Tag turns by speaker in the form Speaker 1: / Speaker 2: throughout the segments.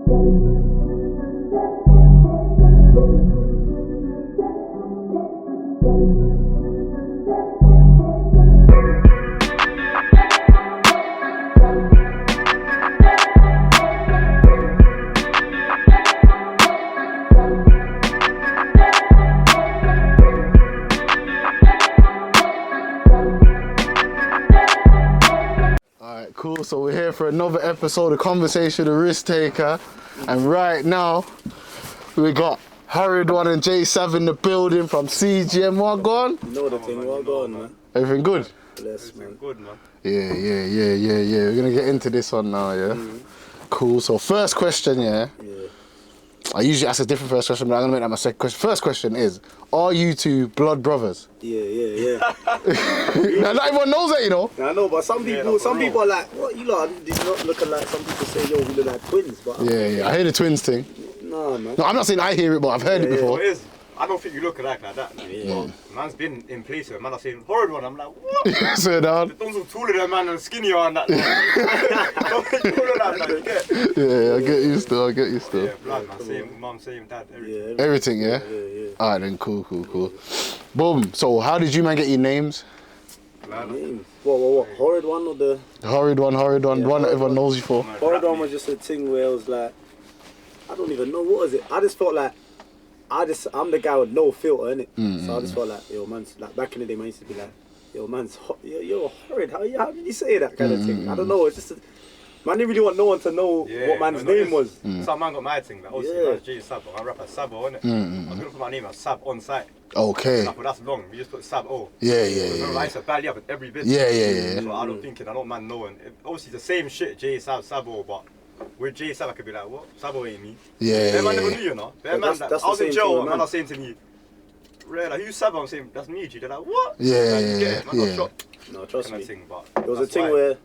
Speaker 1: Cool, so we're here for another episode of Conversation with RiskTaker, and right now we got Horrid1 and J7 in the building from CGM. What gone?
Speaker 2: You know the thing, what gone, man?
Speaker 1: Everything good?
Speaker 2: Bless, man.
Speaker 3: Good, man.
Speaker 1: Yeah. We're gonna get into this one now, yeah? Cool, so first question, yeah? I usually ask a different first question, but I'm gonna make that my second question. First question is, are you two blood brothers?
Speaker 2: Yeah.
Speaker 1: Now, not everyone knows that, you know?
Speaker 2: I know, but some people are like, what, you lot, these not looking like, some people say, yo, we look like twins, but...
Speaker 1: Yeah, I hear the twins thing.
Speaker 2: Nah, man.
Speaker 1: No, I'm not saying I hear it, but I've heard it before.
Speaker 3: It is. I don't think you look alike like that. Man. Man's been in place where man are saying Horrid1. I'm like, what?
Speaker 1: Sit down.
Speaker 3: Don't look taller than man and skinnier and that. Don't think taller than that, you get?
Speaker 1: Yeah, I get you still.
Speaker 3: Yeah, blood, man. Same mum, same dad, everything.
Speaker 2: Yeah,
Speaker 1: Everything, yeah? Alright then, cool. Boom. So how did you man get your names?
Speaker 2: Names? What? Horrid1 or the...
Speaker 1: Horrid1, the one that everyone knows you for.
Speaker 2: Horrid1 was just a thing where I was like, I don't even know, what was it? I just felt like, I'm the guy with no filter, innit? So I just felt like, yo, man's, like back in the day, man used to be like, yo, man's, yo, Horrid, how did you say that kind of thing? I don't know, it's just, man didn't really want no one to know what man's name was.
Speaker 3: Some man got my thing, like, obviously, man's J Sav'O, I rap as Sav'O, innit? I was gonna put my name as Sab on site.
Speaker 1: Okay.
Speaker 3: But that's long, we just put Sav'O.
Speaker 1: Yeah.
Speaker 3: Remember, I used to badly up at every bit.
Speaker 1: Yeah.
Speaker 3: So I don't man knowing. Obviously, the same shit, J Sav'O, but with J Sav, I could be like, what? Sav'O ain't me.
Speaker 1: Yeah.
Speaker 3: That man never knew, you know? That man, I was in jail, man was saying to me, Ray, like, who's Sav'O? I'm saying, that's me, G. They're like, what?
Speaker 1: Yeah.
Speaker 3: Man, shocked.
Speaker 2: No, trust me.
Speaker 3: Thing, but
Speaker 2: it was a thing where,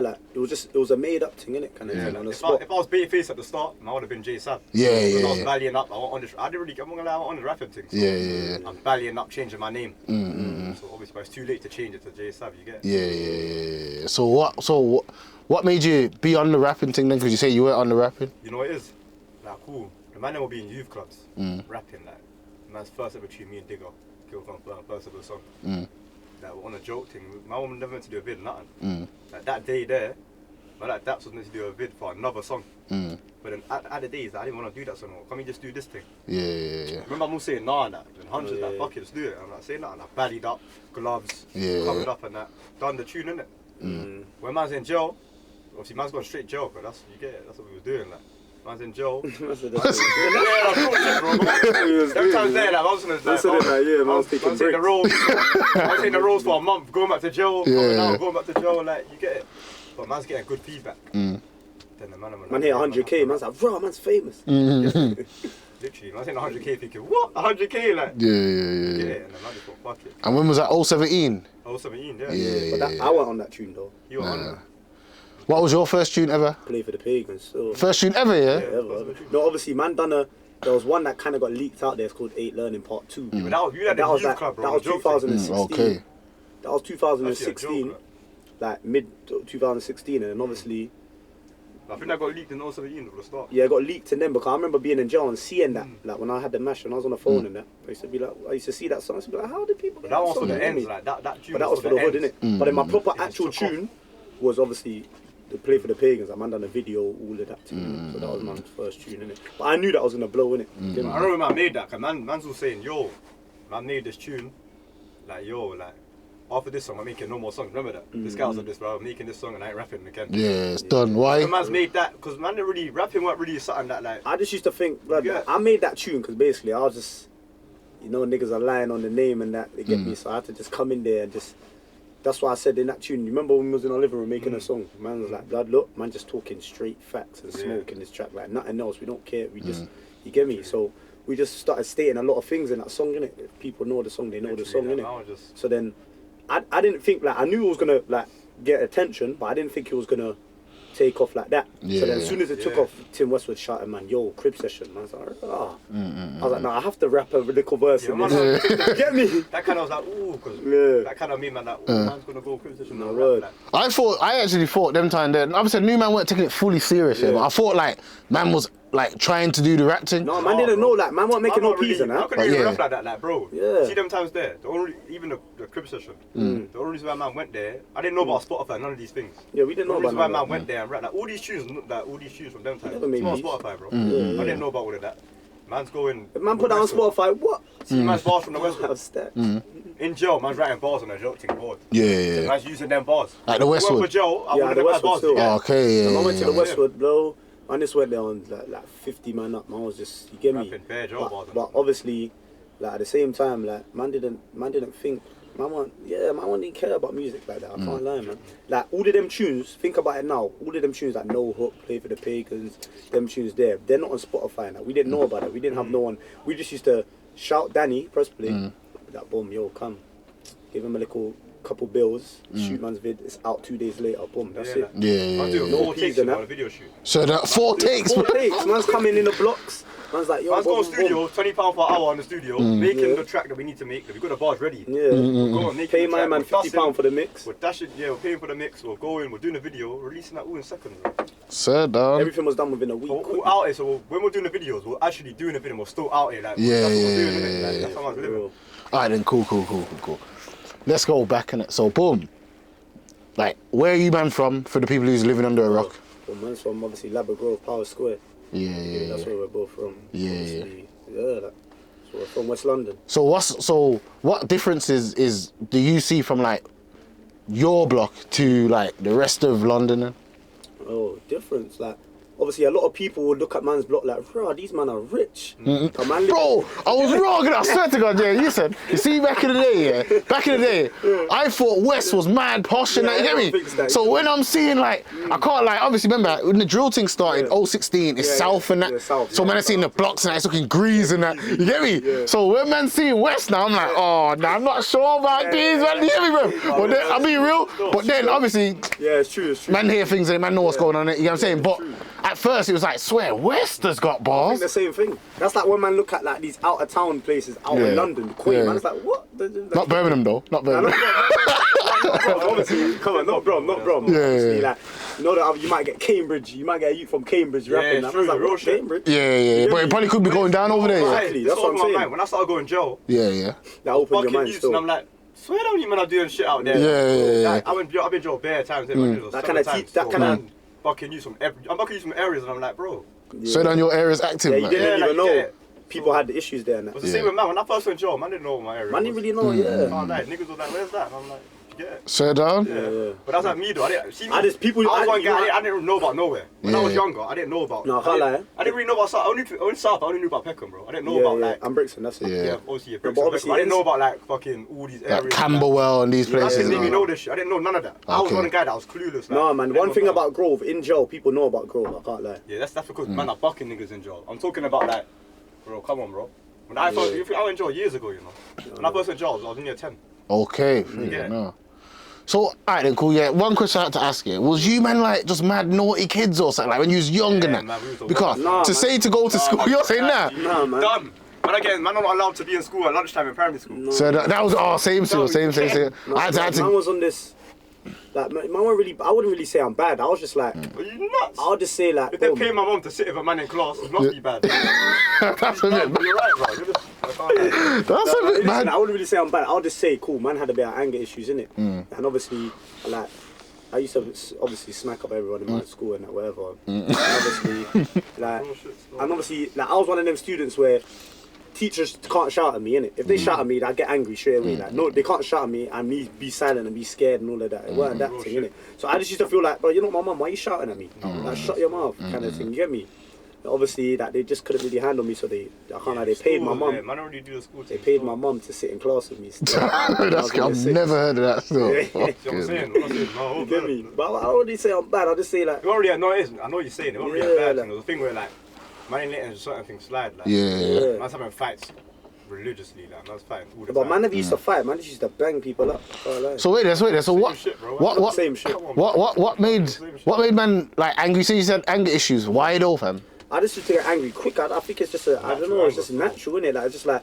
Speaker 2: like, it was a made up thing, innit? Kind of thing on the spot.
Speaker 3: If I was babyface at the start, I would have been J Sav.
Speaker 1: Yeah.
Speaker 3: I was ballying up, I'm not gonna lie, I'm on the rapping thing. So
Speaker 1: Yeah.
Speaker 3: I'm ballying up, changing my name. So obviously, but it's too late to change it to J Sav, you get?
Speaker 1: Yeah. So what made you be on the rapping thing then? Because you say you weren't on the rapping?
Speaker 3: You know what it is? Like, cool. The man will be in youth clubs, rapping, like, man's first ever tune, me and Digger, Kill Confirm, first ever song. Like, on a joke thing, my woman never meant to do a vid, nothing. Like, that day there, my like, Daps was meant to do a vid for another song. But then at the days, I didn't want to do that song. Can we just do this thing?
Speaker 1: Yeah.
Speaker 3: Remember, I'm all saying nah and that. And hundreds like, fuck it, let's do it. I'm like saying that, and I baddied up, gloves, covered up and that. Done the tune, innit? When man's in jail, obviously man's gone straight jail, but that's, you get it, that's what we was doing, like. Man's in jail. Every time there, like, I was gonna
Speaker 2: man was taking
Speaker 3: the rolls. I was taking the rolls for a month, going back to jail, going back to jail, like, you get it. But man's getting good feedback. Then the man
Speaker 2: hit 100k, man's like, bro, man's famous.
Speaker 3: Literally, man's hitting 100k thinking, what? 100k, like?
Speaker 1: Yeah.
Speaker 3: And the man just thought, fuck it.
Speaker 1: And when was that? 017?
Speaker 3: 017,
Speaker 1: Yeah.
Speaker 2: But I went on that tune though.
Speaker 3: You were on that.
Speaker 1: What was your first tune ever?
Speaker 2: Play for the Pagans. So.
Speaker 1: First tune ever, yeah?
Speaker 2: Ever. No, obviously, man there was one that kind of got leaked out there. It's called 8 Learning Part 2.
Speaker 3: But that was youth club, bro.
Speaker 2: That was 2016.
Speaker 1: Okay.
Speaker 2: That was 2016, like mid 2016, and then obviously.
Speaker 3: I think that got leaked in 017 for the start.
Speaker 2: Yeah, it got leaked in them because I remember being in jail and seeing that. Like when I had the mash and I was on the phone and that, I used to see that song. I used to be like, how did people?
Speaker 3: But that was for the ends, like that tune.
Speaker 2: But that was for the hood, innit? But then my proper actual tune was obviously the Play for the Pagans. I man done a video, all of that tune. So that was my first tune, innit? But I knew that was gonna blow, innit?
Speaker 3: I remember when I made that, cause man's all saying, yo, I made this tune, like, yo, like, after this song, I'm making no more songs. Remember that? This guy was on this, bro. I'm making this song and I ain't rapping again.
Speaker 1: Yeah, it's done. Why?
Speaker 3: The man's made that, because man didn't really, rapping weren't really something that, like...
Speaker 2: I just used to think, like, I made that tune because basically I was just, you know, niggas are lying on the name and that, they get me, so I had to just come in there and just, that's why I said in that tune, you remember when we was in our living room making a song? Man was like, blood, look, man just talking straight facts and smoke in this track, like nothing else, we don't care, we just, you get me? So we just started stating a lot of things in that song, innit? If people know the song, they know the song, innit? So then, I didn't think, like, I knew it was gonna, like, get attention, but I didn't think it was gonna take off like that.
Speaker 1: Yeah,
Speaker 2: So then as soon as it took off, Tim Westwood shouted, man, yo, crib session. Man, I was like, I was like, no, I have to rap a lyrical verse in this. Get me?
Speaker 3: That kind of was like, ooh, because that kind of made man like, ooh, man's gonna go crib session.
Speaker 2: No word.
Speaker 1: I actually thought them time there, obviously New Man weren't taking it fully serious, but I thought like man was like trying to do the rap thing.
Speaker 2: No, man didn't know that. Man wasn't making no peas and that.
Speaker 3: I couldn't even rap like that, like, bro.
Speaker 2: Yeah.
Speaker 3: See them times there, even the crib session, the only reason why man went there, I didn't know about Spotify, none of these things.
Speaker 2: Yeah, we didn't know about
Speaker 3: that. The only reason why man went there and rap, like all these tunes from them times, it's not Spotify, bro. I didn't know about all of that. Man's going...
Speaker 2: If man put that on Spotify, what?
Speaker 3: See man's bars from the Westwood. In jail, man's writing bars on a joke thing board.
Speaker 1: Yeah.
Speaker 3: Man's using them bars.
Speaker 1: Like the Westwood?
Speaker 3: Went for jail,
Speaker 2: yeah, the Westwood still.
Speaker 1: Oh, okay, yeah.
Speaker 2: I went to the Westwood, bro. Man just went there on like 50 man up. Man was just, you get me? But obviously, like at the same time, like man didn't think, man didn't care about music like that. I can't lie, man. Like all of them tunes, think about it now. All of them tunes like No Hook, Play for the Pagans, them tunes there. They're not on Spotify now. We didn't know about it. We didn't have no one. We just used to shout Danny, press play. That boom, yo, come, give him a little couple bills, shoot man's vid, it's out 2 days later, boom, that's it.
Speaker 3: I'm doing 4 takes on a video shoot.
Speaker 1: So that 4 takes?
Speaker 2: 4 takes, man's coming in the blocks, man's like, yo,
Speaker 3: man's going to studio, £20 per hour on the studio, making the track that we need to make, we've got the bars ready. Go on, pay my man £50 for the mix. We're dashing, we're paying for the mix, we're going, we're doing the video, releasing that all in seconds.
Speaker 1: Sir, down.
Speaker 2: Everything was done within a week.
Speaker 3: We're out here, so when we're doing the videos, we're actually doing the video, we're still out here, like, that's what we're doing, innit? Like, that's how man's living.
Speaker 1: Alright then, cool. Let's go back in it. So boom. Like, where are you man from for the people who's living under a rock?
Speaker 2: Well, man's from obviously Labrador, Power Square.
Speaker 1: Yeah.
Speaker 2: That's where we're both from.
Speaker 1: Yeah.
Speaker 2: So we're from West London.
Speaker 1: So what differences do you see from like your block to like the rest of London? Then?
Speaker 2: Oh, difference. Like, obviously, a lot of people would look at man's block like, bro, these men are rich.
Speaker 1: Bro, I was wrong. I swear to God, yeah. You see, back in the day, I thought West was mad posh and that, you get me? So when I'm seeing like, I can't like, obviously remember when the drill thing started, 2016, it's South and that.
Speaker 2: Yeah, South,
Speaker 1: so man, I seeing the blocks and that, it's looking grease and that, you get me? Yeah. So when man seeing West now, I'm like, oh, nah, I'm not sure about these, man, you get me, bro? But then, I'll be real, but then obviously,
Speaker 2: yeah, it's true.
Speaker 1: Man hear things and man know what's going on, you know what I'm saying? But at first it was like, swear, West has got bars.
Speaker 2: I think the same thing. That's like when man look at like these out of town places out in London, Queen, man's like, what?
Speaker 1: Not Birmingham though, not Birmingham.
Speaker 2: Obviously, come on, not Brom. Obviously, like, you know that you might get Cambridge, you might get a youth from Cambridge rapping.
Speaker 3: Yeah, true,
Speaker 2: like,
Speaker 3: real shit.
Speaker 2: Cambridge?
Speaker 1: Yeah. But it probably could be going down over there.
Speaker 2: Exactly, that's what I'm saying.
Speaker 3: When I started going jail,
Speaker 1: Yeah.
Speaker 2: That opened your mind still.
Speaker 3: And I'm like, swear down, you men are doing shit out there.
Speaker 1: Yeah.
Speaker 3: Like, I've been jail bare times.
Speaker 2: That kind of
Speaker 3: bucking you from areas, and I'm like, bro.
Speaker 1: So then your area's active.
Speaker 2: Yeah, you didn't even know.
Speaker 3: Yeah.
Speaker 2: People had the issues there and that.
Speaker 3: It was the same with man. When I first went to jail, man didn't know what my area
Speaker 2: Man
Speaker 3: was.
Speaker 2: didn't really know, yeah.
Speaker 3: Niggas was like, where's that? And I'm like, you get it?
Speaker 1: So down?
Speaker 2: Yeah.
Speaker 3: But that's like me though. I didn't see me. I didn't know about nowhere. When I was younger, I didn't know about.
Speaker 2: No, I can't lie.
Speaker 3: I didn't really know about South. Only South. I only knew about Peckham, bro. I didn't know about like.
Speaker 2: And Brixton, that's it.
Speaker 1: Yeah.
Speaker 3: Obviously, Brixton. I didn't know about like fucking all these areas.
Speaker 1: Like Camberwell and these
Speaker 3: I
Speaker 1: places.
Speaker 3: didn't even know this shit. I didn't know none of that. I was one guy that was clueless.
Speaker 2: No, man. One thing about Grove in jail, people know about Grove. I can't lie.
Speaker 3: Yeah, that's because man are bucking niggas in jail. I'm talking about like, bro, come on, bro. When I went to jail years ago, you know. When I first went to jail, I was only 10.
Speaker 1: Okay, no. So, alright then, cool, yeah. One question I had to ask you, was you, man, like, just mad naughty kids or something, like, when you was young and that?
Speaker 3: Man,
Speaker 1: because say to go to school, you're saying that?
Speaker 2: Nah, man.
Speaker 3: Done. Man, again, man, I'm not allowed to be in school at lunchtime in primary school.
Speaker 1: No. So that was, same.
Speaker 2: No,
Speaker 1: I had to.
Speaker 2: Man was on this, like, man, I wouldn't really say I'm bad. I was just like,
Speaker 3: Are you nuts?
Speaker 2: I'll just say like,
Speaker 3: if they pay my mom to sit with a man in class, it must be bad.
Speaker 1: That's a bit.
Speaker 3: You're right, bro.
Speaker 1: That's a bit bad.
Speaker 2: I wouldn't really say I'm bad. I'll just say, cool, man had a bit of anger issues, innit? And obviously, like, I used to obviously smack up everyone in my school and that, whatever. And obviously, like, I was one of them students where teachers can't shout at me, innit? If they shout at me, I get angry straight away. Like, no, they can't shout at me and me be silent and be scared and all of that. It weren't that thing, innit? So I just used to feel like, bro, you're not my mum, why are you shouting at me? Like, shut your mouth, kind of thing, you get me? Obviously, that they just couldn't really handle me, so they paid my mum.
Speaker 3: Man already do the school
Speaker 2: they paid my mum to sit in class with me.
Speaker 1: I've never heard of that still.
Speaker 3: You know what I'm saying?
Speaker 2: You get me? But I already say I'm bad, I'll just say like...
Speaker 3: I know it is. I know what you're saying. It wasn't really a bad thing. It was a thing where like, man ain't letting certain things slide. Like, man's having fights. religiously, like, man's fighting all the
Speaker 2: But
Speaker 3: time.
Speaker 2: man never used to fight, man just used to bang people up. Can't lie.
Speaker 1: So wait there. So
Speaker 3: Same
Speaker 1: what?
Speaker 3: shit, bro.
Speaker 1: What?
Speaker 2: Same shit.
Speaker 3: Come on,
Speaker 1: What made man like angry? So you said anger issues. Why though, fam?
Speaker 2: I just used to get angry quick. I think it's just I don't know, it's just natural, innit? Like, it's just like,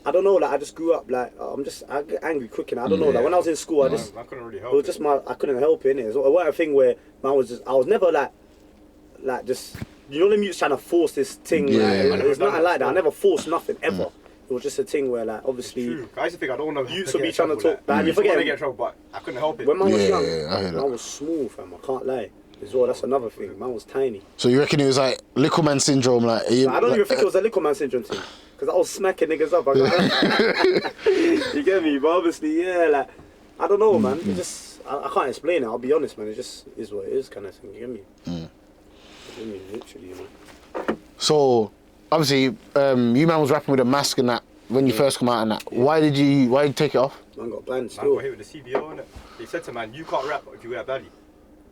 Speaker 2: I don't know, like, I just grew up, like, I get angry quick, and I don't know, like, when I was in school,
Speaker 3: I couldn't really help
Speaker 2: it was just I couldn't help it, innit? It was a thing where I was never, like, just, you know, the mutes trying to force this thing, it's nothing like that. I never forced nothing, ever. It was just a thing where, like, obviously,
Speaker 3: True. I used to think I don't want to
Speaker 2: you to be trying to talk,
Speaker 3: like,
Speaker 2: you forget
Speaker 3: to get in trouble, but I couldn't help it.
Speaker 2: when man was young,
Speaker 1: I hear that.
Speaker 2: man was small, fam, I can't lie. As well, that's another thing. Man was tiny.
Speaker 1: So you reckon it was like little man syndrome? Like
Speaker 2: I don't even think it was a little man syndrome thing, because I was smacking niggas up. You get me? But obviously, yeah, like, I don't know, man. It just, I can't explain it. I'll be honest, man. It just is what it is, kind of thing. You get me? You get me? Literally, you know.
Speaker 1: So obviously, you man was rapping with a mask and that when you first come out and that. Why did you take it off?
Speaker 2: Man got banned
Speaker 3: Man
Speaker 2: still.
Speaker 3: got hit with the CBO, innit? They said to man, you can't rap if you wear a belly.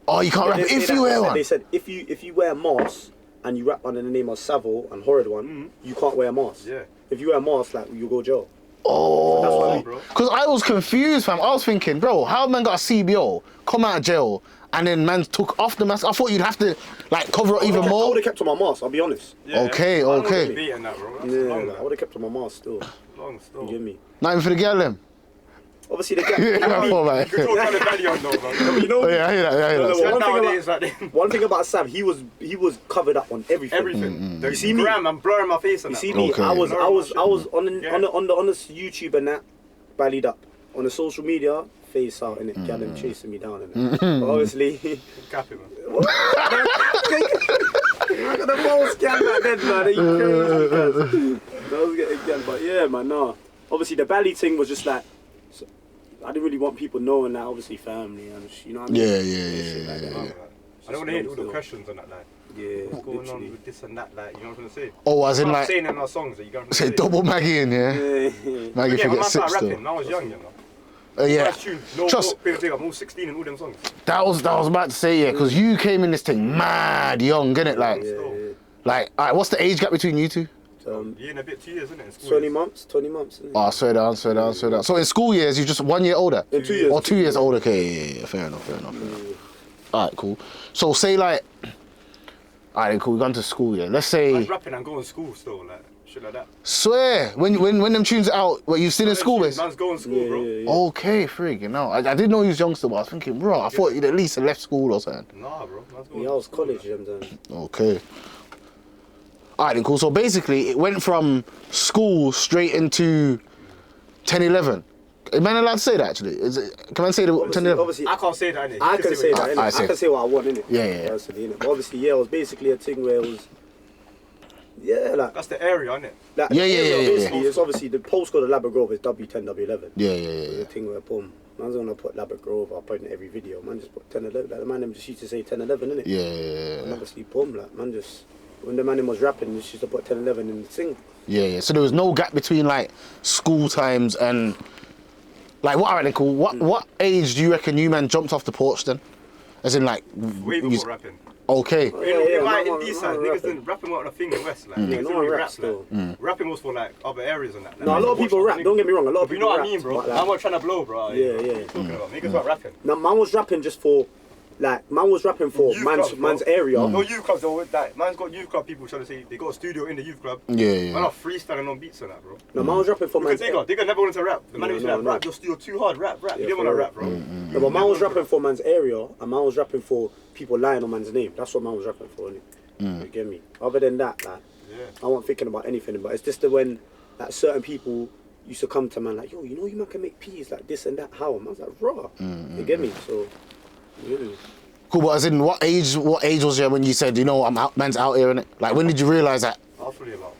Speaker 1: Oh, you can't rap
Speaker 2: They
Speaker 1: if
Speaker 2: say
Speaker 1: you
Speaker 2: that.
Speaker 1: wear one.
Speaker 2: They said if you wear a mask and you rap under the name of Sav'O and Horrid1, you can't wear a mask.
Speaker 3: Yeah.
Speaker 2: If you wear a mask, like, you go jail.
Speaker 1: Oh,
Speaker 2: That's what I mean,
Speaker 3: bro.
Speaker 1: Because I was confused, fam. I was thinking, bro, how man got a CBO, come out of jail, and then man took off the mask? I thought you'd have to like cover it even
Speaker 2: I
Speaker 1: more.
Speaker 2: would have kept on my mask. I'll be honest.
Speaker 3: Yeah.
Speaker 1: Okay,
Speaker 3: I don't
Speaker 1: okay.
Speaker 3: wanna be beating that, bro. That's
Speaker 2: Yeah,
Speaker 3: long,
Speaker 2: like, I would have kept on my mask still.
Speaker 3: long still.
Speaker 2: You get me?
Speaker 1: Not even for the girl, them.
Speaker 2: Obviously, they
Speaker 1: Yeah,
Speaker 2: get.
Speaker 1: I thought, man.
Speaker 3: You don't have a belly on though, bro.
Speaker 2: You know,
Speaker 1: Oh, yeah, I hear that. I hear
Speaker 2: No,
Speaker 1: that.
Speaker 2: no,
Speaker 3: One
Speaker 2: One thing
Speaker 3: nowadays, like,
Speaker 2: one thing about Sav, he was covered up on everything.
Speaker 3: everything.
Speaker 2: You see me?
Speaker 3: Gram, I'm blurring my face on
Speaker 2: You
Speaker 3: that.
Speaker 2: see
Speaker 3: bro.
Speaker 2: me?
Speaker 1: Okay.
Speaker 2: I was on the
Speaker 3: Yeah.
Speaker 2: on the YouTube and that, bellied up on the social media, face out, and it got them chasing me down, and but obviously.
Speaker 3: Cap it, man.
Speaker 2: Look at the false scam back then, man. You crazy, that was getting scammed, but yeah, man, nah. Obviously, the belly thing was just like, I didn't really want people knowing that. Obviously, family and you know what I mean.
Speaker 1: Yeah.
Speaker 3: I don't want to hear all the questions on that, like,
Speaker 2: Yeah,
Speaker 3: what's going on
Speaker 2: literally.
Speaker 3: with this and that, like, you know what I'm trying to say?
Speaker 1: Oh, as in
Speaker 3: I'm
Speaker 1: like,
Speaker 3: saying in our songs that you got to
Speaker 1: say double Maggie in, yeah?
Speaker 2: Yeah.
Speaker 1: Maggie
Speaker 3: Yeah, when I
Speaker 1: forget
Speaker 3: started
Speaker 1: six
Speaker 3: rapping,
Speaker 1: still.
Speaker 3: when I was young, you know.
Speaker 1: Yeah.
Speaker 3: First tune, no
Speaker 1: Trust-
Speaker 3: big thing, I'm all 16 in all them songs.
Speaker 1: That was about to say, yeah, because you came in this thing mad young, innit? Like,
Speaker 2: Yeah.
Speaker 1: Alright, what's the age gap between you two?
Speaker 3: Year and a bit, 2 years, isn't it? In school
Speaker 2: 20
Speaker 3: years.
Speaker 2: months, 20 months. Isn't it?
Speaker 1: Oh, swear down. So in school years, you're just 1 year older?
Speaker 2: In 2 years.
Speaker 1: Or 2 years older, okay, yeah. Fair enough. Alright, cool. So say like, alright, cool, we've gone to school, yeah. Let's
Speaker 3: I
Speaker 1: say,
Speaker 3: was rapping and going to school still, like, shit like that.
Speaker 1: swear, when them tunes are out, were you still in school, base?
Speaker 3: Man's going to school, bro.
Speaker 2: Yeah.
Speaker 1: Okay, freaking no. I didn't know he was young still, but I was thinking, bro, I thought you'd at least have left school or something.
Speaker 3: Nah, bro. Man's going
Speaker 2: Yeah, I was college them then.
Speaker 1: Okay. Alright then, cool. So basically, it went from school straight into 10-11. Am I allowed to say that, actually? Can I say the 10-11?
Speaker 2: Obviously,
Speaker 3: I can't say that, innit?
Speaker 2: I can say that, innit?
Speaker 1: I
Speaker 2: I
Speaker 1: see.
Speaker 2: can say what I want, innit?
Speaker 1: Yeah.
Speaker 2: Personally, innit? But obviously, yeah, it was basically a thing where it was, yeah, like,
Speaker 3: That's the area, innit?
Speaker 2: like
Speaker 1: Yeah.
Speaker 2: basically, it's obviously the postcode of Labrador Grove is W10, W11.
Speaker 1: Yeah.
Speaker 2: The thing where, boom, man's gonna put Labrador Grove, I'll put it in every video, man just put 10, 11, like, the man them just used to say 10, 11, innit? And
Speaker 1: Yeah.
Speaker 2: obviously, boom, like, man just, when the man them was rapping, just used to put 10, 11 in the thing.
Speaker 1: Yeah. So there was no gap between like school times and like what? Alright then, cool. What age do you reckon you man jumped off the porch then? As in like,
Speaker 3: Way before rapping.
Speaker 1: okay.
Speaker 2: Yeah,
Speaker 3: In these sides,
Speaker 2: no
Speaker 3: niggas
Speaker 2: rapping.
Speaker 3: didn't rapping wasn't a thing in West. Like,
Speaker 2: Yeah,
Speaker 3: niggas
Speaker 2: no
Speaker 3: didn't
Speaker 2: one
Speaker 3: really
Speaker 2: raps
Speaker 3: rap.
Speaker 2: still.
Speaker 3: Like, rapping was for like other areas and that.
Speaker 2: No, a lot of people rap, don't get me wrong, a lot of
Speaker 3: You
Speaker 2: people
Speaker 3: know
Speaker 2: rap.
Speaker 3: what I mean, bro?
Speaker 2: but, like,
Speaker 3: I'm not trying to blow, bro.
Speaker 2: Yeah.
Speaker 3: Talking about niggas weren't rapping.
Speaker 2: Now, man was rapping just for, like, man was rapping for
Speaker 3: Youth
Speaker 2: man's
Speaker 3: clubs, bro.
Speaker 2: man's area.
Speaker 3: No youth clubs though. Like, man's got youth club people trying to say they got a studio in the youth club.
Speaker 1: Yeah.
Speaker 3: Man, are freestyling on beats and that, bro.
Speaker 2: No, man was rapping for
Speaker 3: Because
Speaker 2: man's
Speaker 3: they never wanted to rap. The man
Speaker 2: No,
Speaker 3: used to
Speaker 2: no,
Speaker 3: like,
Speaker 2: no.
Speaker 3: rap, you're still too hard, rap.
Speaker 2: Yeah,
Speaker 3: You didn't want
Speaker 2: for
Speaker 3: to
Speaker 2: real.
Speaker 3: rap, bro.
Speaker 2: No, but man was rapping for man's area, and man was rapping for people lying on man's name. That's what man was rapping for, innit? You get me? Other than that, like,
Speaker 3: Yeah.
Speaker 2: I wasn't thinking about anything, but it's just that when, like, certain people used to come to man, like, yo, you know you man can make peas like this and that, how? And I was like, raw. You get me? So, really.
Speaker 1: Cool, but as in what age was you when you said, you know, man's out here, innit? Like when did you realise that?
Speaker 3: Hopefully about.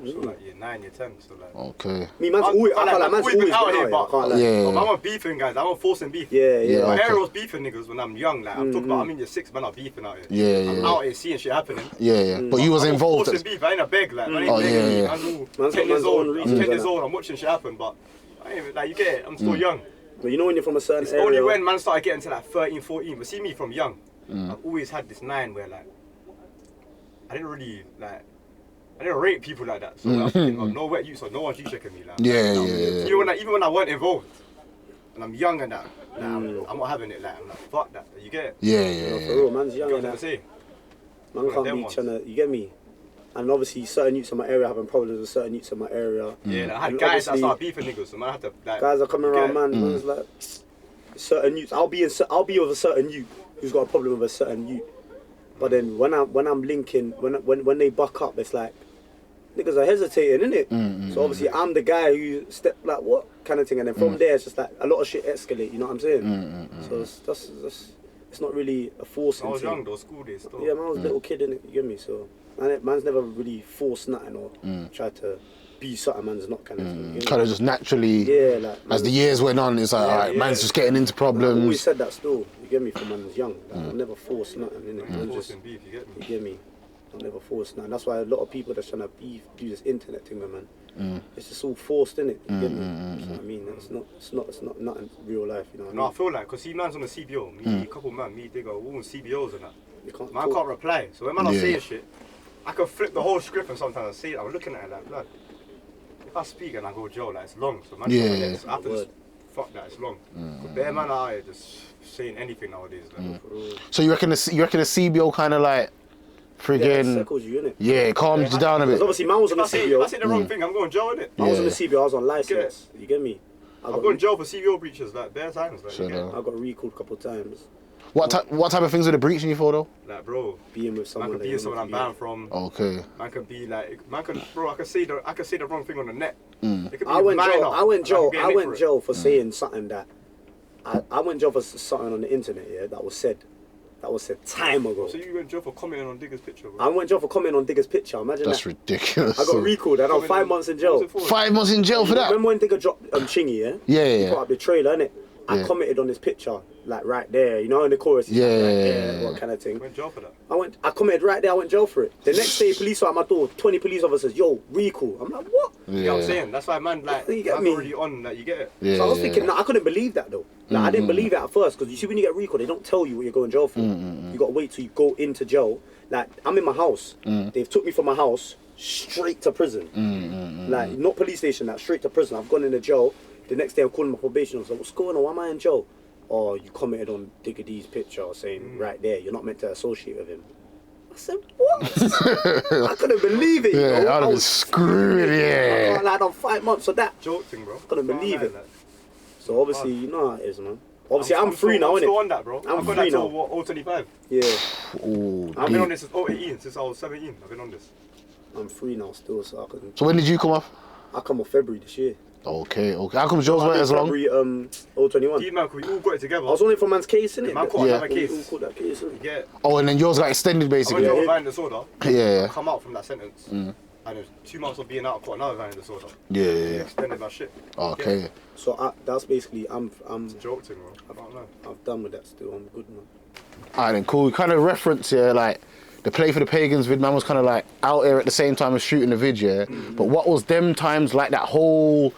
Speaker 3: So like year 9, year 10, so like.
Speaker 1: Okay.
Speaker 2: Me, man's always, I can't lie, man's always been out here, I
Speaker 3: but
Speaker 2: can't lie.
Speaker 1: Yeah.
Speaker 3: I want beefing, guys. I want forcing beef.
Speaker 2: Yeah.
Speaker 1: Yeah.
Speaker 3: My
Speaker 1: Okay.
Speaker 3: area was beefing niggas when I'm young. Like I'm talking about, I'm in year 6, man. I'm beefing out here.
Speaker 1: Yeah.
Speaker 3: I'm out here seeing shit happening.
Speaker 1: Yeah. But you was
Speaker 3: I'm
Speaker 1: involved.
Speaker 3: forcing beef. I ain't a beg. Like, man, ain't
Speaker 1: Oh,
Speaker 3: begging
Speaker 1: yeah.
Speaker 3: me.
Speaker 2: Man's
Speaker 3: I'm
Speaker 2: got
Speaker 3: 10 years
Speaker 2: man's own
Speaker 3: old. I'm
Speaker 2: reasons
Speaker 3: 10 years
Speaker 2: and
Speaker 3: old. I'm watching shit happen, but I ain't like you get it. I'm still young.
Speaker 2: But you know when you're from a certain
Speaker 3: It's
Speaker 2: area.
Speaker 3: only when man started getting to like 13, 14. But see me from young, I've always had this 9 where like I didn't really like I didn't rate people like that. So I'm thinking, oh, no wet use, so no one's you checking me. Like,
Speaker 1: Yeah.
Speaker 3: Even when I weren't involved, and I'm young and that, like, I'm not having it. Like, I'm like, fuck that. You get it?
Speaker 1: Yeah.
Speaker 2: For real, man's young
Speaker 3: You
Speaker 2: and
Speaker 3: know what
Speaker 2: that.
Speaker 3: I'm saying?
Speaker 2: Man can't be trying to, you get me? And obviously certain youths in my area having problems with certain youths in my area.
Speaker 3: Yeah, like, I had
Speaker 2: And
Speaker 3: guys that
Speaker 2: obviously,
Speaker 3: start beefing niggas, so man, I have to like.
Speaker 2: guys are coming around, man. Man's like certain youths. I'll be with a certain youth who's got a problem with a certain youth. But then when I'm linking, when they buck up, it's like niggas are hesitating, innit? So obviously I'm the guy who step like what kind of thing, and then from there it's just like a lot of shit escalate. You know what I'm saying? So it's not really a forcing
Speaker 3: I was
Speaker 2: thing.
Speaker 3: young though, school days still.
Speaker 2: Yeah, man, I was a little kid, innit? You get me? So man's never really forced nothing or tried to be something man's not kind of thing. You know?
Speaker 1: Kind of just naturally,
Speaker 2: Yeah, like
Speaker 1: as the years went on, it's like, alright, man's just getting into
Speaker 2: I've always
Speaker 1: problems.
Speaker 2: said that still. You get me? From when I was young, like, I've never forced nothing, innit?
Speaker 3: I'm
Speaker 2: Man, just,
Speaker 3: forcing beef, you get
Speaker 2: you
Speaker 3: me?
Speaker 2: get me? I've never forced nothing. That's why a lot of people that's trying to beef do this internet thing, man. It's just all forced, innit? You get me? You know what I mean? It's not nothing real life. You know what I
Speaker 3: No, I
Speaker 2: mean?
Speaker 3: feel like, because see, man's on the CBO, me, a couple man, me, Digger, all on CBOs and that.
Speaker 2: You can't
Speaker 3: Man
Speaker 2: talk.
Speaker 3: can't reply. So when man are
Speaker 1: Yeah.
Speaker 3: saying shit, I can flip the whole script and sometimes say it. I'm looking at it like, blood. If I speak and I go Joe, like it's long. So man,
Speaker 1: Yeah.
Speaker 3: I have to just fuck that. It's long. But bare man are out here just saying anything nowadays. Like,
Speaker 1: So you reckon the CBO kind of like
Speaker 2: Yeah, it
Speaker 1: friggin'
Speaker 2: circles you, innit?
Speaker 1: yeah, it calms you down a
Speaker 2: Because
Speaker 1: bit.
Speaker 2: obviously, man was on
Speaker 3: if
Speaker 2: the
Speaker 3: I
Speaker 2: CBO.
Speaker 3: say the wrong thing, I'm going Joe, innit?
Speaker 2: I was on
Speaker 1: Yeah.
Speaker 2: the CBO. I was on license. You get me? I
Speaker 3: I'm
Speaker 2: got
Speaker 3: going Joe for CBO breaches, like bare times. Like,
Speaker 1: Sure
Speaker 3: you get
Speaker 1: do.
Speaker 3: it?
Speaker 2: I got recalled a couple of times.
Speaker 1: What type of things are they breaching you for though?
Speaker 3: Like, bro,
Speaker 2: Being with
Speaker 3: man
Speaker 2: someone.
Speaker 3: could
Speaker 2: that
Speaker 3: be
Speaker 2: you're
Speaker 3: in someone
Speaker 2: not
Speaker 3: I'm
Speaker 2: to
Speaker 3: banned from.
Speaker 1: Okay.
Speaker 3: Man can be like, bro, I can say the wrong thing on the net. It could be
Speaker 2: I went
Speaker 3: minor,
Speaker 2: Joe. I went
Speaker 3: and
Speaker 2: Joe.
Speaker 3: can get
Speaker 2: I
Speaker 3: nicked
Speaker 2: went
Speaker 3: for it.
Speaker 2: Joe for saying something that. I went Joe for something on the internet. Yeah, that was said time ago.
Speaker 3: So you went Joe for commenting on Digger's picture, bro?
Speaker 2: I went Joe for commenting on Digger's picture. Imagine
Speaker 1: That's
Speaker 2: that.
Speaker 1: ridiculous.
Speaker 2: I got recalled. I got 5 months in
Speaker 3: What
Speaker 2: jail.
Speaker 3: was it for?
Speaker 1: 5 months in jail for that.
Speaker 2: Remember when Digger dropped Chingy? Yeah.
Speaker 1: Yeah.
Speaker 2: He put up the trailer, innit? I
Speaker 1: Yeah.
Speaker 2: commented on his picture, like right there. You know, in the chorus. he's like,
Speaker 1: Yeah.
Speaker 2: right there, what kind of thing.
Speaker 3: You went Joe for that.
Speaker 2: I commented right there. I went jail for it. The next day, police were at my door. 20 police officers. Yo, recall. I'm like, what?
Speaker 3: You get what I'm saying? That's why man, like,
Speaker 2: You get
Speaker 3: man's
Speaker 2: me?
Speaker 3: already on, like, you get it.
Speaker 1: Yeah.
Speaker 2: So I was thinking, nah, I couldn't believe that though. Like, I didn't believe it at first because you see when you get recalled, they don't tell you what you're going to jail for. You got to wait till you go into jail. Like I'm in my house. They've took me from my house straight to prison. Like not police station, like straight to prison. I've gone into jail. The next day I'm calling my probation officer. What's going on? Why am I in jail? Oh, you commented on Digger D's picture saying right there, you're not meant to associate with him. I said, what? I couldn't believe it.
Speaker 1: Yeah,
Speaker 2: you know?
Speaker 1: I'd have
Speaker 2: I
Speaker 1: been
Speaker 2: was
Speaker 1: screwed, yeah.
Speaker 2: I had on 5 months of that.
Speaker 3: Joke thing, bro.
Speaker 2: Couldn't believe it.
Speaker 3: Like,
Speaker 2: So obviously, you know how it is, man. Obviously, I'm free
Speaker 3: still,
Speaker 2: now,
Speaker 3: I'm still
Speaker 2: innit?
Speaker 3: on that, bro.
Speaker 2: I'm
Speaker 3: I've got
Speaker 2: free
Speaker 3: that till
Speaker 2: now.
Speaker 3: what, 025.
Speaker 2: Yeah,
Speaker 1: Ooh,
Speaker 3: I've been on
Speaker 1: deep.
Speaker 3: this since 018, since I was 17. I've been on this.
Speaker 2: I'm free now still, so I can.
Speaker 1: So when did you come off?
Speaker 2: I come off February this year.
Speaker 1: Okay. How come yours went as long?
Speaker 2: February 021.
Speaker 3: Deep man, we all got it together.
Speaker 2: I was on it for man's case, innit?
Speaker 3: Man caught
Speaker 1: Yeah.
Speaker 3: another
Speaker 2: We all
Speaker 3: case.
Speaker 2: caught that case, innit?
Speaker 3: You get it?
Speaker 1: Oh, and then yours got extended
Speaker 3: I went
Speaker 1: basically.
Speaker 3: to a violent disorder.
Speaker 1: Yeah.
Speaker 3: Come out from that sentence. And there's 2 months of being out, I caught another violent disorder.
Speaker 1: Yeah.
Speaker 3: Extended my shit.
Speaker 1: Okay.
Speaker 2: So that's basically I'm
Speaker 3: Joke thing, bro. I don't know.
Speaker 2: I've done with that still. I'm good, man.
Speaker 1: Alright then, cool. We kind of reference here, like, the play for the Pagans vid, man was kind of like out there at the same time as shooting the vid, yeah? But what was them times, like that whole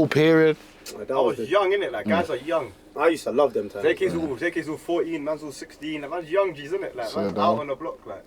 Speaker 1: period?
Speaker 2: Like,
Speaker 3: I
Speaker 2: that
Speaker 3: was
Speaker 2: was
Speaker 3: young, innit? Like, guys are young.
Speaker 2: I used to love them times.
Speaker 3: JK's all 14, man's all 16. Like, man's young G's, innit? Like,
Speaker 1: So
Speaker 3: man's
Speaker 1: dumb.
Speaker 3: out on the block, like.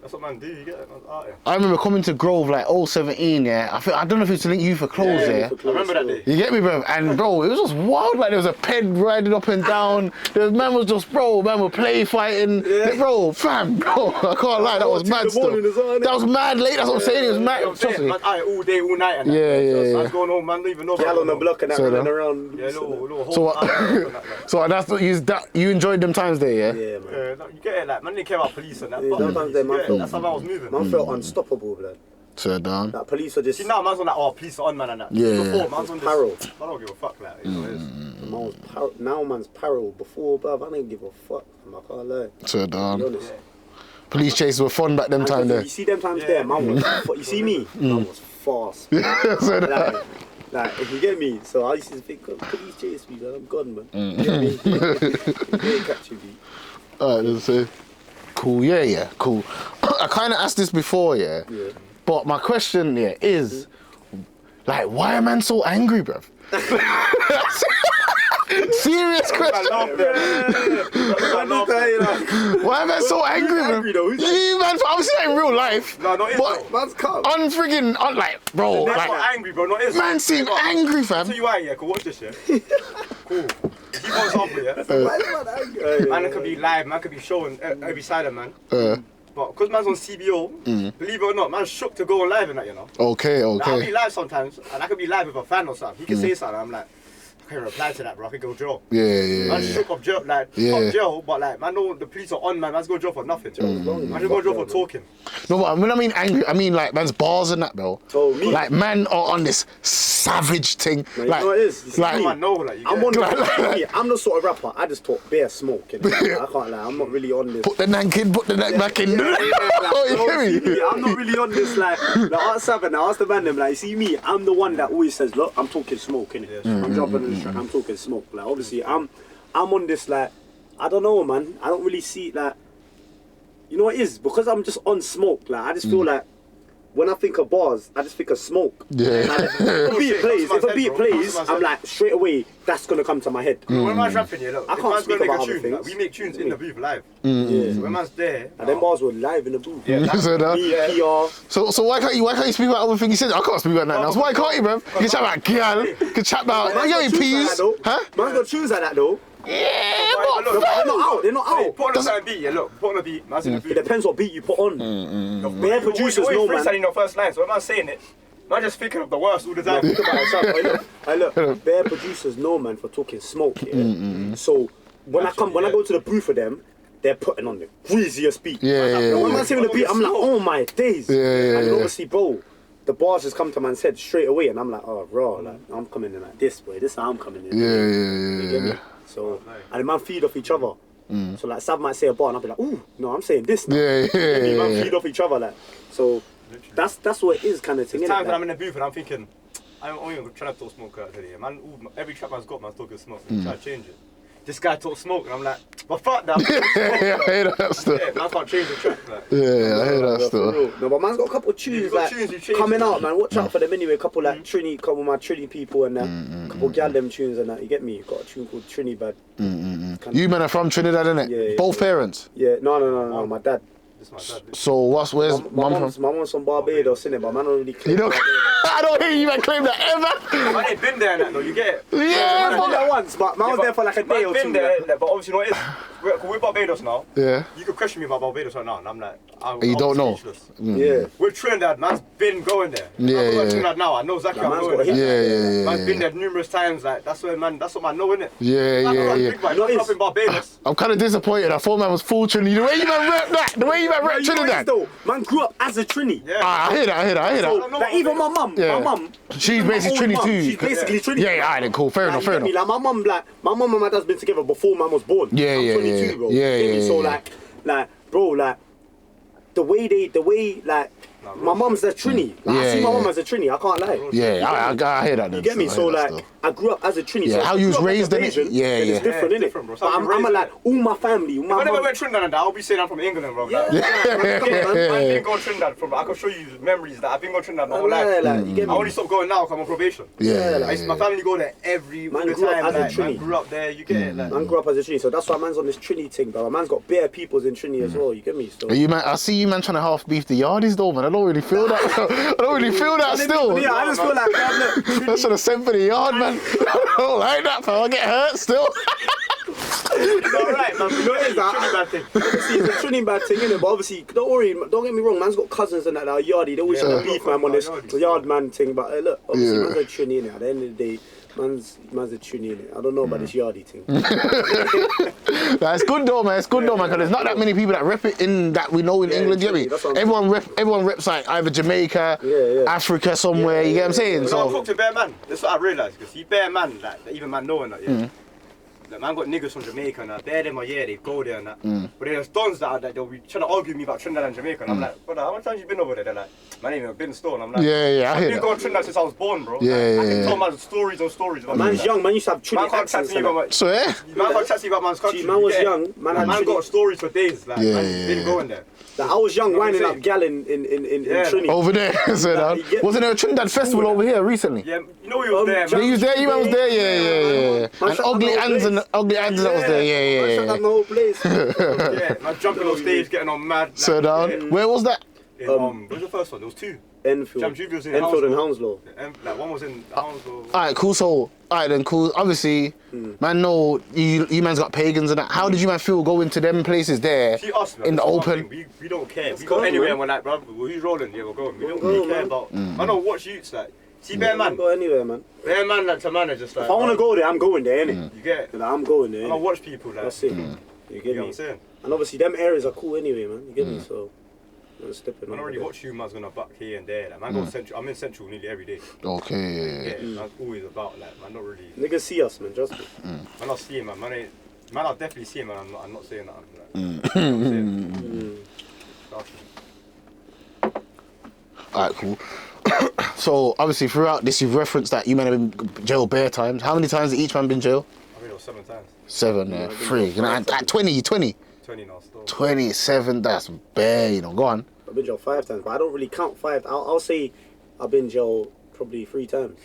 Speaker 3: That's what man do, you get it? Man's out here.
Speaker 1: I remember coming to Grove like 017, yeah? I don't know if it's to link you for clothes, yeah?
Speaker 3: I remember that day.
Speaker 1: You get me, bro? And bro, it was just wild. Like there was a ped riding up and down. Man was just, man was play fighting.
Speaker 2: Yeah.
Speaker 1: Bro, fam, bro. I can't lie, that was
Speaker 2: 2 in
Speaker 1: mad
Speaker 2: the morning as well,
Speaker 1: still.
Speaker 2: innit?
Speaker 1: That was mad late. That's what I'm saying. It was
Speaker 3: You know
Speaker 1: mad.
Speaker 3: what I'm saying?
Speaker 1: Trust me.
Speaker 3: Man, out here all day, all night, and that.
Speaker 1: Yeah.
Speaker 3: Man's going home, man, don't even know.
Speaker 2: Gal on the block and that
Speaker 1: So
Speaker 2: running
Speaker 1: then-
Speaker 2: around.
Speaker 3: Yeah, little whole
Speaker 1: So what?
Speaker 3: time and that, like.
Speaker 1: So that's what you enjoyed them times there, yeah?
Speaker 2: Yeah, man.
Speaker 3: Yeah, no, you get it, like, man didn't care about police and that.
Speaker 2: Yeah,
Speaker 3: Fuck
Speaker 2: sometimes
Speaker 3: police,
Speaker 2: they
Speaker 3: you
Speaker 2: man
Speaker 3: get it?
Speaker 2: felt-
Speaker 3: That's how I was moving.
Speaker 2: Man felt unstoppable, blood.
Speaker 1: So down.
Speaker 2: Like police are just.
Speaker 3: See, now man's on that, oh, police are on, man, and that.
Speaker 1: Yeah.
Speaker 3: Before, man's on this.
Speaker 2: Parole.
Speaker 3: I don't give a fuck, like, you know what it is.
Speaker 2: Man was now man's parole. Before, bruv, I didn't give a fuck. I can't lie.
Speaker 1: So
Speaker 2: To be
Speaker 1: down.
Speaker 2: honest.
Speaker 1: Police chases were fun back them time there.
Speaker 2: You see them times
Speaker 3: Yeah.
Speaker 2: there, man was. You see me, man was fast.
Speaker 1: So down.
Speaker 2: Like, if you get me, so I used to think, police chase me, man. I'm gone, man. You get me? They ain't catching me.
Speaker 1: Alright, let's say. Cool, yeah, cool. I kind of asked this before, yeah?
Speaker 2: Yeah.
Speaker 1: But my question, yeah, is, like, why are man so angry, bruv? serious question. Why am I so angry,
Speaker 2: angry
Speaker 1: bro?
Speaker 2: though? Who's
Speaker 1: You, man, I'm saying in real life.
Speaker 3: No, not
Speaker 1: But
Speaker 2: Man's calm.
Speaker 1: unfriggin', like, bro,
Speaker 3: That's
Speaker 1: like,
Speaker 3: not angry, bro. Not is.
Speaker 1: man seem angry,
Speaker 3: I'll
Speaker 1: fam.
Speaker 3: tell you why, yeah. Cool, watch this, yeah. Cool. Give you an example, yeah.
Speaker 2: Why is man angry?
Speaker 3: Man could be live, man could be showing every side of man.
Speaker 1: Uh,
Speaker 3: But because man's on CBO, believe it or not, man's shook to go on live and that, you know.
Speaker 1: okay,
Speaker 3: Like, I'll be
Speaker 1: okay.
Speaker 3: live sometimes, and I could be live with a fan or something. He can say something, I'm like, I can't reply to that, bro. I could go jail.
Speaker 1: Yeah.
Speaker 3: Man shook up jail, like,
Speaker 1: Yeah.
Speaker 3: fuck jail, but like, man know the police are on, man. Man's go jail for nothing. Man should go jail for talking.
Speaker 1: No, but when I mean angry, I mean like man's bars and that, bro.
Speaker 2: Oh, me?
Speaker 1: Like man are on this savage thing.
Speaker 2: Man,
Speaker 1: Like,
Speaker 2: you know what it is? You see
Speaker 1: like,
Speaker 2: me?
Speaker 3: Man know, like, you
Speaker 2: I'm
Speaker 3: get
Speaker 2: on
Speaker 3: it.
Speaker 2: the, I'm the sort of rapper, I just talk bare smoke. You know? I can't lie, I'm not really on this.
Speaker 1: put the nank in, put the neck back in. Oh, you
Speaker 2: See
Speaker 1: hear
Speaker 2: me,
Speaker 1: me?
Speaker 2: I'm not really on this like ask Sav'O, ask the man them like see me, I'm the one that always says, look, I'm talking smoke, innit? I'm jumping on the track, I'm talking smoke. Like obviously I'm on this like I don't know, man. I don't really see like you know what it is? Because I'm just on smoke, like I just feel like when I think of bars, I just think of smoke.
Speaker 1: Yeah.
Speaker 2: Like, if a beat plays,
Speaker 3: Comes to my head, bro.
Speaker 2: I'm like straight away that's gonna come to my head.
Speaker 3: When man's rapping, yeah, look,
Speaker 2: I
Speaker 3: if
Speaker 2: can't
Speaker 3: man's
Speaker 2: speak
Speaker 3: gonna make
Speaker 2: about
Speaker 3: a
Speaker 2: other
Speaker 3: tune, like,
Speaker 2: things.
Speaker 3: we make tunes in the booth live.
Speaker 2: Yeah.
Speaker 3: So when man's there,
Speaker 2: And them bars were live in the booth.
Speaker 3: Yeah,
Speaker 1: You said that?
Speaker 2: Me, PR.
Speaker 1: So why can't you speak about other things? He said I can't speak about nothing else. Why can't you, bro? You can chat about girl, you can chat about
Speaker 2: Man's got
Speaker 1: you
Speaker 2: tunes like
Speaker 1: peas,
Speaker 2: that, though.
Speaker 1: huh?
Speaker 2: Man's got tunes like that though.
Speaker 1: Yeah,
Speaker 3: But
Speaker 1: but
Speaker 3: look,
Speaker 2: They're not out. They're not
Speaker 3: Hey,
Speaker 2: out.
Speaker 3: put on the same beat, yeah, look, put on the beat, man's in the
Speaker 2: It
Speaker 3: booth.
Speaker 2: depends what beat you put on. Bare producers
Speaker 3: Always
Speaker 2: know, man.
Speaker 3: freestyling your first line, so when man's saying it, man just thinking of the worst all the time.
Speaker 2: Think about yourself. Hey, look. Bare producers know, man, for talking smoke. Yeah. So when I go to the booth for them, they're putting on the greasiest beat.
Speaker 1: Yeah.
Speaker 2: And when man's hearing the beat, I'm like, oh my days.
Speaker 1: Yeah.
Speaker 2: And then obviously, bro, the bars just come to man's head straight away, and I'm like, oh, raw, like I'm coming in like this way. This is how I'm coming in. You get me?
Speaker 1: Yeah.
Speaker 2: So and the man feed off each other. So like Sav might say a bar, and I'll be like, ooh, no, I'm saying this now.
Speaker 1: Yeah.
Speaker 2: Man feed off each other, like. So that's what it is, kind of thing.
Speaker 3: There's
Speaker 2: innit?
Speaker 3: times when
Speaker 2: Like,
Speaker 3: I'm in the booth and I'm thinking, I'm only trying to talk smoke out today. Man, every trap man's got, man's talking smoke. I'm trying to change it. This guy talks smoke, and I'm like, but fuck that.
Speaker 1: Yeah, I hear that still.
Speaker 3: Yeah, man, I can't change the track. Like.
Speaker 1: Yeah, I hear that
Speaker 2: for
Speaker 1: still.
Speaker 2: real. No, but man's got a couple of tunes
Speaker 3: You've got
Speaker 2: like
Speaker 3: tunes, you've changed
Speaker 2: coming
Speaker 3: it.
Speaker 2: out, man. Watch out for them anyway. Couple like couple of my Trini people and that. Couple gal them tunes and that. You get me? You got a tune called Trini Bad.
Speaker 1: You men are from Trinidad, innit?
Speaker 2: Yeah.
Speaker 1: Both parents.
Speaker 2: Yeah, no. My dad.
Speaker 3: This is my dad.
Speaker 1: So where's
Speaker 2: My
Speaker 1: mum
Speaker 2: mom's
Speaker 1: from?
Speaker 2: from Barbados, innit? But man don't really claim
Speaker 1: You know,
Speaker 2: Barbados.
Speaker 1: I don't hear you man claim that ever.
Speaker 3: Man ain't been there and that though, you get it?
Speaker 1: Yeah,
Speaker 2: I been there once, but man was there for like a day or
Speaker 3: I've
Speaker 2: two.
Speaker 3: been there, like, but obviously, you know what it is? We're Barbados now.
Speaker 1: Yeah.
Speaker 3: You could question me about Barbados right now, and I'm like,
Speaker 1: You don't know.
Speaker 3: speechless.
Speaker 2: Yeah.
Speaker 3: We're Trinidad, man's been going there.
Speaker 1: Yeah,
Speaker 3: I'm going
Speaker 1: yeah.
Speaker 3: to Trinidad now, I know exactly
Speaker 2: Like,
Speaker 3: how I'm
Speaker 2: man's
Speaker 3: going
Speaker 2: got
Speaker 3: there.
Speaker 2: hit.
Speaker 1: Yeah.
Speaker 3: Man's been there numerous times, like, that's what man know, innit?
Speaker 1: Yeah.
Speaker 3: Not up in Barbados.
Speaker 1: I'm kind of disappointed. I thought man was full Trini. The way you man rep that, the way you man rep
Speaker 2: You know what it is
Speaker 1: Trinidad.
Speaker 2: though? Man grew up as a Trini.
Speaker 3: Yeah.
Speaker 1: Ah, I hear that.
Speaker 2: So, like even my mum,
Speaker 1: She's
Speaker 2: my
Speaker 1: basically
Speaker 2: own
Speaker 1: Trini
Speaker 2: mum,
Speaker 1: too.
Speaker 2: She's basically Trini.
Speaker 1: Yeah, alright, then cool. Fair enough.
Speaker 2: you get me? Like my mum and my dad's been together before man was born.
Speaker 1: Yeah,
Speaker 2: I'm
Speaker 1: yeah,
Speaker 2: 22,
Speaker 1: yeah.
Speaker 2: bro.
Speaker 1: Yeah,
Speaker 2: You get me?
Speaker 1: yeah,
Speaker 2: So
Speaker 1: yeah.
Speaker 2: like, bro, like the way like my mum's a Trini. Like, I see my mum as a Trini. I can't lie.
Speaker 1: Yeah, I hear that.
Speaker 2: You get me? So like, I grew up as a Trini.
Speaker 1: Yeah,
Speaker 2: so
Speaker 1: how
Speaker 2: if
Speaker 1: you
Speaker 2: grew
Speaker 1: was
Speaker 2: up as
Speaker 1: raised
Speaker 2: a
Speaker 1: in it?
Speaker 2: Asian,
Speaker 1: Yeah,
Speaker 2: then
Speaker 1: yeah.
Speaker 2: It's different,
Speaker 3: Yeah,
Speaker 2: innit?
Speaker 3: different, bro.
Speaker 2: But I'm
Speaker 3: Raised
Speaker 2: like all my family,
Speaker 3: If I never went Trinidad and that, I'll be saying I'm from England, bro.
Speaker 2: Yeah.
Speaker 3: Like,
Speaker 1: Yeah.
Speaker 3: I've been going Trinidad from. I can show you memories that I've been going Trinidad my whole
Speaker 2: Yeah,
Speaker 3: life.
Speaker 2: like, you get
Speaker 3: I
Speaker 2: me?
Speaker 3: only stopped going now because I'm on probation.
Speaker 1: Yeah.
Speaker 3: I used to, my family go there every all
Speaker 2: Man
Speaker 3: the
Speaker 2: grew up
Speaker 3: time.
Speaker 2: as a
Speaker 3: Like, man
Speaker 2: Trini.
Speaker 3: grew up there. You get it. Like,
Speaker 2: Man grew up as a Trini, so that's why man's on this Trini thing, bro. Man's got bare peoples in Trini as well. You get me? So.
Speaker 1: You man, I see you man trying to half beef the yardies though, man. I don't really feel that. I don't really feel that still.
Speaker 2: Yeah, I just feel like man,
Speaker 1: I should have sent for the yard, man. I don't like that, fam. I get hurt still.
Speaker 3: it's alright, man. You know what it is?
Speaker 2: that-
Speaker 3: Trinidad thing.
Speaker 2: obviously it's a Trinidad thing, innit? But obviously, don't worry, don't get me wrong, man's got cousins and that are yardy. They always
Speaker 3: Yeah.
Speaker 2: have a beef, man, on this
Speaker 3: Yardies.
Speaker 2: yard man thing. But look, obviously,
Speaker 1: Yeah.
Speaker 2: man's a Trini, innit? At the end of the day, man's a Trini, innit? I don't know about this yardy thing.
Speaker 1: Nah, it's good though, man. It's good though, man. Because there's not that many people that rep it in that we know in England. You get me?
Speaker 2: that's what I'm
Speaker 1: Everyone reps like either Jamaica,
Speaker 2: Yeah.
Speaker 1: Africa, somewhere. You get what I'm saying?
Speaker 3: You know, I
Speaker 1: So
Speaker 3: talk to bare man. That's what I realised. Because he bare man, like even man knowing that. Yeah. Like, man got niggas from Jamaica and that. They're them, they go there and that. But there's dons that they'll be trying to argue with me about Trinidad and Jamaica. And I'm like, brother, how many times you been over there? They're like, man, ain't even been store. And I'm like,
Speaker 1: I
Speaker 3: I've
Speaker 1: hear
Speaker 3: been
Speaker 1: that.
Speaker 3: going to Trinidad since I was born, bro.
Speaker 1: Yeah,
Speaker 3: I can
Speaker 1: yeah.
Speaker 3: tell man stories on stories about
Speaker 2: Man's young, man used to have
Speaker 3: Man
Speaker 2: Trinidad
Speaker 3: can't chat
Speaker 2: accents.
Speaker 3: to me about my...
Speaker 1: So yeah.
Speaker 3: Man can't chat to me about man's country.
Speaker 2: See, man was
Speaker 3: you get it?
Speaker 2: young, man had
Speaker 3: Man
Speaker 2: Trinidad.
Speaker 3: got stories for days. Like,
Speaker 1: Yeah,
Speaker 3: man,
Speaker 1: yeah,
Speaker 3: been
Speaker 1: yeah.
Speaker 3: going there.
Speaker 2: Like, I was young,
Speaker 3: What I'm
Speaker 2: winding
Speaker 3: saying.
Speaker 2: up gal in Trinidad.
Speaker 1: Over there. So
Speaker 2: Nah,
Speaker 1: down.
Speaker 2: you get-
Speaker 1: Wasn't there a Trinidad festival over here recently?
Speaker 3: Yeah, you know he was there,
Speaker 1: Yeah,
Speaker 3: man.
Speaker 1: you was there, you man was there, yeah.
Speaker 2: Man,
Speaker 1: And
Speaker 2: shut down
Speaker 1: Ugly
Speaker 2: the whole
Speaker 1: Ands and
Speaker 2: place.
Speaker 1: Ugly Ands that was there,
Speaker 2: Man, shut
Speaker 1: yeah.
Speaker 2: down the whole place.
Speaker 3: Yeah, man, jumping on stage, getting on mad. Like,
Speaker 1: So down.
Speaker 3: yeah.
Speaker 1: Where was that?
Speaker 3: What was the first one? There was two.
Speaker 2: Enfield.
Speaker 3: Jam Juve was in
Speaker 2: Enfield and
Speaker 3: Hounslow.
Speaker 2: Hounslow.
Speaker 3: Like, one was in Hounslow.
Speaker 1: Alright, cool. So, alright then, cool. Obviously, man, know you man's got Pagans and that. How did you man feel going to them places there
Speaker 3: See us, man,
Speaker 1: in the
Speaker 3: that's one
Speaker 1: open?
Speaker 3: thing. We don't care. We
Speaker 2: go,
Speaker 3: go anywhere
Speaker 2: man.
Speaker 3: and we're like, bro, who's rolling? Yeah, we're going. We don't
Speaker 2: Go,
Speaker 3: really care
Speaker 2: man.
Speaker 3: about. I don't watch youths like. See, bear man.
Speaker 2: Go anywhere, man.
Speaker 3: Bear man, like to man, are just like.
Speaker 2: If I want to go there, I'm going there, innit?
Speaker 3: You get it?
Speaker 2: Like, I'm going there.
Speaker 3: I don't
Speaker 2: innit?
Speaker 3: watch people like.
Speaker 2: That's it. You
Speaker 3: You
Speaker 2: get
Speaker 3: know what
Speaker 2: me?
Speaker 3: I'm saying?
Speaker 2: And obviously, them areas are cool anyway, man. You get me? So, I'm stepping
Speaker 3: Man,
Speaker 2: over
Speaker 3: already
Speaker 2: there.
Speaker 3: watch you man's gonna buck here and there. Like, man, go central. I'm in central nearly every day.
Speaker 1: Okay.
Speaker 3: Yeah, man's always about like, man, not really.
Speaker 2: Niggas see us, man. Trust me.
Speaker 3: Man, I'll see him, man. Man, I'll definitely see him, man. I'm not saying that. Like, you know what I'm saying? Trust me.
Speaker 1: Alright, cool. So, obviously, throughout this, you've referenced that you man have been jailed bare times. How many times has each man been jailed?
Speaker 3: I mean, it was 7 times.
Speaker 1: 7, yeah. 3. You know, at 20.
Speaker 3: 20 now still.
Speaker 1: 27, that's bare, you know. Go on.
Speaker 2: I've been jailed 5 times, but I don't really count 5. I'll say I've been jailed probably 3 times.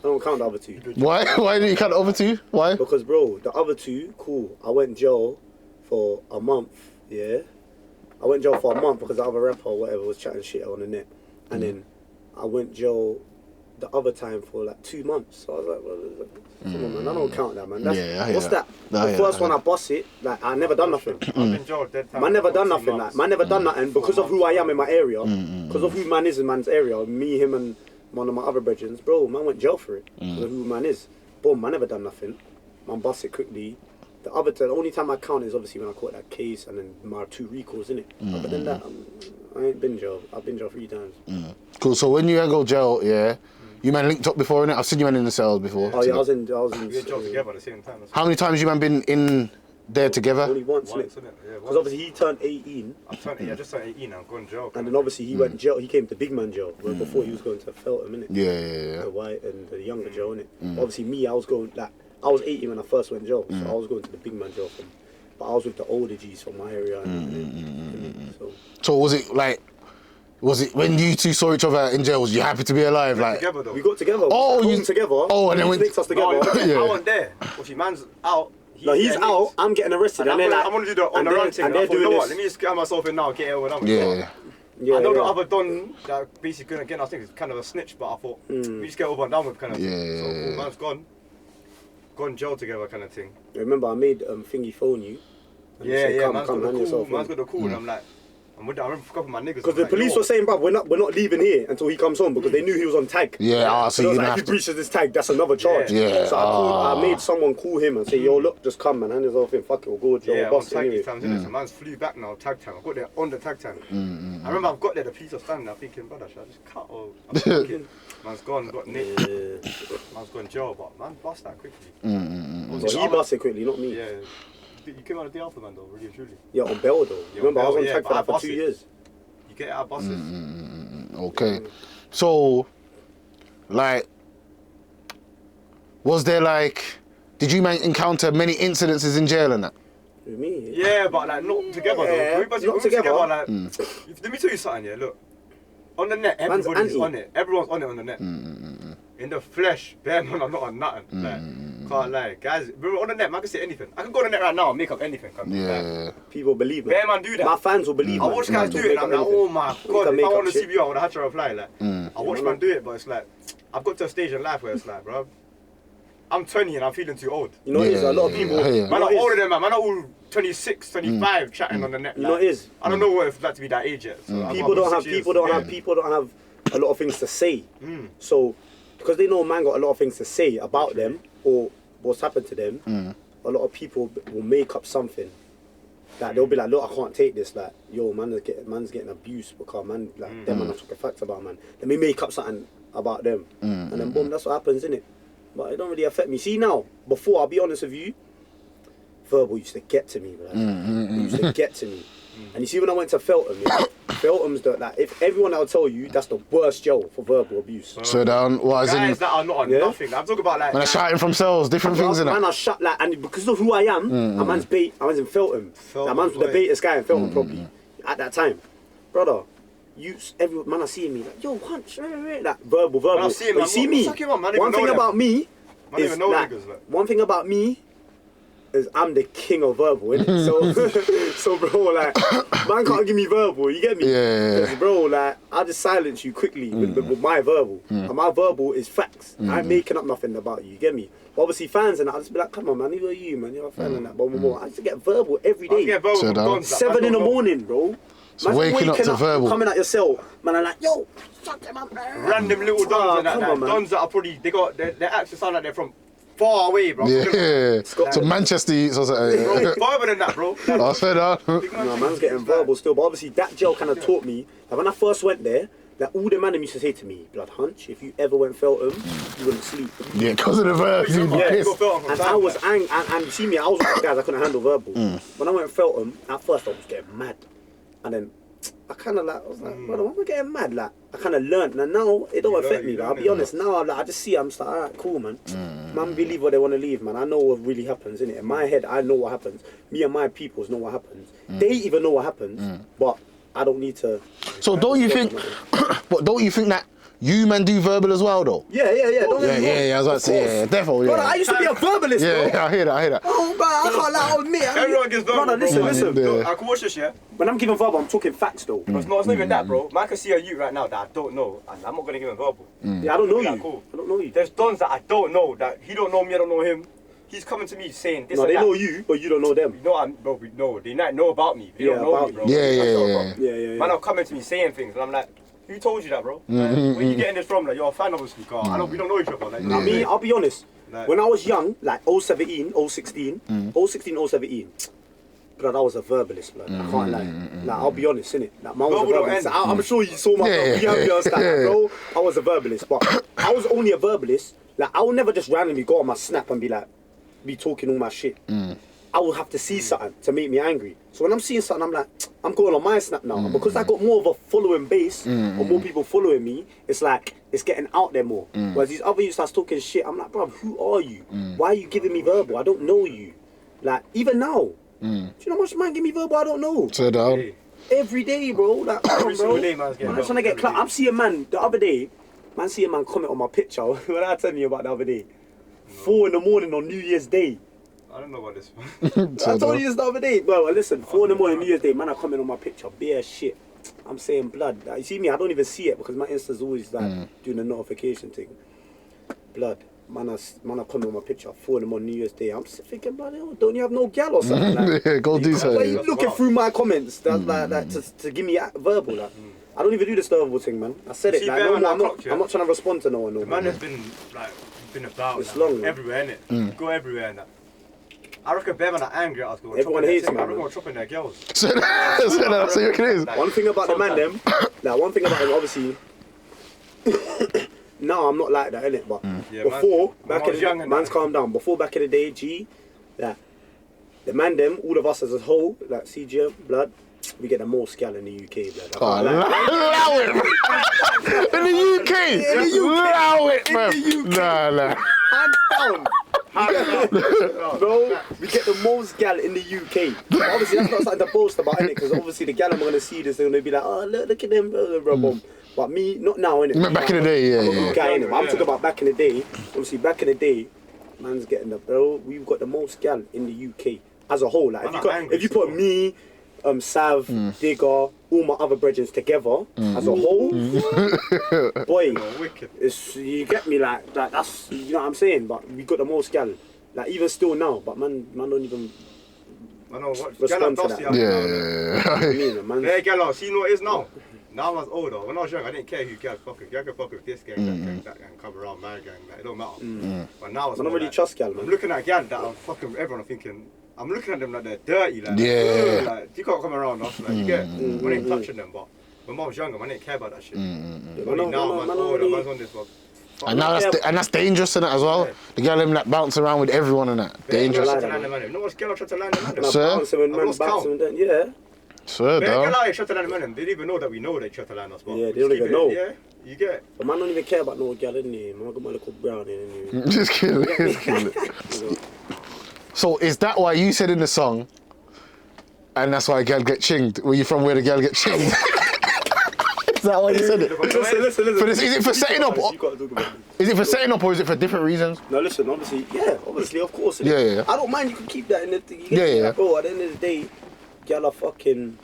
Speaker 2: I don't count the other 2.
Speaker 1: Why? Why did you count over 2? Why?
Speaker 2: Because, bro, the other 2, cool. I went jail for a month, yeah? I went jail for a month because the other rapper or whatever was chatting shit on the net. And then I went jail the other time for like 2 months. So I was like, well, come on, man, I don't count that, man. That's,
Speaker 1: Yeah, I hear
Speaker 2: what's
Speaker 1: that.
Speaker 2: that?
Speaker 1: I
Speaker 2: The
Speaker 1: hear
Speaker 2: first
Speaker 1: that,
Speaker 2: one I bust it, like I never done nothing.
Speaker 3: I've been jailed dead time.
Speaker 2: Man never
Speaker 3: for
Speaker 2: done
Speaker 3: 2
Speaker 2: nothing, like
Speaker 3: months.
Speaker 2: man never done nothing because of who I am in my area, because of who man is in man's area. Me, him, and one of my other brethren, bro, man went jail for it because of who man is. Boom, man never done nothing. Man bust it quickly. The only time I count is obviously when I caught that case and then my 2 recalls in it. But then that, I ain't been jailed. I've been jailed 3 times.
Speaker 1: Cool. So, when you go jail, yeah, you man linked up before, innit? I've seen you man in the cells before.
Speaker 2: Oh yeah, I was in.
Speaker 3: We were jailed together at the same time.
Speaker 1: How many times you man been in there together?
Speaker 2: Only once,
Speaker 3: Once,
Speaker 2: innit?
Speaker 3: innit? Yeah,
Speaker 2: Because obviously he turned 18,
Speaker 3: I just turned 18 now, I'm going to jail.
Speaker 2: and then obviously he went jail. He came to big man jail, where before he was going to Feltham, innit?
Speaker 1: Yeah.
Speaker 2: The white and the younger jail, innit? Obviously me, I was going like I was 18 when I first went jail, so I was going to the big man jail but I was with the older G's from my area.
Speaker 1: So, was it when you two saw each other in jail, was you happy to be alive? Like,
Speaker 3: Together though.
Speaker 2: We got together.
Speaker 1: Oh,
Speaker 2: home
Speaker 1: you-
Speaker 2: together.
Speaker 1: oh, and then
Speaker 2: he
Speaker 1: went-
Speaker 2: mixed us together.
Speaker 1: Yeah.
Speaker 3: I wasn't there. Well, see, man's out.
Speaker 2: No, he's
Speaker 3: there,
Speaker 2: out. I'm getting arrested, and
Speaker 3: I'm
Speaker 2: then
Speaker 3: gonna,
Speaker 2: like,
Speaker 3: I'm gonna do the on
Speaker 2: and
Speaker 3: the
Speaker 2: they're-
Speaker 3: run thing.
Speaker 2: and
Speaker 3: I
Speaker 2: they're
Speaker 3: thought, you know
Speaker 2: doing
Speaker 3: what?
Speaker 2: this.
Speaker 3: Let me just get myself in now, get it over.
Speaker 1: yeah.
Speaker 2: Yeah,
Speaker 3: I know the
Speaker 2: yeah.
Speaker 3: other don that basically again I think it's kind of a snitch, but I thought we just get over and done with kind of thing. So
Speaker 1: Yeah.
Speaker 3: man's gone jail together kind of thing.
Speaker 2: Remember, I made Thingy phone you. And he
Speaker 3: Yeah,
Speaker 2: said,
Speaker 3: yeah,
Speaker 2: come,
Speaker 3: man's
Speaker 2: come,
Speaker 3: got
Speaker 2: hand
Speaker 3: the cool.
Speaker 2: yourself
Speaker 3: Man's
Speaker 2: in.
Speaker 3: got the cool, and I'm like, I remember a couple of my niggas.
Speaker 2: Because the police were saying, bruv, we're not leaving here until he comes home because they knew he was on tag.
Speaker 1: Yeah, so
Speaker 2: So
Speaker 1: you
Speaker 2: like,
Speaker 1: have
Speaker 2: if he
Speaker 1: to.
Speaker 2: breaches this tag, that's another charge.
Speaker 1: Yeah.
Speaker 2: So I made someone call him and say, yo, look, just come, man, hand yourself in. Fuck it, we'll go to
Speaker 3: Yeah,
Speaker 2: your
Speaker 3: on
Speaker 2: boss
Speaker 3: tag
Speaker 2: anyway.
Speaker 3: these times, innit? So man's flew back now, tag time. I got there on the tag time. I remember I've got there, the police are standing there thinking, brother, should I just cut or I'm thinking, man's gone, got nicked. Man's gone jail, but man bust that quickly.
Speaker 2: So he busted quickly, not me.
Speaker 3: Yeah. You came out of the day after, man, though, really and truly.
Speaker 2: Yeah, on bail though.
Speaker 3: Yeah,
Speaker 2: Remember, I was
Speaker 3: on
Speaker 2: on
Speaker 3: bail,
Speaker 2: tag
Speaker 3: yeah,
Speaker 2: for that
Speaker 3: but I
Speaker 2: for 2
Speaker 3: busted.
Speaker 2: years.
Speaker 3: You get out of buses.
Speaker 1: Okay. So, like, was there like, did you man encounter many incidences in jail and that?
Speaker 2: With me?
Speaker 3: Yeah, but like not together
Speaker 2: Yeah,
Speaker 3: though. Everybody
Speaker 2: not together.
Speaker 3: Like, let me tell you something. Yeah, look, on the net,
Speaker 2: Man's
Speaker 3: everybody's
Speaker 2: anti.
Speaker 3: on it. Everyone's on it on the net. In the flesh, bare man, I'm not on nothing. Like, can't lie, guys. Remember on the net, man can say anything. I can go on the net right now and make up anything.
Speaker 1: Yeah.
Speaker 2: People believe me.
Speaker 3: Bare man do that.
Speaker 2: My fans will believe
Speaker 3: I
Speaker 2: me.
Speaker 3: watch guys do it and I'm like, oh my god, if I want to see you, I would have had to reply. Like, I watch man do it, but it's like, I've got to a stage in life where it's like, bro, I'm 20 and I'm feeling too old.
Speaker 2: You know, it is a lot of people.
Speaker 1: Yeah.
Speaker 2: You
Speaker 3: Man,
Speaker 2: know
Speaker 3: I'm
Speaker 2: it is.
Speaker 3: older than man. Man, are all 26, 25 chatting on the net.
Speaker 2: You know
Speaker 3: like,
Speaker 2: it is.
Speaker 3: I don't know what it's like to be that age yet. So I've
Speaker 2: People
Speaker 3: got
Speaker 2: don't have
Speaker 3: 6 years
Speaker 2: people
Speaker 3: to
Speaker 2: don't
Speaker 3: get.
Speaker 2: have people don't have a lot of things to say. So because they know man got a lot of things to say about them or what's happened to them, a lot of people will make up something. Like they'll be like, look, I can't take this. Like, yo, man's getting abused because man, like them man are talking facts about man. Let me make up something about them, and then boom, that's what happens, innit? But it don't really affect me. See now, before, I'll be honest with you, verbal used to get to me, blood. It used to get to me. And you see, when I went to Feltham, Feltham's like, if everyone I'll tell you, that's the worst jail for verbal abuse.
Speaker 1: So down, what is
Speaker 3: Guys
Speaker 1: it?
Speaker 3: that are not on nothing. I'm talking about like.
Speaker 1: Man, they're shouting from cells, different things in
Speaker 2: Man,
Speaker 1: it.
Speaker 2: I shut like, and because of who I am, a man's in Feltham. That man's the baitest guy in Feltham probably at that time, brother. Every man are seeing me like, yo, hunch, like verbal.
Speaker 3: Man, I see him,
Speaker 2: But you see me. One thing about me is one thing about me is I'm the king of verbal, innit? So bro, like, man can't give me verbal, you get me?
Speaker 1: Yeah.
Speaker 2: 'Cause, bro, like, I just silence you quickly with my verbal. And my verbal is facts. I ain't making up nothing about you get me? Obviously, fans and that, I just be like, come on, man, who are you, man? You're a fan and that, blah, blah, blah. I used to get verbal every day.
Speaker 3: I get verbal from Dons,
Speaker 2: 7 in the morning, bro.
Speaker 1: So waking up to verbal.
Speaker 2: Coming at your cell, man, I'm like, yo, shut them up, man.
Speaker 3: Random little Dons and that.
Speaker 2: come on, man.
Speaker 3: Dons that are probably, their accents sound like they're from far away, bro.
Speaker 1: Yeah. So Manchester Eats or something.
Speaker 3: Bro, further than that, bro.
Speaker 1: I said that.
Speaker 2: No, man's getting verbal still, but obviously that jail kind of taught me that when I first went there, that all the man used to say to me, blood hunch, if you ever went Feltham, you wouldn't sleep.
Speaker 1: Yeah, because of the verbs. You'd be pissed.
Speaker 2: And I was angry, and you see me, I was one of the guys I couldn't handle verbal. When I went Feltham, at first I was getting mad. And then I kind of like, I was like, brother, why am I getting mad? Like, I kind of learned, and now it don't affect me. Like, I'll be honest, now I just see, I'm just like, all right, cool, man. Man, believe what they want to leave, man. I know what really happens, innit? In my head, I know what happens. Me and my peoples know what happens. They even know what happens, but I don't need to.
Speaker 1: So don't you think? But don't you think that you man do verbal as well though?
Speaker 2: Yeah. Don't get me wrong.
Speaker 1: Yeah. I was about to say, yeah, definitely.
Speaker 2: Brother, I used to be a verbalist, bro.
Speaker 1: Yeah, I hear that.
Speaker 2: Oh, man, I can't lie, oh, me.
Speaker 3: Everyone gets verbal.
Speaker 2: Brother, listen.
Speaker 1: Yeah.
Speaker 3: I can watch this, yeah?
Speaker 2: When I'm giving verbal, I'm talking facts, though.
Speaker 3: It's not even that, bro. Man, I can see a youth right now that I don't know, and I'm not going to give him verbal.
Speaker 2: Yeah, I don't know you.
Speaker 3: Cool.
Speaker 2: I don't know you.
Speaker 3: There's Dons that I don't know, that he don't know me, I don't know him. He's coming to me saying this
Speaker 2: No,
Speaker 3: and
Speaker 2: they
Speaker 3: that.
Speaker 2: know you, but you don't know them.
Speaker 3: You know, bro, we know. They might know about me. They
Speaker 2: Yeah,
Speaker 3: don't know
Speaker 2: about
Speaker 3: me, bro.
Speaker 2: you.
Speaker 1: Yeah.
Speaker 3: Man are coming to me saying things, and I'm like, who told you that, bro? Like, where you getting this from? Like, you're a fan, obviously, Carl. We don't know each other. Like,
Speaker 2: I mean, I'll be honest.
Speaker 3: Like-
Speaker 2: When I was young, like 017, 016, 017, blood, I was a verbalist, blood. I can't lie. Like, I'll be honest, innit? Like, man, I was a
Speaker 3: Verbal don't
Speaker 2: verbalist.
Speaker 3: end.
Speaker 2: I'm sure you saw my bro. I was a verbalist, but I was only a verbalist. Like, I would never just randomly go on my snap and be talking all my shit. I will have to see something to make me angry. So when I'm seeing something, I'm like, I'm going on my snap now. And because I got more of a following base, or more people following me, it's like, it's getting out there more. Whereas these other youths starts talking shit, I'm like, bro, who are you? Why are you giving me verbal? I don't know you. Like, even now, do you know how much man give me verbal? I don't know.
Speaker 1: So down.
Speaker 2: Every day, bro. Like,
Speaker 3: Every
Speaker 2: bro.
Speaker 3: single day, man's getting
Speaker 2: I'm trying to get clout. I'm seeing man, the other day, man see a man comment on my picture. What I tell you about the other day? 4 in the morning on New Year's Day.
Speaker 3: I don't know about this one.
Speaker 2: I told you this the other day. Well, listen, 4 in the morning, New Year's Day, man, I comment on my picture, bare shit. I'm saying blood. Like, you see me, I don't even see it because my Insta's always like doing the notification thing. Blood. Man, I comment on my picture, 4 in the morning, New Year's Day. I'm just thinking, blood, don't you have no gal or something? Like,
Speaker 1: Yeah, go do
Speaker 2: why
Speaker 1: something.
Speaker 2: you looking through my comments to give me verbal? Like, I don't even do the verbal thing, man. I said it.
Speaker 3: See,
Speaker 2: Like,
Speaker 3: bear
Speaker 2: no,
Speaker 3: man,
Speaker 2: no, I'm
Speaker 3: that
Speaker 2: not
Speaker 3: clock, yeah?
Speaker 2: I'm not trying to respond to no one. No,
Speaker 3: The man has been about
Speaker 2: It's
Speaker 3: like,
Speaker 2: long, man.
Speaker 3: everywhere, innit? Go everywhere and that. I reckon bear man are angry at us going
Speaker 2: Everyone hates
Speaker 3: chopping
Speaker 2: me,
Speaker 3: their thing. I
Speaker 2: man.
Speaker 3: reckon we're chopping their girls.
Speaker 1: So you reckon it is?
Speaker 2: One thing about the man, them, like one thing about him, obviously. No, I'm not like that, innit? But
Speaker 3: Yeah,
Speaker 2: before,
Speaker 3: man,
Speaker 2: back in
Speaker 3: young
Speaker 2: the
Speaker 3: and
Speaker 2: man's
Speaker 3: that.
Speaker 2: calmed down. Before, back in the day, like the man, them, all of us as a whole, like CGM, blood, we get the most gal in the UK, blood.
Speaker 1: Oh,
Speaker 2: I can't lie.
Speaker 1: allow it. In the UK.
Speaker 2: In the UK.
Speaker 1: Allow it,
Speaker 2: In
Speaker 1: man.
Speaker 2: the UK.
Speaker 1: Nah.
Speaker 2: Hands down. Bro, we get the most gal in the UK. But obviously, that's not something to boast about, innit? Because obviously, the gal I'm gonna see this, they're gonna be like, oh, look at them, bro. But me, not now, innit?
Speaker 1: You meant back in the day,
Speaker 2: I'm a
Speaker 1: yeah.
Speaker 2: good guy, innit? But I'm talking about back in the day. Obviously, back in the day, man's getting the bro. We've got the most gal in the UK as a whole. Like, if you put me, Sav, Digger, all my other brethren together as a whole, boy,
Speaker 3: Wicked.
Speaker 2: it's, you get me, like that's, you know what I'm saying. But we got the most gal, like even still now. But man don't even
Speaker 3: I know what.
Speaker 2: Respond
Speaker 3: Gal
Speaker 2: to
Speaker 3: dusty
Speaker 2: that.
Speaker 3: out there.
Speaker 1: Yeah.
Speaker 2: I mean, man.
Speaker 3: Yeah, gal, see what it is now. Now I was older. When I was young, I didn't care who gal fuck with. Gal could fuck with this gang, that gang, that gang, come around my gang. Like, it don't matter. But now it's
Speaker 2: I don't
Speaker 3: more
Speaker 2: really
Speaker 3: like,
Speaker 2: trust gal,
Speaker 3: I'm
Speaker 2: man.
Speaker 3: looking at gal that I'm fucking with everyone. I'm thinking, I'm looking at them like they're dirty. Like,
Speaker 1: Yeah.
Speaker 3: like, you can't come around us. Like, you get, man ain't touching them. But when I was younger, man didn't care about that shit. Only now, man's older, man's on this one.
Speaker 1: And now that's dangerous in it as well.
Speaker 3: Yeah.
Speaker 1: The girl them like bounce around with everyone in that. Dangerous.
Speaker 3: Try to land the man. You know what's girl try to land the man?
Speaker 1: Sir?
Speaker 2: Bouncing with man,
Speaker 3: lost
Speaker 2: bouncing
Speaker 3: count.
Speaker 2: with them, yeah.
Speaker 1: Swear,
Speaker 3: But girl
Speaker 1: dog.
Speaker 3: out here try to land the man. They don't even know that we know they try to land us. But
Speaker 2: Yeah, they
Speaker 3: just
Speaker 2: don't
Speaker 3: keep
Speaker 2: even
Speaker 3: it,
Speaker 2: know.
Speaker 3: Yeah, you get it.
Speaker 2: But man don't even care about no girl in there. Man, I got my little brown in there.
Speaker 1: Just kill it. Just kill it. So is that why you said in the song, and that's why a girl get chinged? Were you from where the girl get chinged? Is that why you said it?
Speaker 2: Listen.
Speaker 1: For this, is it for setting up?
Speaker 2: You gotta talk about it.
Speaker 1: Is it for setting up or is it for different reasons?
Speaker 2: No, listen, obviously, of course. It
Speaker 1: Yeah,
Speaker 2: is.
Speaker 1: yeah.
Speaker 2: I don't mind, you can keep that in the thing. You
Speaker 1: Yeah,
Speaker 2: get me?
Speaker 1: yeah.
Speaker 2: Like, bro, at the end of the day, gal are fucking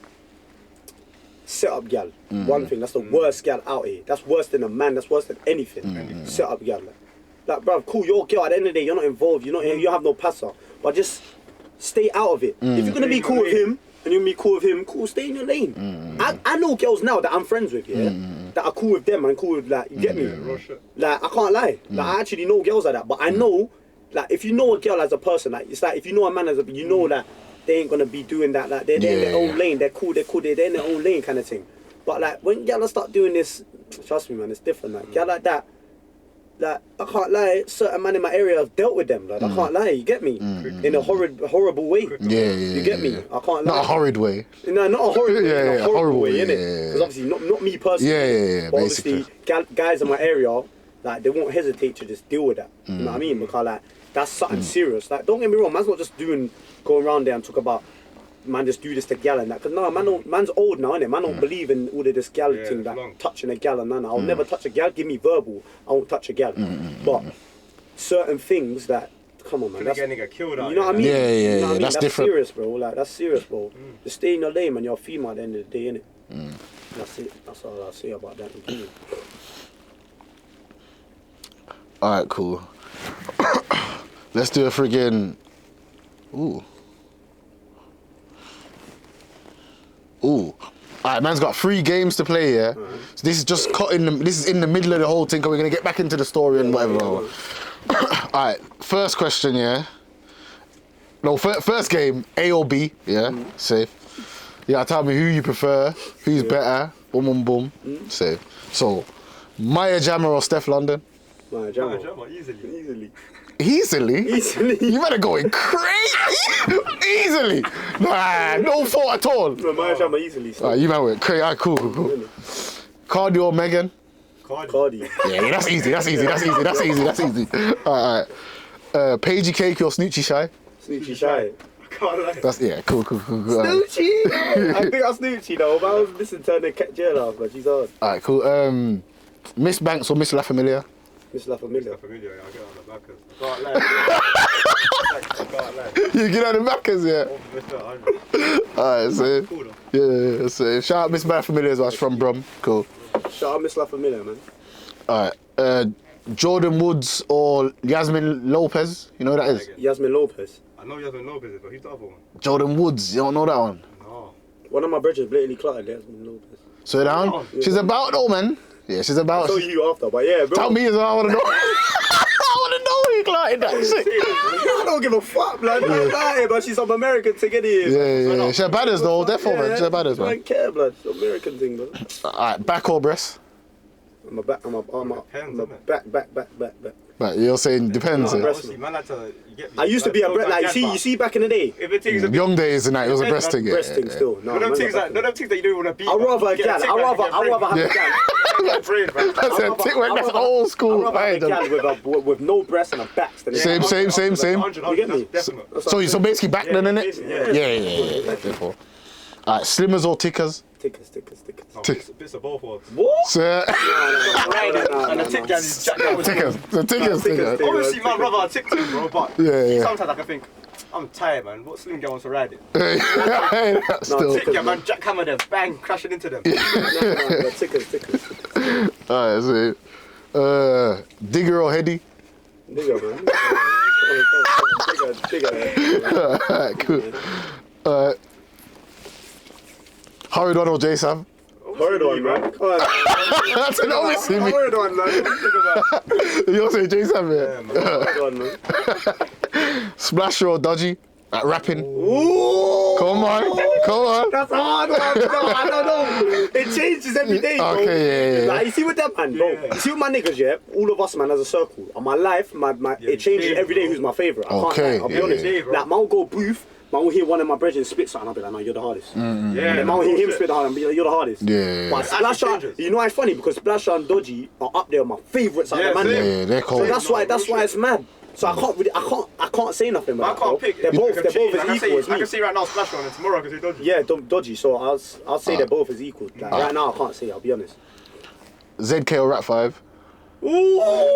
Speaker 2: set up gal. One thing, that's the worst gal out here. That's worse than a man, that's worse than anything. Set up gal. Like, bruv, cool, you're a girl, at the end of the day, you're not involved, you have no passer. But just stay out of it. If you're gonna be cool with him, and you're gonna be cool with him, cool, stay in your lane. I know girls now that I'm friends with, yeah, that are cool with them and cool with, like, you get me? Like, I can't lie. Like, I actually know girls like that, but I know, like, if you know a girl as a person, like, it's like, if you know a man as a, you know that they ain't gonna be doing that, like, they're in their own lane, they're cool, they're in their own lane kind of thing. But, like, when girls start doing this, trust me, man, it's different, like, girl like that, like, I can't lie, certain man in my area have dealt with them, like, I can't lie, you get me? In a horrible way.
Speaker 1: Yeah.
Speaker 2: You get me? I can't lie.
Speaker 1: Not a horrid way.
Speaker 2: No, not a horrible way,
Speaker 1: Yeah,
Speaker 2: in a horrible
Speaker 1: horrible
Speaker 2: way,
Speaker 1: way,
Speaker 2: innit?
Speaker 1: yeah.
Speaker 2: Because obviously, not me personally.
Speaker 1: Yeah,
Speaker 2: But obviously, guys in my area, like, they won't hesitate to just deal with that. You know what I mean? Because, like, that's something serious. Like, don't get me wrong, man's not just going around there and talk about, man, just do this to gal and that. Because, no, man's old now, innit? Man don't believe in all of this gal thing, that touching a gal and that. I'll never touch a gal. Give me verbal, I won't touch a gal. But certain things that, come on, man.
Speaker 3: That's gonna get killed out.
Speaker 2: You know what I mean?
Speaker 1: Yeah,
Speaker 2: You know what I mean?
Speaker 1: that's different.
Speaker 2: Serious, bro. Like, that's serious, bro. Just stay in your lane, man. You're a female at the end of the day, innit? That's it. That's all I'll say about that.
Speaker 1: Alright, cool. Let's do a friggin'. Ooh. Alright, man's got 3 games to play, yeah? So this is just this is in the middle of the whole thing, because we're gonna get back into the story and whatever. Alright, first question, yeah? No, first game, A or B, yeah? Safe. You gotta tell me who you prefer, who's better, boom. Safe. So, Maya Jama or Steph London?
Speaker 2: Maya
Speaker 3: Jama,
Speaker 2: Jama.
Speaker 3: easily.
Speaker 1: Easily? You better go in crazy. Easily. Nah, no fault at all.
Speaker 2: No, Maya Jama easily.
Speaker 1: Alright, you might went crazy. Alright, cool. Cardi or Megan?
Speaker 2: Cardi.
Speaker 1: Yeah, that's easy. Alright. Pagey Cake or Snoochie Shy?
Speaker 2: Snoochie Shy.
Speaker 3: Can't lie.
Speaker 1: That's, yeah, cool.
Speaker 2: Snoochie! I think I'm Snoochie though, but I was listening to her and catch jail off, but she's hard.
Speaker 1: Alright, cool. Miss Banks or Miss La Familia?
Speaker 2: Miss La Familia.
Speaker 3: Familiar, yeah, I get on the backers. I can't lie.
Speaker 1: You get on the backers, yeah? Alright, so.
Speaker 3: Cool though.
Speaker 1: Yeah, so shout out Miss La Familia as well. She's from Brum. Cool.
Speaker 2: Shout out Miss La Familia, man.
Speaker 1: Alright. Jordan Woods or Yasmin Lopez? You know who that is?
Speaker 2: Yasmin Lopez.
Speaker 3: I know Yasmin Lopez, but who's the other one?
Speaker 1: Jordan Woods. You don't know that one?
Speaker 3: No.
Speaker 2: One of my brothers blatantly clotted Yasmin Lopez.
Speaker 1: So down.
Speaker 3: Oh,
Speaker 1: She's about though, man. Yeah, she's about.
Speaker 2: I saw you after, but yeah, bro.
Speaker 1: Tell me as well. I want to know. I want to know who you clotted that shit.
Speaker 2: I don't give a fuck, blood. Yeah. But she's some American thing, innit?
Speaker 1: Yeah. She's bad as though. Therefore, man. She's bad as
Speaker 2: I
Speaker 1: man.
Speaker 2: don't care, blood. It's an American thing, bro.
Speaker 1: Alright, back or breast?
Speaker 2: I'm a back.
Speaker 1: But you're saying depends.
Speaker 3: No,
Speaker 1: Yeah.
Speaker 3: obviously, man, like to, you get me.
Speaker 2: I used to be a breast, like, you see back in the day.
Speaker 3: If it takes a bit,
Speaker 1: Young days and that, it was a breast thing.
Speaker 2: Breast thing still.
Speaker 3: no, them things that you don't want to be.
Speaker 2: I'd rather a gal. I'd rather have a gal.
Speaker 1: That's a tick work. That's old school.
Speaker 2: I'd rather have a gal with no breasts and a back.
Speaker 1: Same.
Speaker 2: You get me?
Speaker 1: So basically back then, innit? Yeah. Therefore. Alright, slimmers or tickers?
Speaker 2: Tickers.
Speaker 3: Bits of both worlds.
Speaker 2: What?
Speaker 1: So,
Speaker 3: And the tick gal is jacked up with
Speaker 1: tickers. The tickers.
Speaker 3: Obviously, my brother a tick too, bro, but
Speaker 1: Yeah.
Speaker 3: sometimes I can think, I'm tired, man. What slim girl wants to ride it?
Speaker 1: Still.
Speaker 3: Tick gal, man, jackhammer them, bang, crashing into them.
Speaker 2: No, tickers.
Speaker 1: Alright, so Digger or Heady?
Speaker 2: Nigga, man.
Speaker 1: Alright, cool. Horrid1 or J-Sam?
Speaker 2: Horrid1, man. Come on.
Speaker 1: That's an obviously me.
Speaker 2: Horrid1, man.
Speaker 1: You're saying J-Sam, yeah?
Speaker 3: Yeah, man.
Speaker 2: Horrid1, man.
Speaker 1: Splasher or Dodgy? At rapping?
Speaker 2: Ooh.
Speaker 1: Come on.
Speaker 2: That's a hard one. No, I don't know. It changes every day, bro.
Speaker 1: Okay, yeah.
Speaker 2: Like, you see with them, man, bro. You see with my niggas, yeah? All of us, man, as a circle. On my life, it changes every day who's my favourite. I can't lie, I'll be honest. Like, man will go booth, man will hear one of my brethren spit something, I'll be like, no, you're the hardest. And then man will hear him spit the hardest, I'll be like, you're the hardest. But Splasher, you know why it's funny? Because Splasher and Dodgy are up there on my favourites out of the man.
Speaker 1: Yeah, they're cold.
Speaker 2: So that's why it's mad. So I can't say nothing about that. I can't pick. They're both as equal as me.
Speaker 3: I can say right now Splasher and tomorrow I can say Dodgy.
Speaker 2: Yeah, Dodgy. So I'll say they're both as equal. Like, right now I can't say. I'll be honest.
Speaker 1: ZK or Rap 5?
Speaker 2: Ooh.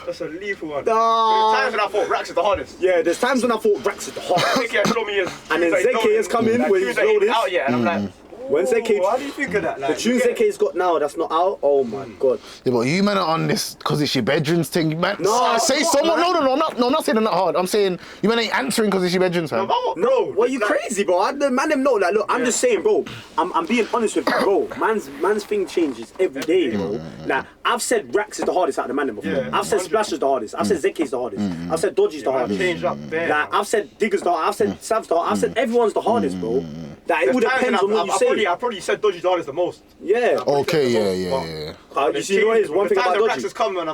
Speaker 3: That's a lethal one. There's times when I thought Rax is the hardest.
Speaker 2: Yeah, there's times when I thought Rax is the hardest. And then ZK has come in where he's loaded.
Speaker 3: And I'm like,
Speaker 2: when ZK,
Speaker 3: how do you think of that? Like,
Speaker 2: the tune ZK's got now that's not out. Oh my god.
Speaker 1: Yeah, but you man are on this because it's your bedrooms thing, man.
Speaker 2: No,
Speaker 1: say someone. No, I'm not saying they're not hard. I'm saying you man ain't answering because it's your bedrooms, fam.
Speaker 2: No, well, you crazy, bro. Man, them know. Like, look, I'm just saying, bro. I'm being honest with you, bro. Man's thing changes every day, bro. Like, I've said Rax is the hardest out of the man before. I've said Splash is the hardest. I've said ZK's the hardest. I've said Dodgy's the hardest.
Speaker 3: Changed up there.
Speaker 2: Like, I've said Digger's the hardest. I've said Sav's the hardest. I've said everyone's the hardest, bro. Like, it all depends on what you say.
Speaker 3: I probably said Dodgy's the hardest the most.
Speaker 2: Yeah.
Speaker 1: Okay, yeah.
Speaker 2: You see, what is one thing about Dodgy?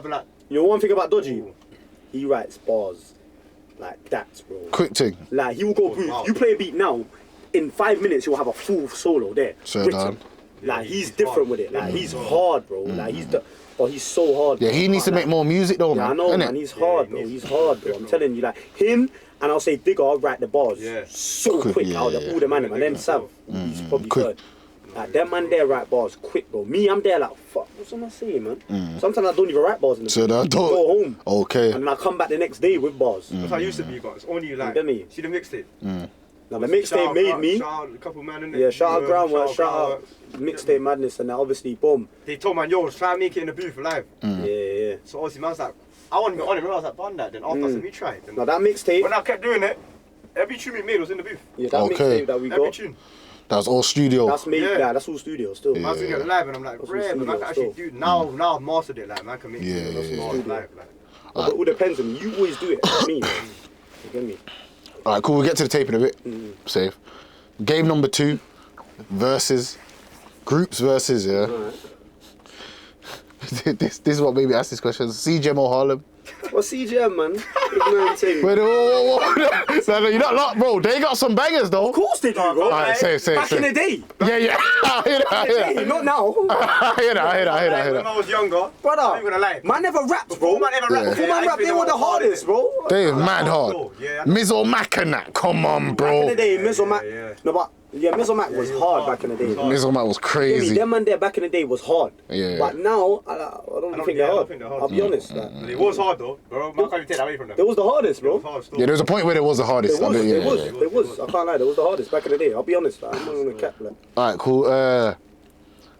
Speaker 3: Like,
Speaker 2: you know one thing about Dodgy? He writes bars like that, bro.
Speaker 1: Quick thing.
Speaker 2: Like, he will go booth. You play a beat now, in 5 minutes he'll have a full solo there.
Speaker 1: Done.
Speaker 2: Like, he's different with it. Like, he's hard, bro. Like, he's so hard.
Speaker 1: Yeah, he needs to make more music though, man.
Speaker 2: Yeah, I know, man. He's hard, bro. He's hard, bro. I'm telling you, like, him and I'll say Digger write the bars so quick out of all the man. And then Sav, he's probably third. Like, them man there write bars quick, bro. Me, I'm there like, fuck, what's am I saying, man? Sometimes I don't even write bars in the beat. I go home.
Speaker 1: Okay.
Speaker 2: And then I come back the next day with bars.
Speaker 3: That's how I used to be, guys. Only like, see the mixtape?
Speaker 2: Now, the mixtape made me.
Speaker 3: Shout out a couple man in it.
Speaker 2: Yeah, shout out Groundwork, shout out Mixtape Madness, and then obviously, boom.
Speaker 3: They told man, yo, try and make it in the booth live.
Speaker 2: Yeah.
Speaker 3: So obviously, man's like, I wasn't even on it, I was like, done that. Then after I said, we tried.
Speaker 2: Now, that mixtape.
Speaker 3: When I kept doing it, every tune we made was in the booth.
Speaker 2: Yeah, that mixtape that we got.
Speaker 3: Every tune.
Speaker 1: That was all studio.
Speaker 2: That's made, that's all studio still.
Speaker 3: I was doing it live and I'm like, rare, but man can actually do now I've mastered it, like man can make it live. Like.
Speaker 2: But it all depends on me. You always do it. Me. You get me?
Speaker 1: Alright, cool, we'll get to the tape in a bit. Safe. Game number 2. Versus. Groups versus, yeah. This is what made me ask this question. CGM or Harlem?
Speaker 2: Well, CGM, man.
Speaker 1: Wait, whoa. No, you're not locked, bro. They got some bangers, though.
Speaker 2: Of course they do, bro.
Speaker 1: Alright, say.
Speaker 2: Back in the day.
Speaker 1: Yeah. I hear that.
Speaker 2: Not now.
Speaker 1: I hear that.
Speaker 3: When I was younger,
Speaker 2: brother,
Speaker 3: I'm not gonna lie.
Speaker 2: Man never rapped, bro.
Speaker 3: Man never rapped.
Speaker 2: Before man rapped, they were the hardest, bro.
Speaker 1: They mad hard. Mizzle Mac and that. Come on, bro.
Speaker 2: Back in the day, Mizzle Mac. No, but yeah, Mizzle Mac was hard back in the day.
Speaker 1: Mizzle Mac was crazy.
Speaker 2: Them man there back in the day was hard.
Speaker 1: Yeah.
Speaker 2: But now, I don't think they're hard. I'll be honest.
Speaker 3: It was hard though, bro. Man can't take that away from them.
Speaker 2: It was the hardest, bro.
Speaker 1: Yeah, there was a point where it was the hardest.
Speaker 2: It was. I can't lie. It was the hardest back in the day. I'll be honest. I'm not gonna cap that.
Speaker 1: Alright, cool.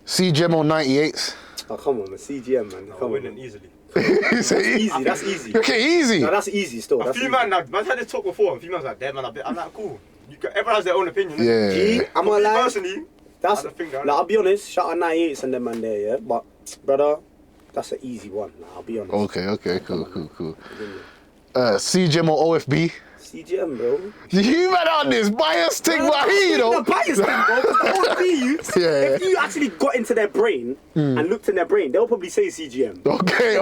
Speaker 1: CGM on 98s.
Speaker 2: Oh, come on, the CGM, man. Come on.
Speaker 3: Winning easily.
Speaker 2: That's easy. That's easy.
Speaker 1: Okay, easy.
Speaker 2: No, that's easy still.
Speaker 3: A few man had this talk before, and a few man's like, damn man, I'm like, cool. Everyone has their own opinion.
Speaker 1: Yeah.
Speaker 2: I'm gonna lie.
Speaker 3: Personally,
Speaker 2: that's like, I'll be honest. Shout out 98s and them man there, yeah. But brother, that's an easy one. Nah, I'll be honest.
Speaker 1: Okay, cool. CGM or OFB?
Speaker 2: CGM, bro.
Speaker 1: You man on this bias thing, but he, you know.
Speaker 2: The bias thing, bro. The OFB youths, if you actually got into their brain and looked in their brain, they'll probably say CGM.
Speaker 1: Okay.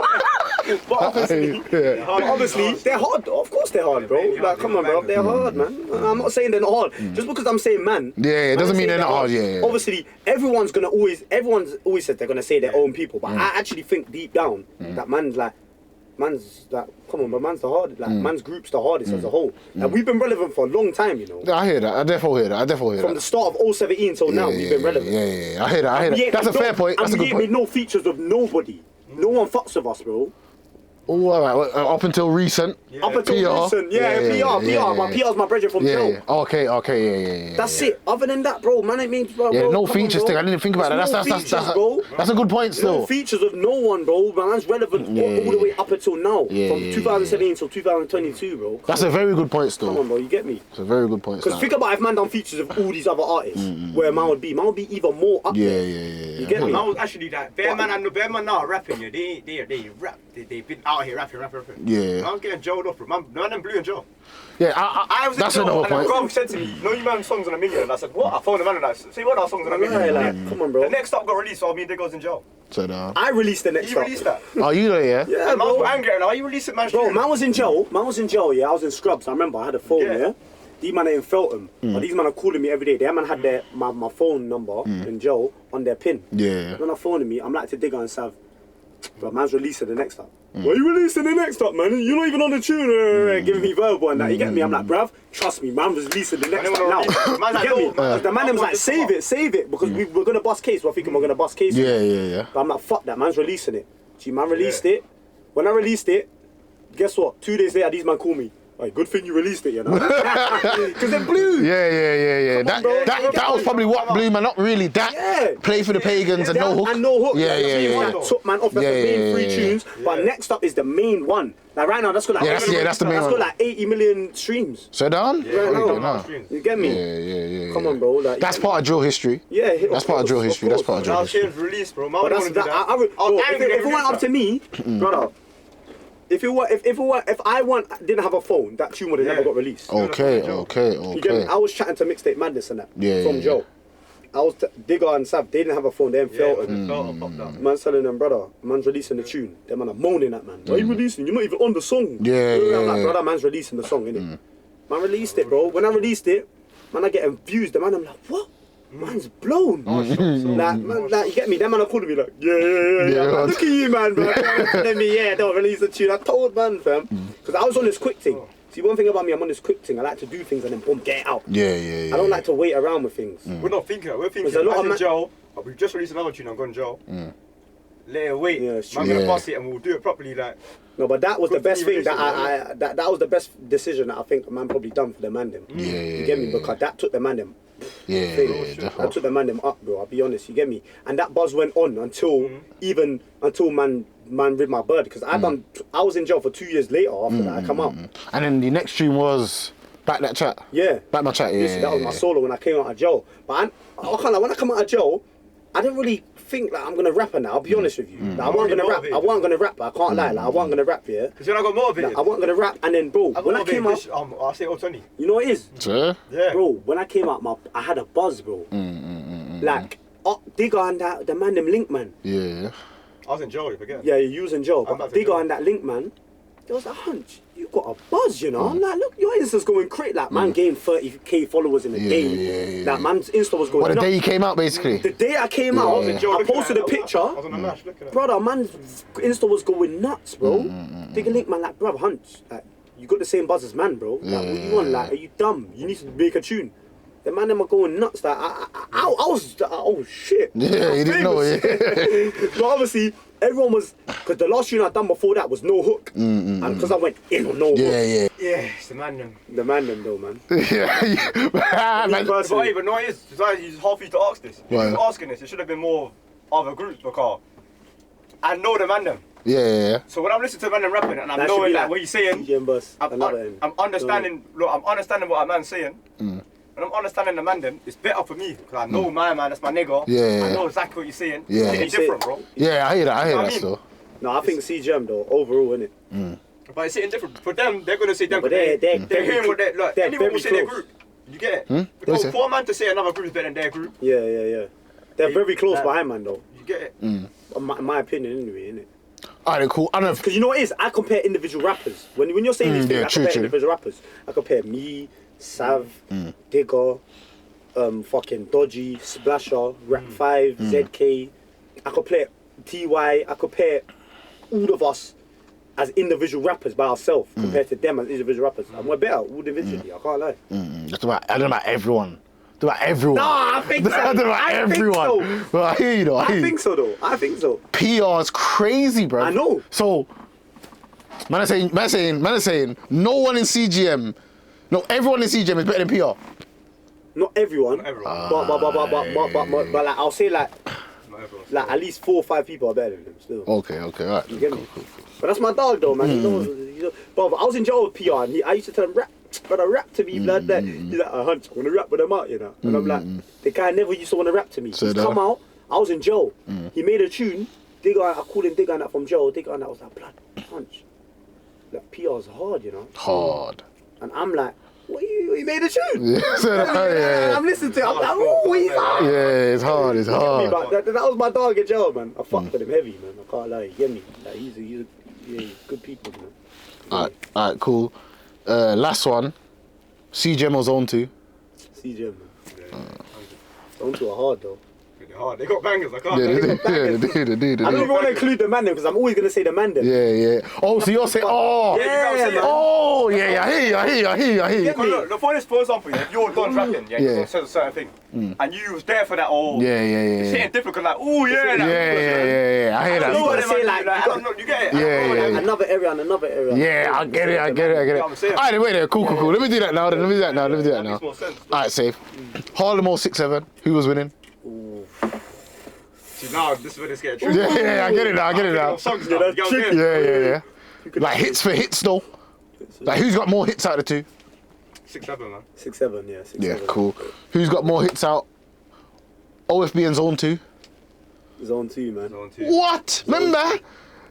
Speaker 2: But obviously, they're hard. Of course they're hard, bro. Like, come on, bro. They're hard, man. I'm not saying they're not hard. Just because I'm saying man.
Speaker 1: Yeah, it doesn't mean they're not hard. Yeah.
Speaker 2: Obviously, everyone's always said they're gonna say their own people, but I actually think deep down that man's like, come on, but man's the hardest. Like, man's group's the hardest as a whole. Like, we've been relevant for a long time, you know.
Speaker 1: I hear that. I definitely hear that.
Speaker 2: From the start of 017 till now, we've been relevant.
Speaker 1: Yeah. I hear that. That's a fair point. That's a good point.
Speaker 2: And we ain't made no features with nobody. No one fucks with us, bro.
Speaker 1: Oh, alright. Up until recent.
Speaker 2: Up until recent. PR. My PR's my brethren from jail.
Speaker 1: Okay. Yeah.
Speaker 2: That's it. Other than that, bro, man, it means, bro.
Speaker 1: Yeah, no features thing. I didn't think about that. That's a good point still.
Speaker 2: No features of no one, bro. Man's relevant all the way up until now. From 2017 till 2022, bro.
Speaker 1: That's a very good point still.
Speaker 2: Come on, bro, you get me?
Speaker 1: It's a very good point.
Speaker 2: Because think about if man done features of all these other artists, where man would be even more up there.
Speaker 1: Yeah.
Speaker 2: You get me?
Speaker 3: I was actually like, bear man now rapping, yeah, they rap, they've been out here rapping.
Speaker 1: Yeah.
Speaker 3: I was getting jailed off, bro. Man, them blue in jail.
Speaker 1: Yeah,
Speaker 3: I was
Speaker 1: that's
Speaker 3: in jail,
Speaker 1: another
Speaker 3: and
Speaker 1: point.
Speaker 3: the girl said to me, "No, you man songs on a million." And I said, "What?" I phoned the man and I said, "See what are songs on a million?"
Speaker 2: Like, come on, bro.
Speaker 3: The next up got released, so me and Diggo's in jail.
Speaker 1: So down.
Speaker 2: I released the next
Speaker 3: You
Speaker 2: up.
Speaker 3: released that?
Speaker 1: Oh, you know, yeah?
Speaker 2: Yeah,
Speaker 3: And man
Speaker 2: bro.
Speaker 3: was angry at him. Why you releasing man's
Speaker 2: Bro,
Speaker 3: tune?
Speaker 2: man was in jail. Yeah. I was in Scrubs. I remember I had a phone, yeah. These man ain't felt him. But these man are calling me every day. That man had my phone number in jail on their pin.
Speaker 1: Yeah.
Speaker 2: When they're phoning me, I'm like to Digger and Sav. But man's releasing the next up. Why you releasing the next up, man? You're not even on the tune. Giving me verbal and that. You get me? I'm like, bruv, trust me, man was releasing the next up now. You get me? The man was like, save it. Because we're going to bust case. We're thinking we're going to bust case.
Speaker 1: Yeah.
Speaker 2: But I'm like, fuck that, man's releasing it. Gee, man released it. When I released it, guess what? 2 days later, these man call me. Like, good thing you released it, you know? Because they're blue.
Speaker 1: Yeah. That was probably what blew man up, really. That play for the Pagans and no hook.
Speaker 2: And no hook.
Speaker 1: Yeah.
Speaker 2: That took man off. That's the main three tunes. But next up is the main one. Like right now, that's got like
Speaker 1: that's the main
Speaker 2: that's
Speaker 1: one.
Speaker 2: got like 80 million streams.
Speaker 1: So down?
Speaker 2: Yeah, you get me?
Speaker 1: Yeah.
Speaker 2: Come on, bro. Like,
Speaker 1: That's part of drill history.
Speaker 2: Yeah,
Speaker 1: That's part of drill history. That's part of drill
Speaker 3: Now
Speaker 1: history.
Speaker 3: Shane's released, bro. Man,
Speaker 2: But that's that. If it went up to me, brother. If I didn't have a phone, that tune would have never got released.
Speaker 1: Okay.
Speaker 2: You get me? I was chatting to Mixtape Madness and that from Joe. I was Digger and Sav. They didn't have a phone. They didn't felt it. Man's telling them, brother, man's releasing the tune. Them man are moaning at man. Why are you releasing? You're not even on the song. I'm like, brother, man's releasing the song, innit? Man released it, bro. When I released it, man, I get views. The man, I'm like, what? Man's blown. Like, you get me? That man are calling me like, yeah. Like, look at you, man, bro. Telling me, don't release the tune. I told man, fam. Because I was on this quick thing. See, one thing about me, I'm on this quick thing. I like to do things and then boom, get it out.
Speaker 1: Yeah.
Speaker 2: I don't like to wait around with things.
Speaker 3: We're not thinking that. We're thinking,
Speaker 2: There's a lot of
Speaker 3: in jail, but we've just released another tune and gone jail. Let it wait.
Speaker 2: Yeah, it's true.
Speaker 3: Man, gonna bust it and we'll do it properly, like.
Speaker 2: No, but that was the best thing
Speaker 3: released
Speaker 2: that that was the best decision that I think a man probably done for the man them. You get me? Because that took the man them. That took the man them up, bro. I'll be honest. You get me? And that buzz went on until man rid my bird. Because I was in jail for 2 years later after that. I come out.
Speaker 1: And then the next stream was Back That Chat.
Speaker 2: Yeah.
Speaker 1: Back My Chat. Yeah.
Speaker 2: That was my solo when I came out of jail. But I can't lie, when I come out of jail, I didn't really think like I'm gonna rap now. I'll be honest with you. Like, I wasn't gonna rap. I can't lie. Like, I wasn't gonna rap. Yeah.
Speaker 3: Because then I got motivated.
Speaker 2: Like, I wasn't gonna rap, and then bro, when I came out,
Speaker 3: I'll say 020.
Speaker 2: you know what it is?
Speaker 1: Sure.
Speaker 3: Yeah.
Speaker 2: Bro, when I came out, I had a buzz, bro. Like, Digger and the man, them Link man.
Speaker 1: Yeah.
Speaker 3: I was in jail, you forget.
Speaker 2: Yeah, you was in jail.
Speaker 3: I'm
Speaker 2: But
Speaker 3: back to
Speaker 2: Digger
Speaker 3: jail.
Speaker 2: and that Link man, there was a hunch. You got a buzz, you know? I'm like, look, your Insta's going crazy. Like, man gained 30k followers in a day. Like, man's Insta was going
Speaker 1: Well, the
Speaker 2: nuts.
Speaker 1: day you came out, basically.
Speaker 2: The day I came out,
Speaker 3: in jail
Speaker 2: I
Speaker 3: looking
Speaker 2: posted
Speaker 3: at
Speaker 2: a
Speaker 3: it.
Speaker 2: picture.
Speaker 3: I was on the mash looking at it.
Speaker 2: Brother, man's Insta was going nuts, bro. Digger Link man, like, bruv, hunch. Like, you got the same buzz as man, bro. Like, what you want? Like, are you dumb? You need to make a tune. The man them are going nuts. Like, I was, oh shit.
Speaker 1: Yeah, you didn't know it.
Speaker 2: But obviously, everyone was, because the last tune I done before that was no hook. And because I went in on no hook.
Speaker 3: Yeah, it's the man them.
Speaker 2: The man them though, man.
Speaker 1: Man.
Speaker 3: But no, it is. It's hard for you to ask this. If
Speaker 1: Why?
Speaker 3: you were asking this, it should have been more other groups because I know the man them.
Speaker 1: Yeah.
Speaker 3: So when I'm listening to the man them rapping and I'm
Speaker 2: That should
Speaker 3: knowing
Speaker 2: be
Speaker 3: like what he's saying,
Speaker 2: DJ and Bus,
Speaker 3: I'm
Speaker 2: another end.
Speaker 3: understanding. Look, I'm understanding what a man's saying. And I'm understanding the man them. It's better for me because I know my man. That's my nigga.
Speaker 1: Yeah.
Speaker 3: I know exactly what you're saying.
Speaker 1: Yeah.
Speaker 3: It's different, bro.
Speaker 1: Yeah, I hear that. I hear
Speaker 3: what I
Speaker 1: that
Speaker 3: mean?
Speaker 1: still.
Speaker 2: No, I think CGM though, overall, innit?
Speaker 3: But it's sitting different. For them, they're gonna say them.
Speaker 2: But
Speaker 3: They're
Speaker 2: they're
Speaker 3: hearing what they like.
Speaker 2: they're
Speaker 3: Anyone will
Speaker 2: very
Speaker 3: say their
Speaker 2: close.
Speaker 3: group. You get it?
Speaker 1: What's
Speaker 3: Because
Speaker 1: it?
Speaker 3: for a man to say another group is better than their group,
Speaker 2: Yeah. They're very close
Speaker 3: Like-
Speaker 2: behind, man, though.
Speaker 3: you get it?
Speaker 2: In my opinion, anyway, innit?
Speaker 1: Alright, cool. I don't know if
Speaker 2: Because you know what it is? I compare individual rappers. When you're saying these things,
Speaker 1: yeah,
Speaker 2: I
Speaker 1: true,
Speaker 2: compare
Speaker 1: true.
Speaker 2: individual rappers. I compare me, Sav, Digger, fucking Dodgy, Splasher, Rap 5, ZK. I compare TY. I compare all of us as individual rappers by ourselves compared to them as individual rappers. And we're better all individually, I can't lie.
Speaker 1: That's about, I don't know about everyone. It's about everyone.
Speaker 2: Nah, I think so.
Speaker 1: I don't know about
Speaker 2: I think
Speaker 1: everyone.
Speaker 2: so.
Speaker 1: But I hear you though.
Speaker 2: I think so, though. I think so.
Speaker 1: PR is crazy, bro.
Speaker 2: I know.
Speaker 1: So, man is saying, no one in CGM, no, everyone in CGM is better than PR.
Speaker 2: Not everyone.
Speaker 3: Not everyone.
Speaker 2: But like, I'll say like
Speaker 3: Not everyone.
Speaker 2: Like at least 4 or 5 people are better than him still.
Speaker 1: Okay, alright.
Speaker 2: You get me? But that's my dog though, man. He knows, but I was in jail with PR and I used to tell him rap, brother, rap to me, blood. He's like, Hunch, I want to rap with them out, you know. And I'm like, the guy never used to want to rap to me.
Speaker 1: So
Speaker 2: He's
Speaker 1: that-
Speaker 2: come out, I was in jail. He made a tune. Digger, I called him Digger and that from jail. Digger and that was like blood punch. Like PR's hard, you know.
Speaker 1: Hard.
Speaker 2: And I'm like, what you made a tune?
Speaker 1: Yeah.
Speaker 2: I'm listening to it. I'm like, oh, he's hard.
Speaker 1: Yeah, it's hard. It's hard.
Speaker 2: But that was my dog in jail, man. I fucked with him heavy, man. I can't lie. You get me? Like, he's good people, man.
Speaker 1: Alright, cool. Last one. CGM or Zone 2?
Speaker 2: CJ, man. Zone 2 are hard, though.
Speaker 3: Hard. They got bangers. I can't.
Speaker 1: Yeah, they do.
Speaker 2: I don't even want to include the man because I'm always going to say the man then.
Speaker 1: Yeah. Oh, so you're saying, oh.
Speaker 2: Yeah, man.
Speaker 1: Oh, yeah, I hear you.
Speaker 3: But look, the point is, for example, if you're done rapping, you said a certain thing, and you was there for that,
Speaker 1: Yeah.
Speaker 3: it's hitting difficult, like, oh, yeah.
Speaker 1: Yeah, I hear that.
Speaker 2: You gotta say, like,
Speaker 3: I don't know, you get it?
Speaker 1: Yeah.
Speaker 2: Another area and another area.
Speaker 1: Yeah, I get it. Alright, wait there, cool. Let me do that now.
Speaker 3: That makes more sense.
Speaker 1: Alright, safe. Harlem or 6-7? Who was winning?
Speaker 3: See, now, this is where this getting tricky.
Speaker 1: Yeah, I get it now.
Speaker 3: Songs now, you get what I'm saying?
Speaker 1: Yeah. Like hits for hits though. Like who's got more hits out of the two?
Speaker 3: 6-7, man.
Speaker 2: 6-7, yeah. 6-7.
Speaker 1: Yeah, cool. Who's got more hits out? OFB and Zone 2?
Speaker 2: Zone 2, man.
Speaker 3: Zone 2.
Speaker 1: What? Remember?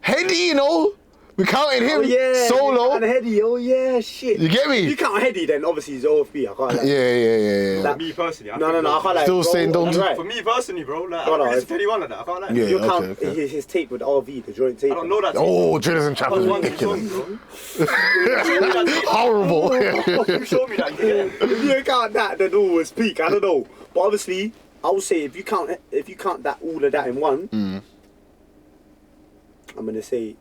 Speaker 1: Heady, you know? We counted him
Speaker 2: Oh, yeah.
Speaker 1: solo.
Speaker 2: And Heady, oh, yeah, shit.
Speaker 1: You get me?
Speaker 2: You count Heady, then obviously he's OFB. I can't lie.
Speaker 1: Yeah.
Speaker 2: Like,
Speaker 3: For me personally, I
Speaker 2: No,
Speaker 3: think
Speaker 2: I can't lie.
Speaker 1: Still
Speaker 2: bro,
Speaker 1: saying don't
Speaker 2: that's
Speaker 1: do-
Speaker 2: right.
Speaker 3: For me personally, bro, like,
Speaker 2: No,
Speaker 3: I don't
Speaker 2: it's-
Speaker 3: listen to anyone like that. I can't lie.
Speaker 1: Yeah.
Speaker 2: You count
Speaker 1: okay.
Speaker 2: his tape with RV, the joint tape.
Speaker 3: I don't know that.
Speaker 1: Oh, Drillers and
Speaker 3: That was
Speaker 1: Trappers.
Speaker 3: one
Speaker 1: Ridiculous.
Speaker 3: song, bro.
Speaker 1: Horrible.
Speaker 3: You showed me that. You get it.
Speaker 2: If you count that, then all was peak. I don't know. But obviously, I would say if you count that all of that in one, I'm gonna say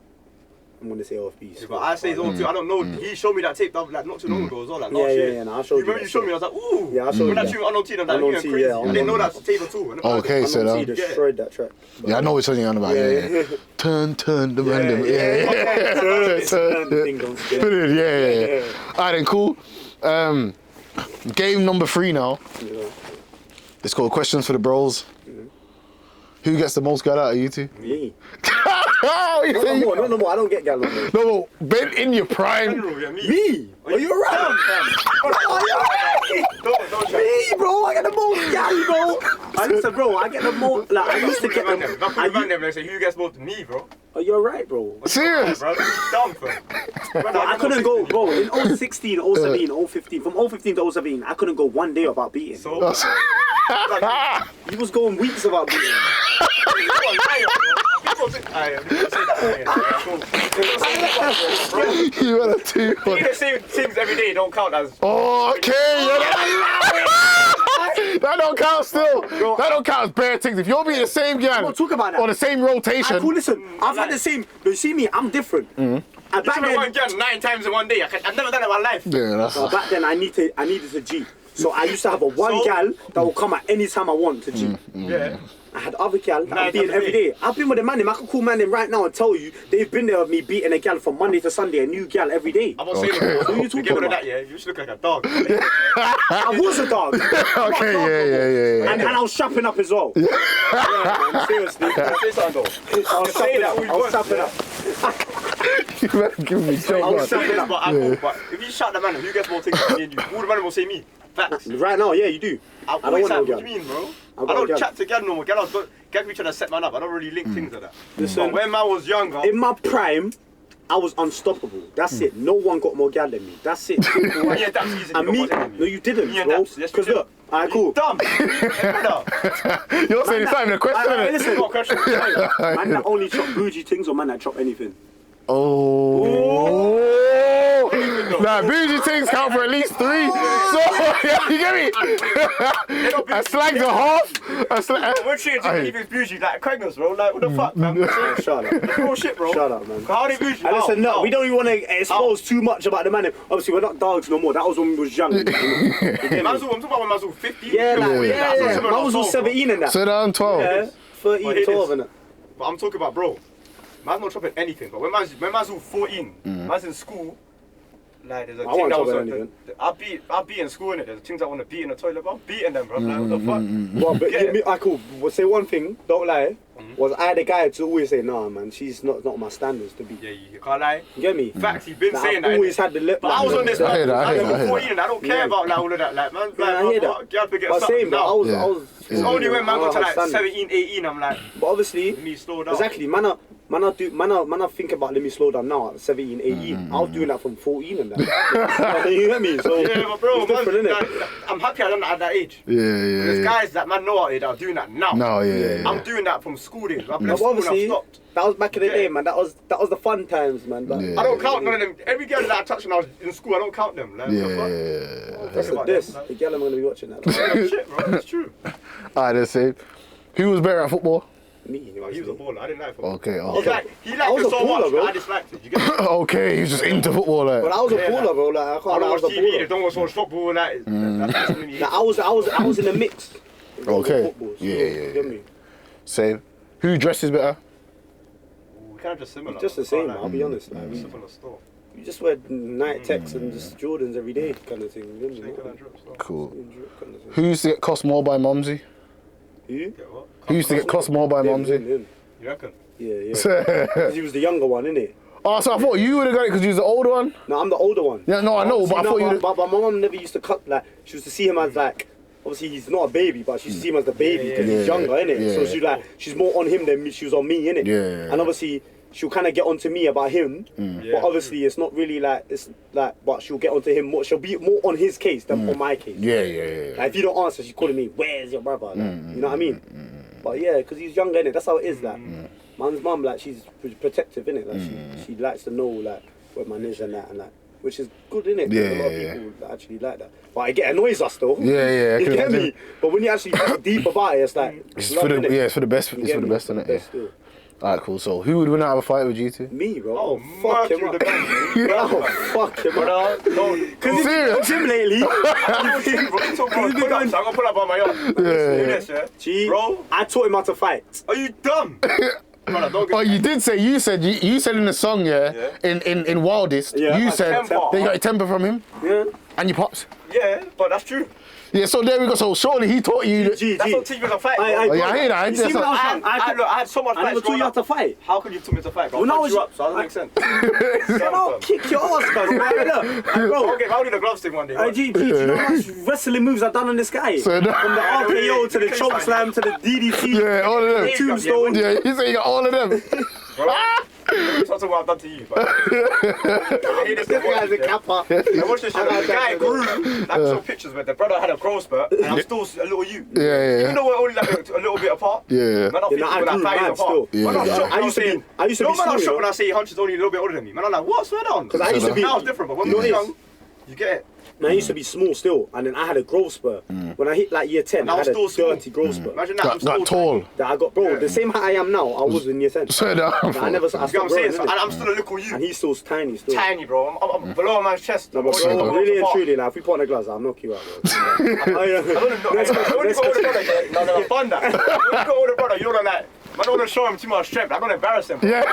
Speaker 2: OFB.
Speaker 3: But I say Zone 2. I don't know. He showed me that tape like not too long ago as well. Like last year.
Speaker 2: Yeah. No, I showed you.
Speaker 3: Remember you showed me? I was like, ooh.
Speaker 2: Yeah, I showed you
Speaker 3: When that
Speaker 2: that.
Speaker 3: tune Unknown T, I'm like,
Speaker 2: Unknown
Speaker 3: you
Speaker 2: T,
Speaker 3: crazy.
Speaker 2: yeah,
Speaker 3: I didn't know that's tape too.
Speaker 1: Okay, so
Speaker 2: He
Speaker 1: that.
Speaker 2: destroyed that track.
Speaker 1: Yeah, I know which one you're on about. Yeah. Turn the random. Yeah.
Speaker 2: Ding dong,
Speaker 1: Yeah. Alright then, cool. Game number 3 now. It's called Questions for the Bros. Who gets the most girl out of you two?
Speaker 2: Me.
Speaker 1: Oh, you think?
Speaker 2: No more. I don't get gal no more.
Speaker 1: No, Ben in your prime.
Speaker 3: General, yeah, me.
Speaker 2: Me? Are you right?
Speaker 3: Don't try.
Speaker 2: Me, bro. I get the most gal, bro. Listen, bro. I get the most. Like I used to get them.
Speaker 3: They say who gets more than me, bro.
Speaker 2: Oh, you're right, bro.
Speaker 1: Serious?
Speaker 3: Bro, dumb, fam.
Speaker 2: I couldn't go, bro. In 016, 017, 015, from 015 to 017, I couldn't go one day without beating.
Speaker 3: So,
Speaker 2: You was going weeks without beating.
Speaker 1: You had a 2.
Speaker 3: You the same things every day don't count as.
Speaker 1: Oh, okay. That don't count still. That don't count as bare things. If you're being the same guy
Speaker 2: Don't talk about that.
Speaker 1: or the same rotation.
Speaker 2: Cool, listen. I've had the same. You see me? I'm different. And back
Speaker 3: Back one
Speaker 2: then,
Speaker 3: girl 9 times in one day. I've never done it in my life.
Speaker 1: Yeah, that's
Speaker 2: back then, I needed a G. So I used to have a one
Speaker 3: So-
Speaker 2: gal that will come at any time I want to G.
Speaker 3: Yeah.
Speaker 2: I had other gal that I'm
Speaker 3: Nice
Speaker 2: beating
Speaker 3: every
Speaker 2: every day. I've been with a man. I can call man in right now and tell you they've been there with me beating a gal from Monday to Sunday, a new gal every day.
Speaker 3: I'm not saying
Speaker 1: Okay.
Speaker 3: it.
Speaker 2: Who you talking
Speaker 3: Get rid of
Speaker 2: about?
Speaker 3: that, yeah. You should look like a dog.
Speaker 2: I was a dog.
Speaker 1: okay, yeah.
Speaker 2: And I was strapping up as well. Yeah, man, seriously.
Speaker 3: Say something though.
Speaker 2: I was
Speaker 3: Say
Speaker 2: strapping
Speaker 3: that
Speaker 2: up.
Speaker 3: all you
Speaker 2: I was
Speaker 3: want,
Speaker 2: strapping
Speaker 3: yeah.
Speaker 2: up.
Speaker 1: You better give me so
Speaker 2: I was
Speaker 1: much.
Speaker 2: strapping up.
Speaker 3: But if you shout the man, who gets more things than me and you? All the man will say me. Facts.
Speaker 2: Right now, yeah, you do.
Speaker 3: I
Speaker 2: don't want no
Speaker 3: what
Speaker 2: gal.
Speaker 3: do you mean, bro?
Speaker 2: I
Speaker 3: I
Speaker 2: got a
Speaker 3: don't
Speaker 2: gal.
Speaker 3: chat to gal no more. Gal be trying to set man up. I don't really link things like that.
Speaker 2: Listen.
Speaker 3: But when man was younger,
Speaker 2: In my prime, I was unstoppable. That's it. No one got more gal than me. That's it.
Speaker 3: me and Daps easily
Speaker 2: And
Speaker 3: got
Speaker 2: me,
Speaker 3: more than
Speaker 2: no, you didn't,
Speaker 3: Me and
Speaker 2: bro.
Speaker 3: Daps, yes, we
Speaker 2: Because
Speaker 3: did.
Speaker 2: look, alright, cool.
Speaker 3: Dumb. Brother.
Speaker 1: You're saying it's not even a question,
Speaker 2: Alright,
Speaker 1: innit?
Speaker 2: listen,
Speaker 3: Not a question.
Speaker 2: man that only chop bougie things or man that chop anything.
Speaker 1: Oh. Nah, bougie things count for at least 3. So, yeah, you get me? A slag's a half.
Speaker 3: We're treating anything's bougie like Craigers, bro. Like, what the fuck, man?
Speaker 2: Shut up.
Speaker 3: Real shit, bro.
Speaker 2: Shut up, man.
Speaker 3: How they bougie?
Speaker 2: And listen, no,
Speaker 3: How?
Speaker 2: we don't even want to expose too much about the man. Obviously, we're not dogs no more. That was when we was young. You get me?
Speaker 3: I'm talking about when I was 15.
Speaker 2: Yeah, like,
Speaker 1: Yeah.
Speaker 2: yeah. Man was all 17 and that.
Speaker 1: So down 12.
Speaker 2: Yeah, 13,
Speaker 3: But it
Speaker 2: 12
Speaker 3: is.
Speaker 2: and that.
Speaker 3: But I'm talking about, bro. Man's not chopping anything. But when man's all 14, man's in school. Like there's a
Speaker 2: I
Speaker 3: thing
Speaker 2: won't
Speaker 3: that
Speaker 2: chop
Speaker 3: was
Speaker 2: anything.
Speaker 3: I'll be in school innit. There's things I want to beat in the toilet, bro. I'm beating them, bro. Like, what the fuck?
Speaker 2: Well, but
Speaker 3: Yeah.
Speaker 2: me, I could say one thing, don't lie, was I the guy to always say, nah, man, she's not my standards to be.
Speaker 3: Yeah, you can't lie.
Speaker 2: You get me?
Speaker 3: Facts, you've been
Speaker 2: Like,
Speaker 3: saying
Speaker 2: I've
Speaker 3: that.
Speaker 2: always
Speaker 3: innit?
Speaker 2: had the lip.
Speaker 3: But I was on this.
Speaker 1: I hear that, I hear
Speaker 3: I'm
Speaker 1: that.
Speaker 3: 14 and I don't care
Speaker 2: Yeah.
Speaker 3: about like all of that. Like, man,
Speaker 2: Yeah, I hear that.
Speaker 3: Girl forget
Speaker 2: But
Speaker 3: something
Speaker 2: same, but
Speaker 3: now.
Speaker 2: I was
Speaker 3: It's only when man
Speaker 2: I
Speaker 3: got to like
Speaker 2: understand.
Speaker 3: 17, 18, I'm like,
Speaker 2: But obviously,
Speaker 3: let me slow down.
Speaker 2: exactly, man, I think about let me slow down now at 17, 18. I was doing that from 14 and that. You get me? So
Speaker 3: Yeah, but bro,
Speaker 2: it's different,
Speaker 3: man,
Speaker 2: innit?
Speaker 3: like, I'm happy I done that at that age.
Speaker 1: Yeah,
Speaker 3: There's guys that man know out here that are doing that now.
Speaker 1: No, yeah.
Speaker 3: I'm doing that from school days. I've
Speaker 2: But
Speaker 3: left school and I've
Speaker 2: obviously,
Speaker 3: stopped.
Speaker 2: that was back in the
Speaker 3: Yeah.
Speaker 2: day, man. That was the fun times, man. But
Speaker 1: Yeah.
Speaker 3: I don't count none of them. Every girl that I touched when I was in school, I don't count them. Like, what the fuck?
Speaker 1: Yeah.
Speaker 2: that's
Speaker 3: about
Speaker 2: this.
Speaker 3: that, man.
Speaker 2: The girl I'm gonna be watching that.
Speaker 3: Yeah, shit, bro. It's true.
Speaker 1: Alright, let's see. Who was better at football?
Speaker 2: Me,
Speaker 3: He was a baller. I didn't like football.
Speaker 1: Okay,
Speaker 3: He
Speaker 1: okay.
Speaker 3: liked
Speaker 2: I was
Speaker 3: it
Speaker 2: a
Speaker 3: so
Speaker 2: baller,
Speaker 3: much
Speaker 2: bro.
Speaker 3: that I disliked it. You get it?
Speaker 1: Okay, he's just into football, like.
Speaker 2: But I was a
Speaker 3: Yeah,
Speaker 2: baller, bro. Like I
Speaker 3: I
Speaker 2: can't.
Speaker 3: don't
Speaker 2: I
Speaker 3: watch
Speaker 2: was a
Speaker 3: TV. They
Speaker 2: baller.
Speaker 3: don't watch football. Like, that's too many.
Speaker 2: Like, I was in the mix.
Speaker 1: Okay.
Speaker 2: Football, so,
Speaker 1: Yeah.
Speaker 2: you get me?
Speaker 1: Same. Who dresses better?
Speaker 3: We kind of just similar.
Speaker 2: Just the same. I'll be honest. Like,
Speaker 3: Similar stuff.
Speaker 2: you just wear Nike Techs and just Jordans every day, kind of thing. You get me?
Speaker 3: Same kind of drip stuff.
Speaker 1: Cool.
Speaker 2: Kind of thing.
Speaker 1: Who used to get cost more by Mumsy?
Speaker 2: Who?
Speaker 3: Get what?
Speaker 1: Who used to get cost more by Mumsy?
Speaker 2: Him.
Speaker 3: You reckon?
Speaker 2: Yeah. 'Cause he was the younger one, innit?
Speaker 1: Oh, so I thought you would have got it because you was the older one?
Speaker 2: No, I'm the older one.
Speaker 1: Yeah, no, I know, but I thought you would.
Speaker 2: But my mum never used to cut, like, she used to see him as, like, obviously he's not a baby, but she used to see him as the baby because he's younger, innit?
Speaker 1: Yeah.
Speaker 2: So she's more on him than she was on me, innit?
Speaker 1: Yeah.
Speaker 2: And obviously, she'll kind of get onto me about him,
Speaker 3: Yeah.
Speaker 2: but obviously it's not really like, but she'll get onto him more, she'll be more on his case than on my case.
Speaker 1: Yeah.
Speaker 2: Like, if you don't answer, she's calling me, where's your brother? Like, you know what I mean? But yeah, because he's younger, innit? That's how it is, like. Man's mum, like, she's protective, innit? Like, she likes to know, like, where man is and that, which is good, innit?
Speaker 1: Yeah,
Speaker 2: There's a lot of people that actually like that. But it annoys us, though.
Speaker 1: Yeah. I
Speaker 2: You
Speaker 1: can
Speaker 2: get
Speaker 1: imagine.
Speaker 2: me? But when you actually think deep about it, it's like,
Speaker 1: It's
Speaker 2: love,
Speaker 1: for the
Speaker 2: innit?
Speaker 1: it's for the best.
Speaker 2: You
Speaker 1: It's
Speaker 2: get
Speaker 1: for the
Speaker 2: me?
Speaker 1: best, innit? Yeah.
Speaker 2: Best, still.
Speaker 1: Alright, cool. So who would win out of a fight with you two?
Speaker 2: Me, bro.
Speaker 3: Oh,
Speaker 2: fuck him
Speaker 3: Mercury
Speaker 2: up.
Speaker 3: the best.
Speaker 2: Bro, fuck him up. Because he's been
Speaker 1: Serious?
Speaker 2: gym lately.
Speaker 3: Bro, you talk about pull-ups, I'm gonna pull up on my own. Do this, yeah?
Speaker 2: Gee,
Speaker 3: Bro,
Speaker 2: I taught him how to fight.
Speaker 3: are you dumb? Brother, don't get
Speaker 1: Oh, you did say you said in the song, yeah. In Wildest,
Speaker 2: Yeah.
Speaker 1: you
Speaker 2: My
Speaker 1: said
Speaker 3: temper.
Speaker 1: they got a temper from him
Speaker 2: Yeah.
Speaker 1: and your pops.
Speaker 3: Yeah, but that's true.
Speaker 1: Yeah, so there we go. So surely he taught you.
Speaker 2: G,
Speaker 3: That's not teaching me to fight, bro.
Speaker 1: Oh, yeah, I hear that.
Speaker 2: You see
Speaker 1: That's
Speaker 2: when I
Speaker 1: not-
Speaker 2: was young,
Speaker 3: I had so much
Speaker 2: I
Speaker 3: fights
Speaker 2: never taught
Speaker 3: growing
Speaker 2: you how
Speaker 3: up.
Speaker 2: to fight.
Speaker 3: How could you tell me to fight, bro?
Speaker 2: When I
Speaker 3: Punch
Speaker 2: was-
Speaker 3: you up, so that doesn't make sense.
Speaker 2: Then I'll kick your ass, cuz. Bro,
Speaker 3: Okay, I'll do the gloves thing one day.
Speaker 2: Hey, G, do you know how much wrestling moves I've done on this guy?
Speaker 1: So now-
Speaker 2: From the RKO to the choke slam to the DDT.
Speaker 1: Yeah, all of them.
Speaker 2: Tombstone.
Speaker 1: Yeah, you say you got all of them.
Speaker 3: That's not what I've done to you, but I hate this
Speaker 2: This guy's a
Speaker 3: guy.
Speaker 2: kappa.
Speaker 3: I watched this shit.
Speaker 2: I like
Speaker 3: The guy
Speaker 2: that.
Speaker 3: grew. I saw pictures where the brother had a growth spurt, and I'm still a little you.
Speaker 1: Yeah.
Speaker 3: Even though we're only like a little bit apart.
Speaker 1: Yeah.
Speaker 3: Man, I think
Speaker 2: Yeah, I
Speaker 3: we're like
Speaker 2: grew
Speaker 3: 5
Speaker 2: mad
Speaker 3: years apart.
Speaker 2: still.
Speaker 1: Yeah.
Speaker 3: Man, I'm shocked.
Speaker 2: I used to be- I used to be
Speaker 3: man, I'm
Speaker 2: small,
Speaker 3: shocked
Speaker 2: you
Speaker 3: when
Speaker 2: know.
Speaker 3: I say Hunch is only a little bit older than me. Man, I'm like, what? Swear down.
Speaker 2: 'Cause I used to be-
Speaker 3: Now it's different, but when we
Speaker 2: You
Speaker 3: were
Speaker 2: know
Speaker 3: young,
Speaker 2: it's-
Speaker 3: you get it.
Speaker 2: Man, I used to be small still, and then I had a growth spur. When I hit like year 10,
Speaker 3: And
Speaker 2: I
Speaker 3: I
Speaker 2: had
Speaker 3: was
Speaker 2: a
Speaker 3: still
Speaker 2: dirty growth spur.
Speaker 3: Imagine that. I'm
Speaker 1: Got
Speaker 3: still
Speaker 1: tall.
Speaker 2: That I got, bro, the same height I am now, I was in year 10.
Speaker 1: Swear down.
Speaker 2: Like, I never, I
Speaker 3: You get what
Speaker 2: stopped
Speaker 3: I'm saying?
Speaker 2: growing,
Speaker 3: So,
Speaker 2: innit?
Speaker 3: and I'm still a little
Speaker 2: And
Speaker 3: you.
Speaker 2: he's still tiny, still.
Speaker 3: Tiny, bro. I'm below a man's chest.
Speaker 2: No, but
Speaker 3: I'm
Speaker 2: bro,
Speaker 3: only about
Speaker 2: really and
Speaker 3: apart.
Speaker 2: truly, like, if we put on the gloves, I'll knock you out, bro.
Speaker 3: I only got older brother, yeah. No, no, fun that. When you got older brother, you don't like. Man, don't want to show him too much strength. I don't embarrass him.
Speaker 1: Yeah.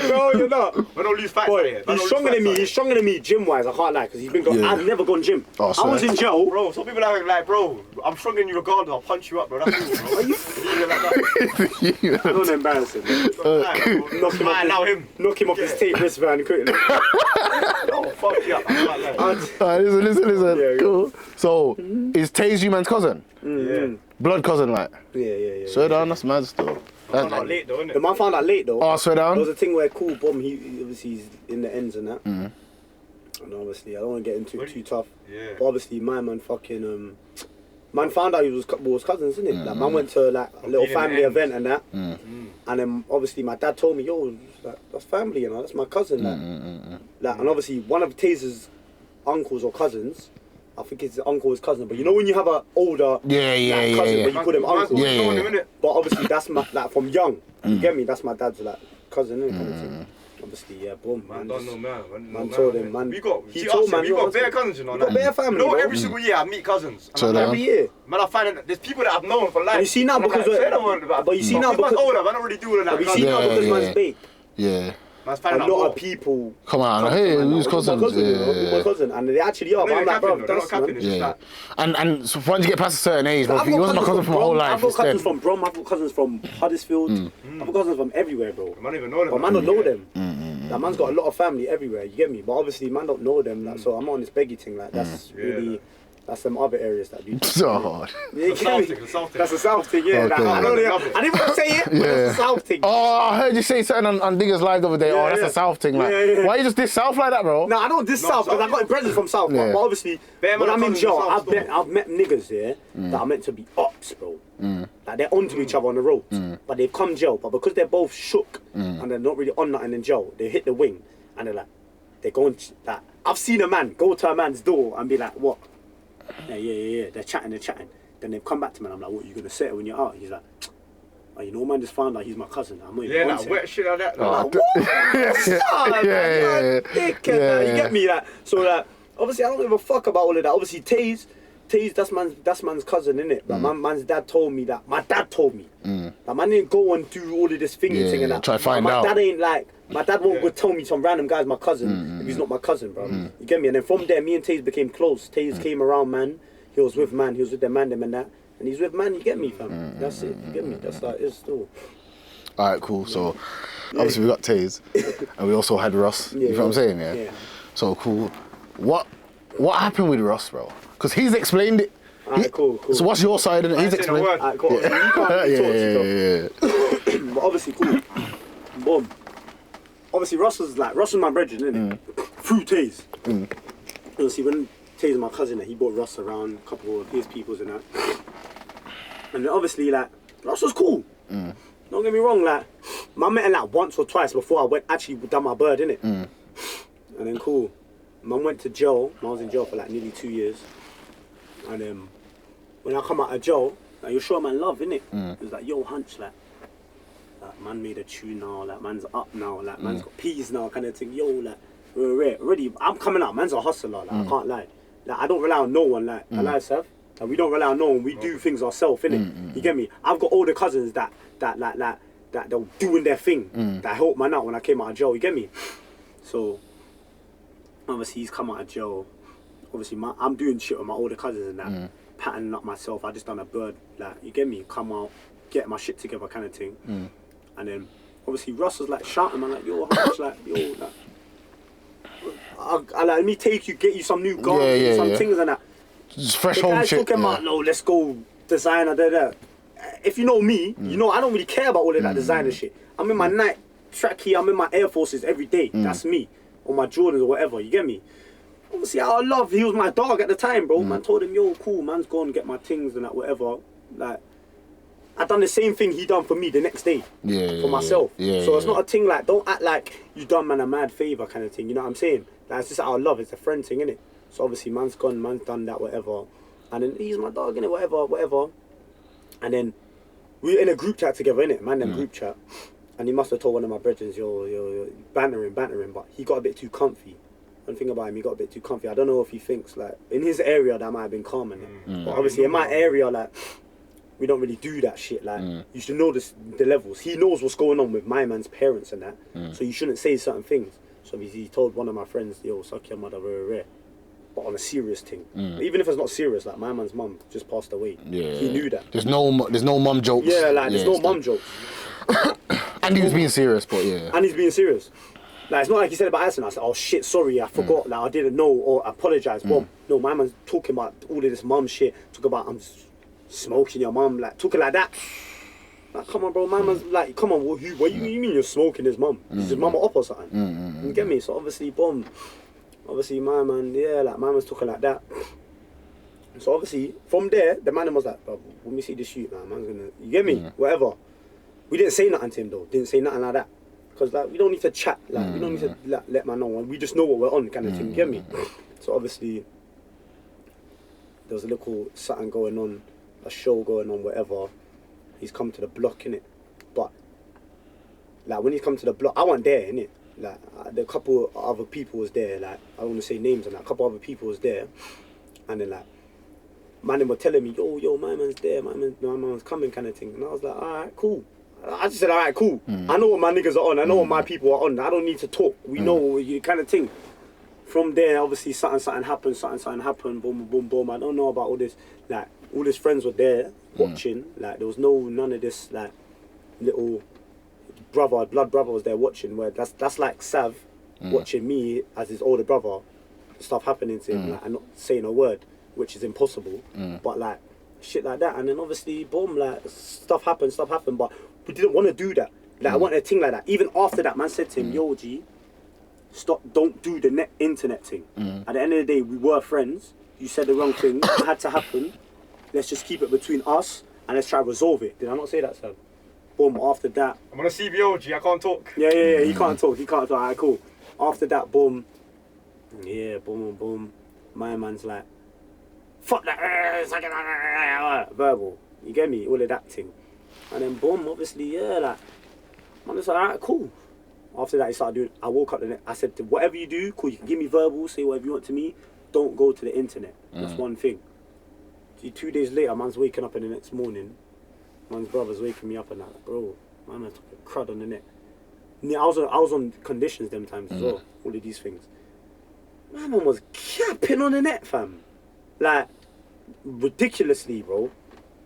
Speaker 2: Bro, you're not.
Speaker 3: I don't lose fights.
Speaker 2: Boy, he's stronger than me. He's stronger than me gym-wise. I can't lie, because he's been going.
Speaker 1: Yeah.
Speaker 2: I've never gone gym.
Speaker 1: Oh,
Speaker 2: I
Speaker 1: sorry.
Speaker 2: was in jail.
Speaker 3: Bro, some people are like, bro, I'm stronger than you regardless. I'll punch you up, bro. That's cool, bro. Are you like that?
Speaker 2: Don't embarrass him.
Speaker 3: Knock him off. Allow him.
Speaker 2: Knock him off his tape wristband quickly.
Speaker 3: Oh, fuck you up. I can't lie.
Speaker 1: Alright, listen.
Speaker 2: Yeah,
Speaker 1: Cool. So, is Taze you man's cousin?
Speaker 3: Yeah.
Speaker 1: Blood cousin, like?
Speaker 2: Yeah.
Speaker 1: Swear down, that's mad still.
Speaker 3: I'm not late though, innit?
Speaker 2: The man found out late though.
Speaker 1: Oh, swear
Speaker 2: There
Speaker 1: down.
Speaker 2: was a thing where cool bomb. He obviously he's in the ends and that. And obviously I don't want to get into it too tough.
Speaker 3: Yeah.
Speaker 2: But obviously my man fucking man found out he was cousins, isn't it? Like man went to like a little
Speaker 3: being in the
Speaker 2: family
Speaker 3: ends.
Speaker 2: event and that. And then obviously my dad told me, yo, like, that's family, you know, that's my cousin. Like, and obviously one of Taze's uncles or cousins. I think his uncle is cousin, but you know when you have an older
Speaker 1: Yeah.
Speaker 2: cousin, but you call them uncle.
Speaker 1: Yeah.
Speaker 2: But obviously that's my like from young. You get me? That's my dad's like cousin, innit? Kind of thing. Obviously, yeah, boom.
Speaker 3: Man, don't know, man.
Speaker 2: told him, man.
Speaker 3: We got,
Speaker 2: He
Speaker 3: see
Speaker 2: told
Speaker 3: us,
Speaker 2: man,
Speaker 3: we
Speaker 2: you
Speaker 3: got
Speaker 2: know,
Speaker 3: bare cousins, you know.
Speaker 2: we got
Speaker 3: like,
Speaker 2: bare family,
Speaker 3: you know,
Speaker 2: bro.
Speaker 3: every single year I meet cousins. And
Speaker 1: So
Speaker 3: I'm
Speaker 1: then-
Speaker 3: like,
Speaker 2: Every year.
Speaker 3: man, I find that there's people that I've known for life.
Speaker 2: And you see now
Speaker 3: And I'm
Speaker 2: because
Speaker 3: like,
Speaker 2: we're-
Speaker 3: say the word about-
Speaker 2: but you see now
Speaker 3: man's
Speaker 2: because-
Speaker 3: older, man, I don't really do all of that.
Speaker 2: But you see now
Speaker 1: Yeah,
Speaker 2: because
Speaker 1: yeah.
Speaker 2: man's big,
Speaker 1: Yeah.
Speaker 3: Man's
Speaker 2: a
Speaker 3: finding out
Speaker 2: lot
Speaker 3: more.
Speaker 2: of people.
Speaker 1: Come on, hey,
Speaker 2: Man,
Speaker 1: who's
Speaker 2: who's my
Speaker 1: cousins?
Speaker 2: cousin, you know? Who's my cousin? And they actually are. But I'm like, bro,
Speaker 3: They're not
Speaker 2: that's
Speaker 3: capping,
Speaker 2: man.
Speaker 3: it's just
Speaker 1: Yeah.
Speaker 3: that.
Speaker 1: And so once you get past a certain age, bro,
Speaker 2: I've
Speaker 1: if you
Speaker 2: got
Speaker 1: wasn't my cousin
Speaker 2: cousins
Speaker 1: from my whole
Speaker 2: Brom,
Speaker 1: life,
Speaker 2: I've got
Speaker 1: it's dead.
Speaker 2: cousins from Brom. I've got cousins from Huddersfield. I've got cousins from everywhere, bro.
Speaker 3: Man, don't even know them.
Speaker 2: But man don't know them. That man's got a lot of family everywhere. You get me? But obviously, man don't know them. Like, so I'm on this beggy thing. Like that's really That's some other areas that do.
Speaker 1: So hard.
Speaker 2: You get me?
Speaker 3: The South thing.
Speaker 2: That's a South thing, yeah.
Speaker 1: Okay.
Speaker 2: I didn't want to say it, but it's a South thing.
Speaker 1: Oh, I heard you say something on Digger's Live the other day.
Speaker 2: Yeah,
Speaker 1: Oh, that's
Speaker 2: yeah.
Speaker 1: a South thing. Like,
Speaker 2: Yeah.
Speaker 1: why you just diss South like that, bro?
Speaker 2: No, I don't diss South because I got presents from South.
Speaker 1: Yeah.
Speaker 2: But obviously,
Speaker 3: Bear
Speaker 2: when
Speaker 3: man
Speaker 2: I'm in
Speaker 3: comes
Speaker 2: jail,
Speaker 3: from South
Speaker 2: I've met niggas here that are meant to be ops, bro. Like they're onto each other on the road, but they've come jail. But because they're both shook and they're not really on nothing in jail, they hit the wing and they're like, they're going like I've seen a man go to a man's door and be like, what? Yeah. They're chatting. Then they've come back to me and I'm like, what are you gonna say when you're out? He's like, oh, you know, man just found out he's my cousin. I'm not even
Speaker 3: Yeah,
Speaker 2: on
Speaker 3: like
Speaker 2: to
Speaker 3: wet
Speaker 2: it.
Speaker 3: shit like that.
Speaker 2: I'm
Speaker 3: Like,
Speaker 2: like, what?
Speaker 1: Yeah.
Speaker 2: Dickhead, you get me? Like, so like, obviously I don't give a fuck about all of that. Obviously Taze, that's man's cousin, innit? But man's dad told me that. My dad told me. Like, man didn't go and do all of this thingy thing and that.
Speaker 1: Try to find out.
Speaker 2: My dad ain't like, my dad won't go tell me some random guy's my cousin if he's not my cousin, bro. You get me? And then from there, me and Taze became close. Taze came around, man. He was with the man, them and that. And he's with man, you get me, fam. That's it, you get me? That's like, it's still.
Speaker 1: Alright, cool. So, obviously we got Taze, and we also had Russ. You know what I'm saying, yeah? So, cool. What happened with Russ, bro? Because he's explained it.
Speaker 2: Alright, cool.
Speaker 1: So what's your side in it? He's
Speaker 3: ain't saying a
Speaker 1: explained.
Speaker 3: word.
Speaker 2: Alright, cool. So you can't really talk to
Speaker 1: Yeah.
Speaker 2: them. But obviously, cool. Boom. Obviously, Russ was my brethren, innit? Through Taze. Obviously, when Taze my cousin, he brought Russ around, a couple of his peoples and that. And then obviously, like, Russ was cool. Don't get me wrong, like, I met him like once or twice before I went actually done my bird, innit? And then cool. Man went to jail. I was in jail for like nearly 2 years. And when I come out of jail, like, you're sure man love, innit? It was like, yo, hunch, like, man made a tune now, like, man's up now, like, man's got peas now, kind of thing. Yo, like, already, I'm coming out, man's a hustler, like, I can't lie. Like, I don't rely on no one, like, I lie, Seth. Like, we don't rely on no one, we do things ourselves, innit? You get me? I've got older cousins that they're doing their thing, that helped man out when I came out of jail, you get me? So, obviously, he's come out of jail. Obviously, I'm doing shit with my older cousins and that, patterning up myself. I just done a bird, like, you get me? Come out, get my shit together, kind of thing. And then, obviously, Russ was like shouting, man, like, yo, how much, like, yo, like, I let me take you, get you some new garments, some things and that.
Speaker 1: Just fresh
Speaker 2: The
Speaker 1: home
Speaker 2: guy's
Speaker 1: shit.
Speaker 2: talking about, no, let's go designer, If you know me, you know I don't really care about all of that designer shit. I'm in my night trackie, I'm in my Air Forces every day. That's me. Or my Jordans or whatever, you get me? Obviously, I love, he was my dog at the time, bro. Man told him, yo, cool, man's gone, get my things and that, whatever. Like, I done the same thing he done for me the next day. For myself. So it's not a thing like, don't act like you done man a mad favour kind of thing, you know what I'm saying? Like, it's just our love, it's a friend thing, innit? So obviously, man's gone, man's done that, whatever. And then he's my dog, innit, whatever. And then we were in a group chat together, innit? Man, them group chat. And he must have told one of my brethren, yo, bantering, but he got a bit too comfy. One thing about him, he got a bit too comfy. I don't know if he thinks, like, in his area, that might have been calm, innit? But obviously, in my area, like, we don't really do that shit. Like, you should know the levels. He knows what's going on with my man's parents and that. So you shouldn't say certain things. So he told one of my friends, yo, suck your mother, rare. But on a serious thing. Even if it's not serious, like, my man's mum just passed away. He knew that.
Speaker 1: There's no mum jokes.
Speaker 2: Yeah, like, there's no mum jokes.
Speaker 1: And he was being serious, but yeah.
Speaker 2: And he's being serious. Like, it's not like he said about accident. I said, oh shit, sorry, I forgot. Like, I didn't know or apologise. Boom. No, my man's talking about all of this mum shit. Talk about, I'm smoking your mum, like, talking like that. Like, come on, bro, my man's like, come on, what you mean you're smoking his mum? Is his mum up or something? You get me? So obviously, boom. Obviously, my man, like, my man's talking like that. So obviously, from there, the man was like, bro, when we see this shoot, man, man's gonna, you get me? Whatever. We didn't say nothing to him, though. Didn't say nothing like that. Because, like, we don't need to chat. Like, we don't need to let man know. We just know what we're on, kind of thing. You get me? So obviously, there was a little something going on, a show going on, whatever. He's come to the block, innit? But, like, when he's come to the block, I wasn't there, innit? Like, the couple other people was there, like, I don't want to say names and that, a couple other people was there. And then, like, man, were telling me, yo, my man's there, my man's coming, kind of thing. And I was like, alright, cool. I just said, alright, cool. I know what my niggas are on, I know what my people are on. I don't need to talk. We know you kind of thing. From there, obviously, something happened, boom. I don't know about all this, like, all his friends were there watching. Like, there was none of this, like, little blood brother was there watching, where that's like Sav watching me as his older brother, stuff happening to him, like, and not saying a word. which is impossible. But like shit like that, and then obviously boom, like stuff happened, but we didn't want to do that. Like I wanted a thing like that. Even after that, man said to him, "Yo, G, stop! Don't do the internet thing." At the end of the day, we were friends. You said the wrong thing. It had to happen. Let's just keep it between us and let's try to resolve it. Did I not say that, sir? Boom. After that,
Speaker 3: I'm on a CBO, G. I can't talk.
Speaker 2: Yeah. He can't talk. Alright, cool. After that, boom. Yeah, boom. My man's like, fuck that. Verbal. You get me? All of that thing. And then boom, obviously, yeah, like, man was like, alright, cool. After that, he started doing, I woke up the next, I said, whatever you do, cool, you can give me verbal, say whatever you want to me, don't go to the internet. That's one thing. See, 2 days later, man's waking up in the next morning, man's brother's waking me up and like, bro, man, I took a crud on the net. I was on conditions them times as well, all of these things. My man was capping on the net, fam. Like, ridiculously, bro.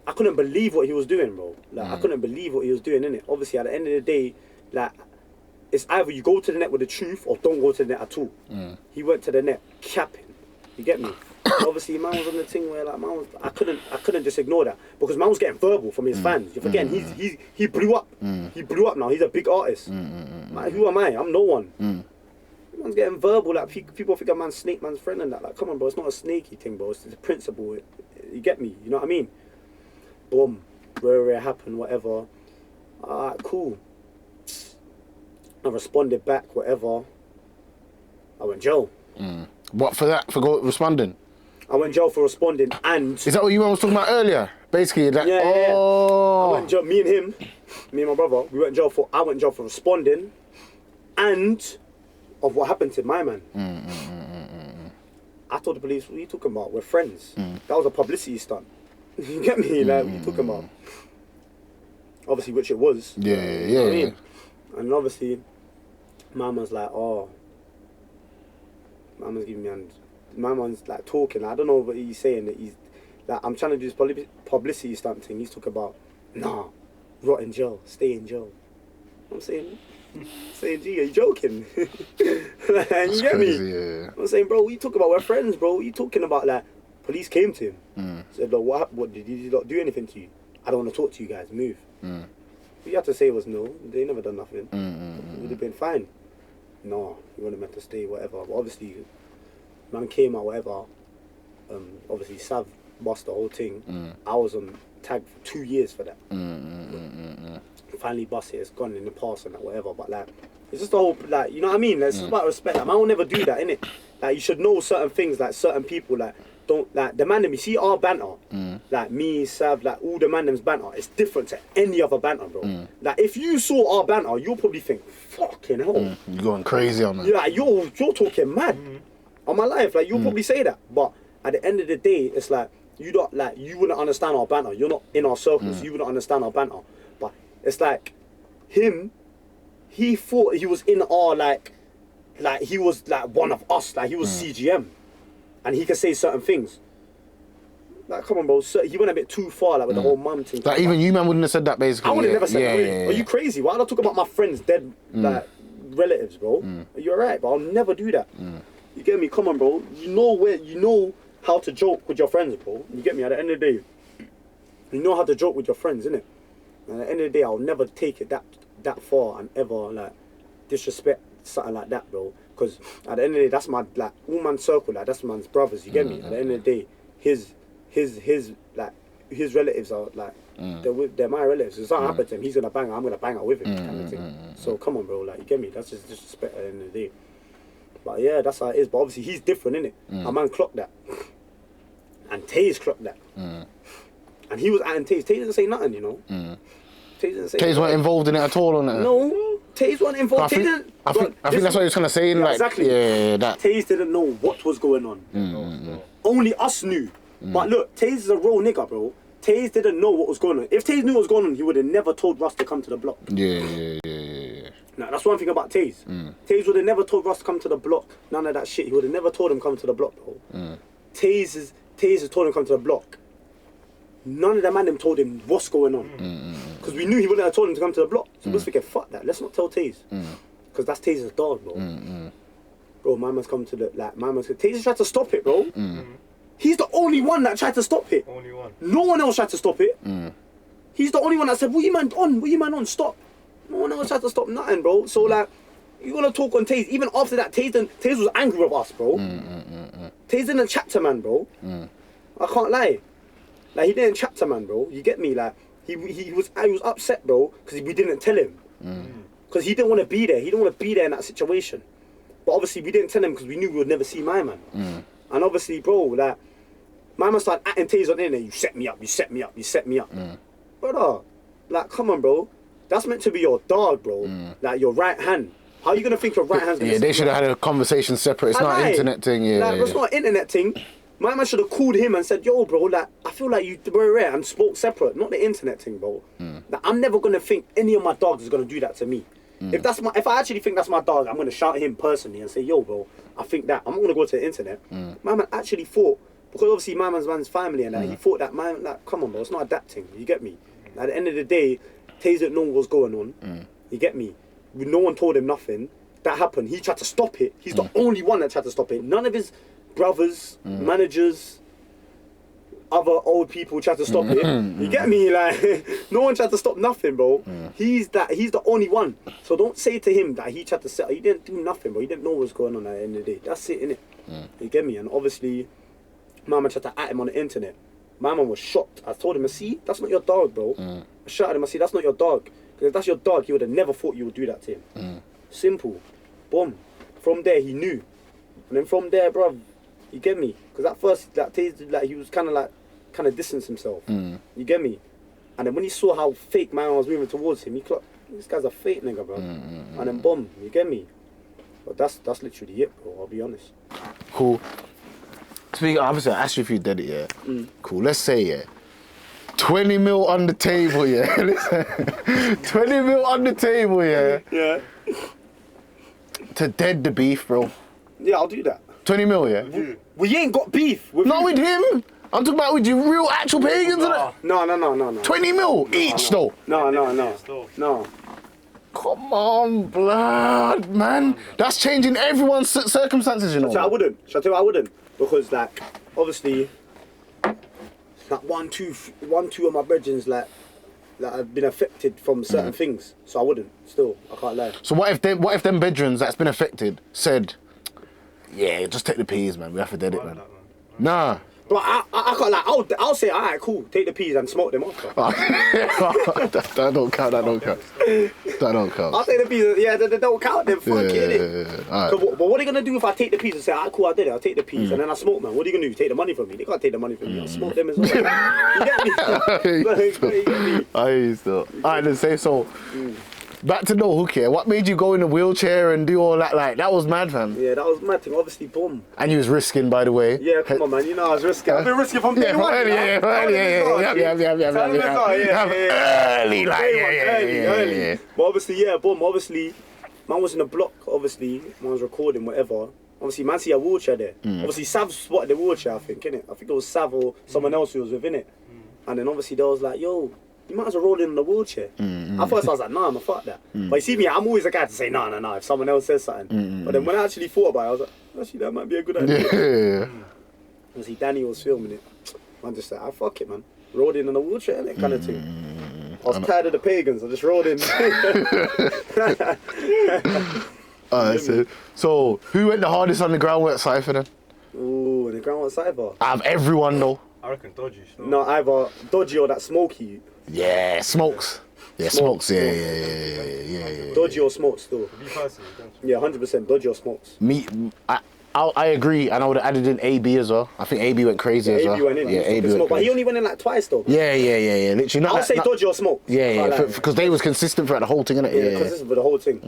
Speaker 2: I couldn't believe what he was doing, bro. Like, I couldn't believe what he was doing, innit? Obviously, at the end of the day, like, it's either you go to the net with the truth or don't go to the net at all. He went to the net capping. You get me? Obviously, man was on the thing where, like, man was, I couldn't just ignore that because man was getting verbal from his fans. You're forgetting, he blew up. He blew up now. He's a big artist. Like, who am I? I'm no one. Man's getting verbal. Like, people think a man's snake man's friend and that. Like, come on, bro. It's not a snaky thing, bro. It's a principle. You get me? You know what I mean? Boom. Where it happened, whatever. Alright, cool. I responded back, whatever. I went jail.
Speaker 1: What for that? For responding?
Speaker 2: I went jail for responding, and
Speaker 1: is that what you was talking about earlier? Basically, that.
Speaker 2: Yeah.
Speaker 1: Oh.
Speaker 2: I went jail. Me and my brother, we went jail for. I went jail for responding, and of what happened to my man. I told the police, "What are you talking about? We're friends." That was a publicity stunt. You get me? Like, what are you talking about? Obviously, which it was.
Speaker 1: Yeah.
Speaker 2: You know what I mean? And obviously, my man's like, oh. My man's giving me hand. My man's like talking. I don't know what he's saying. That he's like, I'm trying to do this publicity stunt thing. He's talking about, nah, rot in jail, stay in jail. I'm saying, G, are you joking? And you get
Speaker 1: crazy,
Speaker 2: me?
Speaker 1: Yeah.
Speaker 2: I'm saying, bro, what you talking about? We're friends, bro. What you talking about? Like, police came to him. Said, look, what did he not do anything to you? I don't want to talk to you guys. Move. What you had to say was no. They never done nothing. It would have been fine. No, you weren't meant to stay, whatever. But obviously, man came out, whatever. Obviously, Sav lost the whole thing. I was on tag for 2 years for that. Finally bust it. It's gone in the past and that, whatever. But like, it's just the whole, like, you know what I mean? It's just about respect. Like, man will never do that, innit? Like, you should know certain things, like certain people, like, don't, like, the man them, you see our banter, like me, Sav, like, all the man them's banter, it's different to any other banter, bro. Like, if you saw our banter, you'll probably think, fucking hell.
Speaker 1: You're going crazy on that.
Speaker 2: Yeah, like, you're talking mad. On my life, like, you'll probably say that. But at the end of the day, it's like, you don't, like, you wouldn't understand our banter. You're not in our circles, so you wouldn't understand our banter. But it's like, he thought he was in our, like he was, like, one of us, like, he was CGM. And he could say certain things. Like, come on, bro. So he went a bit too far, like, with the whole mum thing.
Speaker 1: Like, even you, man, wouldn't have said that, basically.
Speaker 2: I would have never said that.
Speaker 1: Yeah.
Speaker 2: Are you crazy? Why would I talk about my friends' dead, like, relatives, bro? Are you alright? But I'll never do that. You get me? Come on, bro. You know how to joke with your friends, bro. You get me? At the end of the day, you know how to joke with your friends, innit? And at the end of the day, I'll never take it that far and ever, like, disrespect something like that, bro. Because at the end of the day, that's my, like, all man's circle, like, that's man's brothers, you get me? At the end of the day, his relatives are, like, they're my relatives. If something happens to him, he's gonna bang her, I'm gonna bang her with him, kind of thing. So come on, bro, like, you get me? That's just disrespect at the end of the day. But yeah, that's how it is. But obviously, he's different, innit? A man clocked that. And Taze clocked that. And he was at Taze. Taze didn't say nothing, you know? Taze didn't say
Speaker 1: Taze weren't involved in it at all, on it?
Speaker 2: No, Taze wasn't involved.
Speaker 1: I think that's what he was kind of saying.
Speaker 2: Yeah,
Speaker 1: like,
Speaker 2: exactly.
Speaker 1: Yeah, that.
Speaker 2: Taze didn't know what was going on. Only us knew. But look, Taze is a real nigga, bro. Taze didn't know what was going on. If Taze knew what was going on, he would have never told Russ to come to the block.
Speaker 1: Yeah.
Speaker 2: Now, that's one thing about Taze. Taze would have never told Russ to come to the block. None of that shit. He would have never told him come to the block, bro. Taze has told him come to the block. None of the man them told him what's going on. Because we knew he wouldn't have told him to come to the block. So we was thinking, fuck that. Let's not tell Taze. Because that's Taze's dog, bro. Bro, my man's come to the, like, Taze tried to stop it, bro. He's the only one that tried to stop it.
Speaker 3: Only one.
Speaker 2: No one else tried to stop it. He's the only one that said, what you man on? What you man on? Stop. No one else tried to stop nothing, bro. So, like, you want to talk on Taze. Even after that, Taze was angry with us, bro. Taze didn't chat to man, bro. I can't lie. Like, he didn't chat to man, bro. You get me? Like, he was upset, bro, because we didn't tell him. Because he didn't want to be there. He didn't want to be there in that situation. But obviously, we didn't tell him because we knew we would never see my man. And obviously, bro, like, my man started acting Taze on the internet. You set me up, you set me up, you set me up. Brother, like, come on, bro. That's meant to be your dog, bro. Like, your right hand. How are you going to think your right hand's going to...
Speaker 1: Yeah, they should have had a conversation separate. It's not an internet thing,
Speaker 2: It's not an internet thing. My man should have called him and said, yo, bro, like, I feel like you were rare and spoke separate. Not the internet thing, bro. Like, I'm never going to think any of my dogs is going to do that to me. If I actually think that's my dog, I'm going to shout at him personally and say, yo, bro, I think that. I'm not going to go to the internet. My man actually thought, because obviously my man's family and that, he thought that, man, like, come on, bro, it's not adapting. You get me? At the end of the day, Taze didn't know what was going on. You get me? No one told him nothing. That happened. He tried to stop it. He's the only one that tried to stop it. None of his brothers, managers, other old people tried to stop it. You get me? Like, no one tried to stop nothing, bro. He's the only one. So don't say to him that he tried to set. He didn't do nothing, bro. He didn't know what was going on at the end of the day. That's it, innit? You get me? And obviously, my man tried to at him on the internet. My man was shocked. I told him, see, that's not your dog, bro. I shouted at him, I said, that's not your dog. Because if that's your dog, he would have never thought you would do that to him. Simple. Boom. From there, he knew. And then from there, bro, you get me? Because at first, like, Taze, like, he was kind of distanced himself. You get me? And then when he saw how fake my man was moving towards him, he clocked, this guy's a fake nigga, bro. And then boom, you get me? But that's literally it, bro, I'll be honest.
Speaker 1: Cool. Speaking, obviously, I asked you if you did it, yeah. Cool. Let's say, 20 mil on the table, yeah. Listen, 20 mil on the table, yeah.
Speaker 2: Yeah.
Speaker 1: To dead the beef, bro.
Speaker 2: Yeah, I'll do that.
Speaker 1: 20 mil, yeah.
Speaker 2: We ain't got beef.
Speaker 1: Not with him. I'm talking about with you real actual pagans, innit?
Speaker 2: No.
Speaker 1: 20 mil each, though.
Speaker 2: No.
Speaker 1: Come on, blood, man. That's changing everyone's circumstances, you know.
Speaker 2: Shall I tell you why I wouldn't? Because, like, obviously, like one, two of my brethrens, like have been affected from certain things. So I wouldn't. Still, I can't lie.
Speaker 1: So what if them bedrooms that's been affected said, yeah, just take the peas, man. We have to dead it, man. Nah.
Speaker 2: But I can't lie. I'll say, all right, cool. Take the peas and smoke them after.
Speaker 1: that don't count. That don't count.
Speaker 2: I'll take the peas. Yeah, they don't count. Then fuck it.
Speaker 1: Right.
Speaker 2: But what are they gonna do if I take the peas and say, all right, cool, I did it. I'll take the peas and then I smoke, man. What are you gonna do? Take the money from me? They can't take the money from me. I'll smoke them as well. You get me? You get me?
Speaker 1: I used to. Alright, then say so. Back to no hook here. What made you go in a wheelchair and do all that? Like, that was mad, fam.
Speaker 2: Yeah, that was mad thing. Obviously, boom.
Speaker 1: And you was risking, by the way.
Speaker 2: Yeah, come on, man. You know I was risking. I've been risking from day one.
Speaker 1: Early, yeah.
Speaker 2: But obviously, yeah, boom. Obviously, man was in a block. Obviously, man was recording, whatever. Obviously, man see a wheelchair there. Obviously, Sav spotted the wheelchair, I think, innit? I think it was Sav or someone else who was within it. And then obviously, they was like, yo, you might as well roll in on the wheelchair. At first I was like, nah, I'm a fuck that. But you see me, I'm always a guy to say, nah, if someone else says something. But then when I actually thought about it, I was like, actually, that might be a good idea. Obviously, Danny was filming it. Man just said, fuck it, man. Rolled in on the wheelchair, that kind of thing. I was tired of the Pagans, I just rolled in.
Speaker 1: So, who went the hardest on the groundwork cypher then?
Speaker 2: Ooh, the groundwork cypher?
Speaker 1: Out of everyone, though.
Speaker 3: I reckon Dodgy. Still.
Speaker 2: No, either Dodgy or that Smokey.
Speaker 1: Yeah, Smokes. Yeah, Smokes. Yeah.
Speaker 2: Dodgy or Smokes still.
Speaker 3: For me personally,
Speaker 2: yeah, 100% Dodgy or Smokes.
Speaker 1: I agree, and I would have added in AB as well. I think AB went crazy as well.
Speaker 2: AB went in.
Speaker 1: Yeah, AB went crazy.
Speaker 2: But he only went in like twice though.
Speaker 1: Yeah. Literally,
Speaker 2: I'll say Dodgy or Smokes.
Speaker 1: Yeah, because they was consistent throughout the whole thing, innit?
Speaker 2: Yeah, consistent for the whole thing.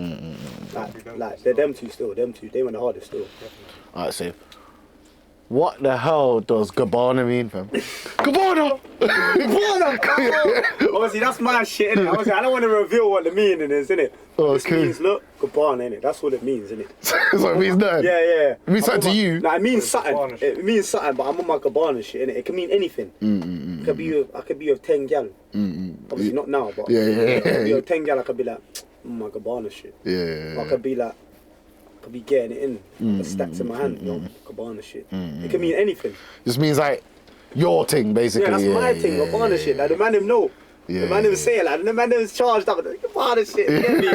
Speaker 2: Like they're them two still. Them two, they went the hardest still.
Speaker 1: Alright, so what the hell does Gabbana mean, fam? Gabbana!
Speaker 2: Obviously, that's my shit, innit? Obviously, I don't want to reveal what the meaning is, innit? This means, look, Gabbana, innit? That's what it means, innit?
Speaker 1: So it means nothing?
Speaker 2: Yeah.
Speaker 1: It means something to you?
Speaker 2: Nah, it means something. It means something, but I'm on my Gabbana shit, innit? It can mean anything. I could be with 10 gal. Obviously, not now, but I could be with 10 gal, I could be like, my Gabbana shit.
Speaker 1: Yeah.
Speaker 2: I could be like, could be getting it in. The stacks in my hand, you know, Cabana shit. It can mean anything.
Speaker 1: This means like your thing, basically.
Speaker 2: Yeah, that's my thing, Cabana shit. Like the man them know.
Speaker 1: Yeah,
Speaker 2: the man them say it, like the man them is charged up. Like, Cabana shit, you get me?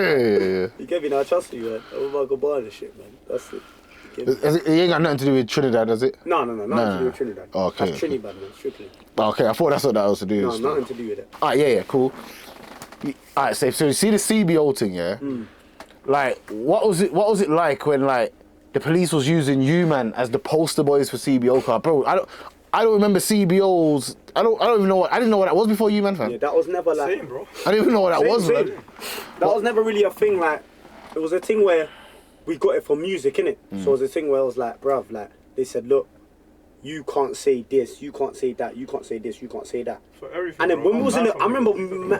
Speaker 2: You get me? Now, trust me, man. I'm about Cabana shit, man. That's it.
Speaker 1: It ain't got nothing to do with Trinidad, does it?
Speaker 2: No, nothing to do with Trinidad.
Speaker 1: Okay.
Speaker 2: That's Trinidad, man, strictly.
Speaker 1: Okay, I thought that's what that was to do with.
Speaker 2: No, nothing to do with it.
Speaker 1: Alright, yeah, cool. Alright, safe. So you see the CBO thing, yeah? Like, what was it like when like the police was using you, man, as the poster boys for CBO car? Bro, I don't remember CBOs. I don't even know I didn't know what that was before you, man, fam.
Speaker 2: Yeah, that was never like.
Speaker 3: Same, bro.
Speaker 1: I didn't even know what that was,
Speaker 2: same.
Speaker 1: man.
Speaker 2: That was never really a thing. Like, it was a thing where we got it for music, innit? So it was a thing where I was like, bruv, like they said, look, you can't say this, you can't say that, you can't say this, you can't say that.
Speaker 3: For everything.
Speaker 2: And then
Speaker 3: bro,
Speaker 2: when we was in the, I remember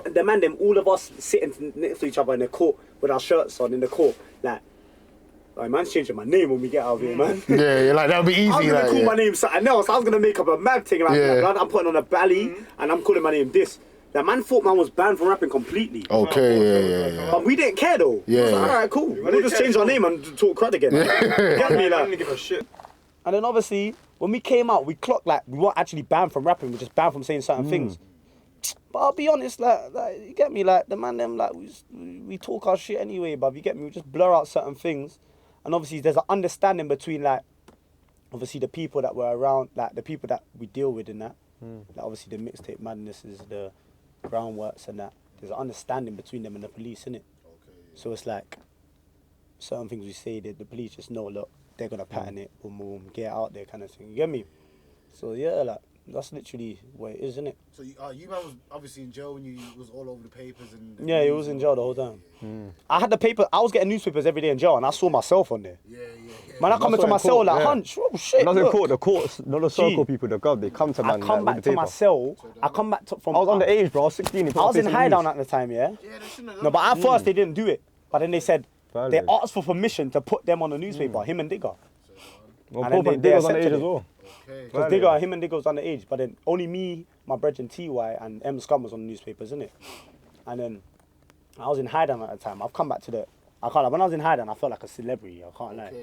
Speaker 2: the man, them, all of us sitting next to each other in the court with our shirts on in the court, like man's changing my name when we get out of here, man.
Speaker 1: Yeah, like that'd be easy.
Speaker 2: I was gonna call my name something else. I was gonna make up a mad thing like, I'm putting on a belly and I'm calling my name this. That man thought man was banned from rapping completely.
Speaker 1: Okay, yeah.
Speaker 2: But we didn't care though.
Speaker 1: Yeah.
Speaker 2: Like, alright, cool. We'll just change our name and talk crud again. Get me,
Speaker 3: I
Speaker 2: like.
Speaker 3: didn't give a shit.
Speaker 2: And then obviously, when we came out, we clocked like we weren't actually banned from rapping. We were just banned from saying certain things. But I'll be honest, like you get me, like the man them, like we talk our shit anyway. But you get me, we just blur out certain things. And obviously, there's an understanding between like, obviously the people that were around, like the people that we deal with in that. Like obviously the mixtape madness is the groundworks and that. There's an understanding between them and the police, innit? So it's like certain things we say that the police just know, look, they're gonna pattern it, boom, boom, get out there, kind of thing. You get me? So yeah, like that's literally what it is, isn't it?
Speaker 1: So you man was obviously in jail when you was all over the papers and.
Speaker 2: Yeah, he was in jail the whole time. I had the paper. I was getting newspapers every day in jail, and I saw myself on there.
Speaker 1: Yeah.
Speaker 2: Man, I come into my cell like, hunch, oh shit.
Speaker 4: Not in
Speaker 2: look.
Speaker 4: court, the courts, not the circle people, the guard, they come to man.
Speaker 2: I come
Speaker 4: like,
Speaker 2: back to my cell. I come back from.
Speaker 4: I was underage, bro. I was 16.
Speaker 2: I was in high down at the time, yeah.
Speaker 1: Yeah, they shouldn't have
Speaker 2: No, but at first they didn't do it. But then they said
Speaker 4: Valid.
Speaker 2: they asked for permission to put them on the newspaper, him and Digger.
Speaker 4: Well,
Speaker 2: And then
Speaker 4: Pope and
Speaker 2: they
Speaker 4: Digger's underage
Speaker 2: accepted
Speaker 4: as
Speaker 2: it.
Speaker 4: well.
Speaker 2: Because him and Digger was underage, but then only me, my brethren TY and M Scum was on the newspapers, innit? And then I was in high down at the time. I've come back to when I was in high down, I felt like a celebrity, I can't lie.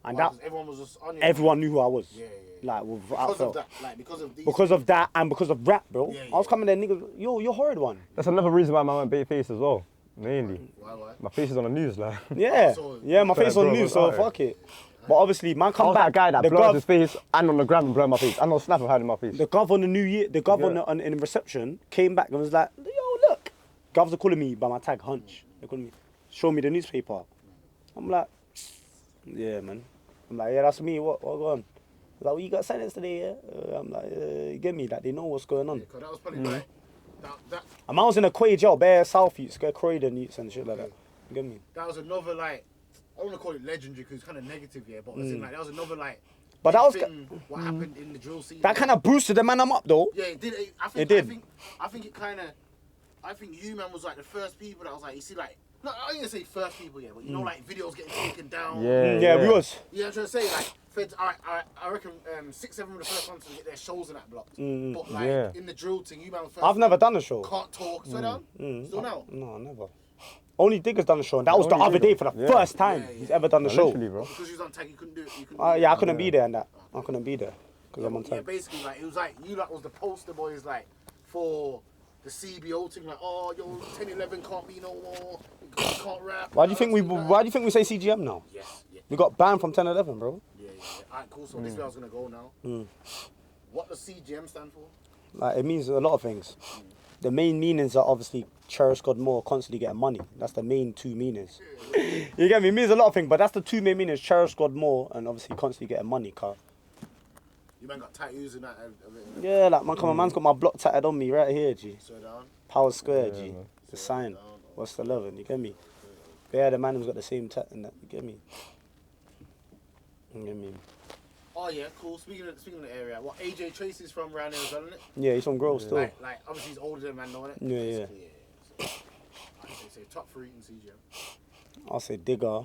Speaker 2: And that
Speaker 1: everyone was just on you.
Speaker 2: everyone knew who I was.
Speaker 1: Yeah.
Speaker 2: Like
Speaker 1: Because of that, like
Speaker 2: because of that and because of rap, bro.
Speaker 1: Yeah.
Speaker 2: I was coming there, niggas, you're Horrid1.
Speaker 4: That's another reason why my man bait face as well. Mainly.
Speaker 1: Why?
Speaker 4: My face is on the news, like.
Speaker 2: Yeah,
Speaker 1: So-
Speaker 2: yeah, my face on
Speaker 4: bro,
Speaker 2: news, so
Speaker 4: alright.
Speaker 2: fuck it. But obviously, man,
Speaker 4: I
Speaker 2: come
Speaker 4: was
Speaker 2: back.
Speaker 4: that guy that
Speaker 2: the
Speaker 4: blurs
Speaker 2: gov,
Speaker 4: his face and on the gram and blur my face. And on Snap I've had in my face.
Speaker 2: the gov on the New Year, the gov in reception came back and was like, yo, look. Govs are calling me by my tag, Hunch. They're calling me, show me the newspaper. I'm like, yeah, man. I'm like, yeah, that's me. What going on? Like, well, you got sentenced today, yeah? I'm like, you get me? Like, they know what's going on.
Speaker 1: Because that was probably like that.
Speaker 2: And I was in a Quay jail, bare South Youths, Croydon Youths and shit like that. You get me?
Speaker 1: That was another like. I don't want to call it legendary because it's kind of negative, yeah. But as in, like that was another like.
Speaker 2: But that was
Speaker 1: thing, what happened in the drill scene.
Speaker 2: that kind of boosted the man I'm up though.
Speaker 1: Yeah, it did. I think
Speaker 2: It did.
Speaker 1: I think it kind of. I think you man was like the first people that was like, you see, like, no, I ain't gonna say first people, yeah, but you know, like videos getting taken down.
Speaker 2: Yeah, we was.
Speaker 1: Yeah, I'm trying to say, like, feds, I reckon 6, 7 were the first ones to get their shows in that block. But like in the drill thing, you man was first.
Speaker 2: I've never done a show.
Speaker 1: Can't talk. Slow down. Still now.
Speaker 2: No, never. Only Digger's done the show, and that was the other day for the first time he's ever done the show.
Speaker 4: Literally, bro.
Speaker 1: Because you was on tag, you couldn't do it.
Speaker 2: Yeah, I couldn't be there and that. I couldn't be there because I'm on
Speaker 1: Yeah,
Speaker 2: tag.
Speaker 1: basically, like, it was like, you like was the poster boys, like, for the CBO thing, like, oh, yo, 10-11 can't be no more, can't rap.
Speaker 2: Why do you think we say CGM now?
Speaker 1: Yes, yeah.
Speaker 2: We got banned from 10-11, bro.
Speaker 1: Yeah. Alright, cool, so this is where I was gonna go now. What does CGM stand for?
Speaker 2: Like, it means a lot of things. The main meanings are obviously cherish God more, constantly getting money. That's the main two meanings. You get me? It means a lot of things, but that's the two main meanings: cherish God more and obviously constantly getting money. Car.
Speaker 1: You man got tattoos and that.
Speaker 2: Yeah, like man, come on, man's got my block tatted on me right here, G.
Speaker 1: So down.
Speaker 2: Power Square, G. The sign. What's the loving? You get me? But yeah, the man who's got the same tat and that. You get me? You get me?
Speaker 1: Oh yeah, cool. Speaking of the area, what AJ Tracy's from around here as well, isn't it?
Speaker 2: Yeah, he's from Grove still.
Speaker 1: Like obviously he's older than man, knowing it.
Speaker 2: Yeah.
Speaker 1: So, I'd say top 3 in CGM.
Speaker 2: I'll say Digger.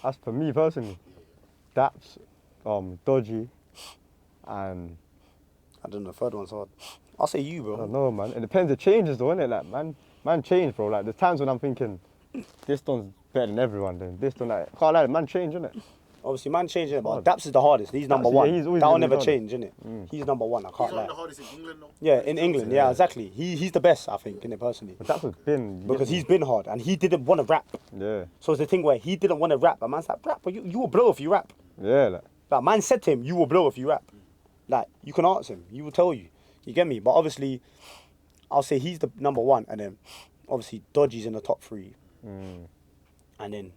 Speaker 4: As for me personally, Daps, Dodgy, and
Speaker 2: I don't know, the third one's hard. I'll say you,
Speaker 4: I don't
Speaker 2: bro.
Speaker 4: know, man. It depends. It changes though, innit? Like, man changed, bro. Like, there's times when I'm thinking, This one's better than everyone. Then this one, like, can't lie, man, change, innit?
Speaker 2: Obviously, man changing it, but
Speaker 4: Hard.
Speaker 2: Daps is the hardest. He's number
Speaker 4: Daps,
Speaker 2: one.
Speaker 4: yeah, he's always
Speaker 2: That'll
Speaker 4: been the
Speaker 2: never
Speaker 4: hardest.
Speaker 2: change, innit? He's number one. I
Speaker 5: He's
Speaker 2: can't
Speaker 5: one of
Speaker 2: lie.
Speaker 5: the hardest in England, though.
Speaker 2: Yeah, in England, yeah, exactly. He's the best, I think, innit, personally.
Speaker 4: But that's what's been.
Speaker 2: Because he's been hard and he didn't want to rap.
Speaker 4: Yeah,
Speaker 2: So it's the thing where he didn't want to rap. And man's like, rap, but you will blow if you rap.
Speaker 4: yeah,
Speaker 2: Like, man said to him, you will blow if you rap. Like, you can ask him. He will tell you. You get me? But obviously, I'll say he's the number one. And then, obviously, Dodgy's in the top three. And then,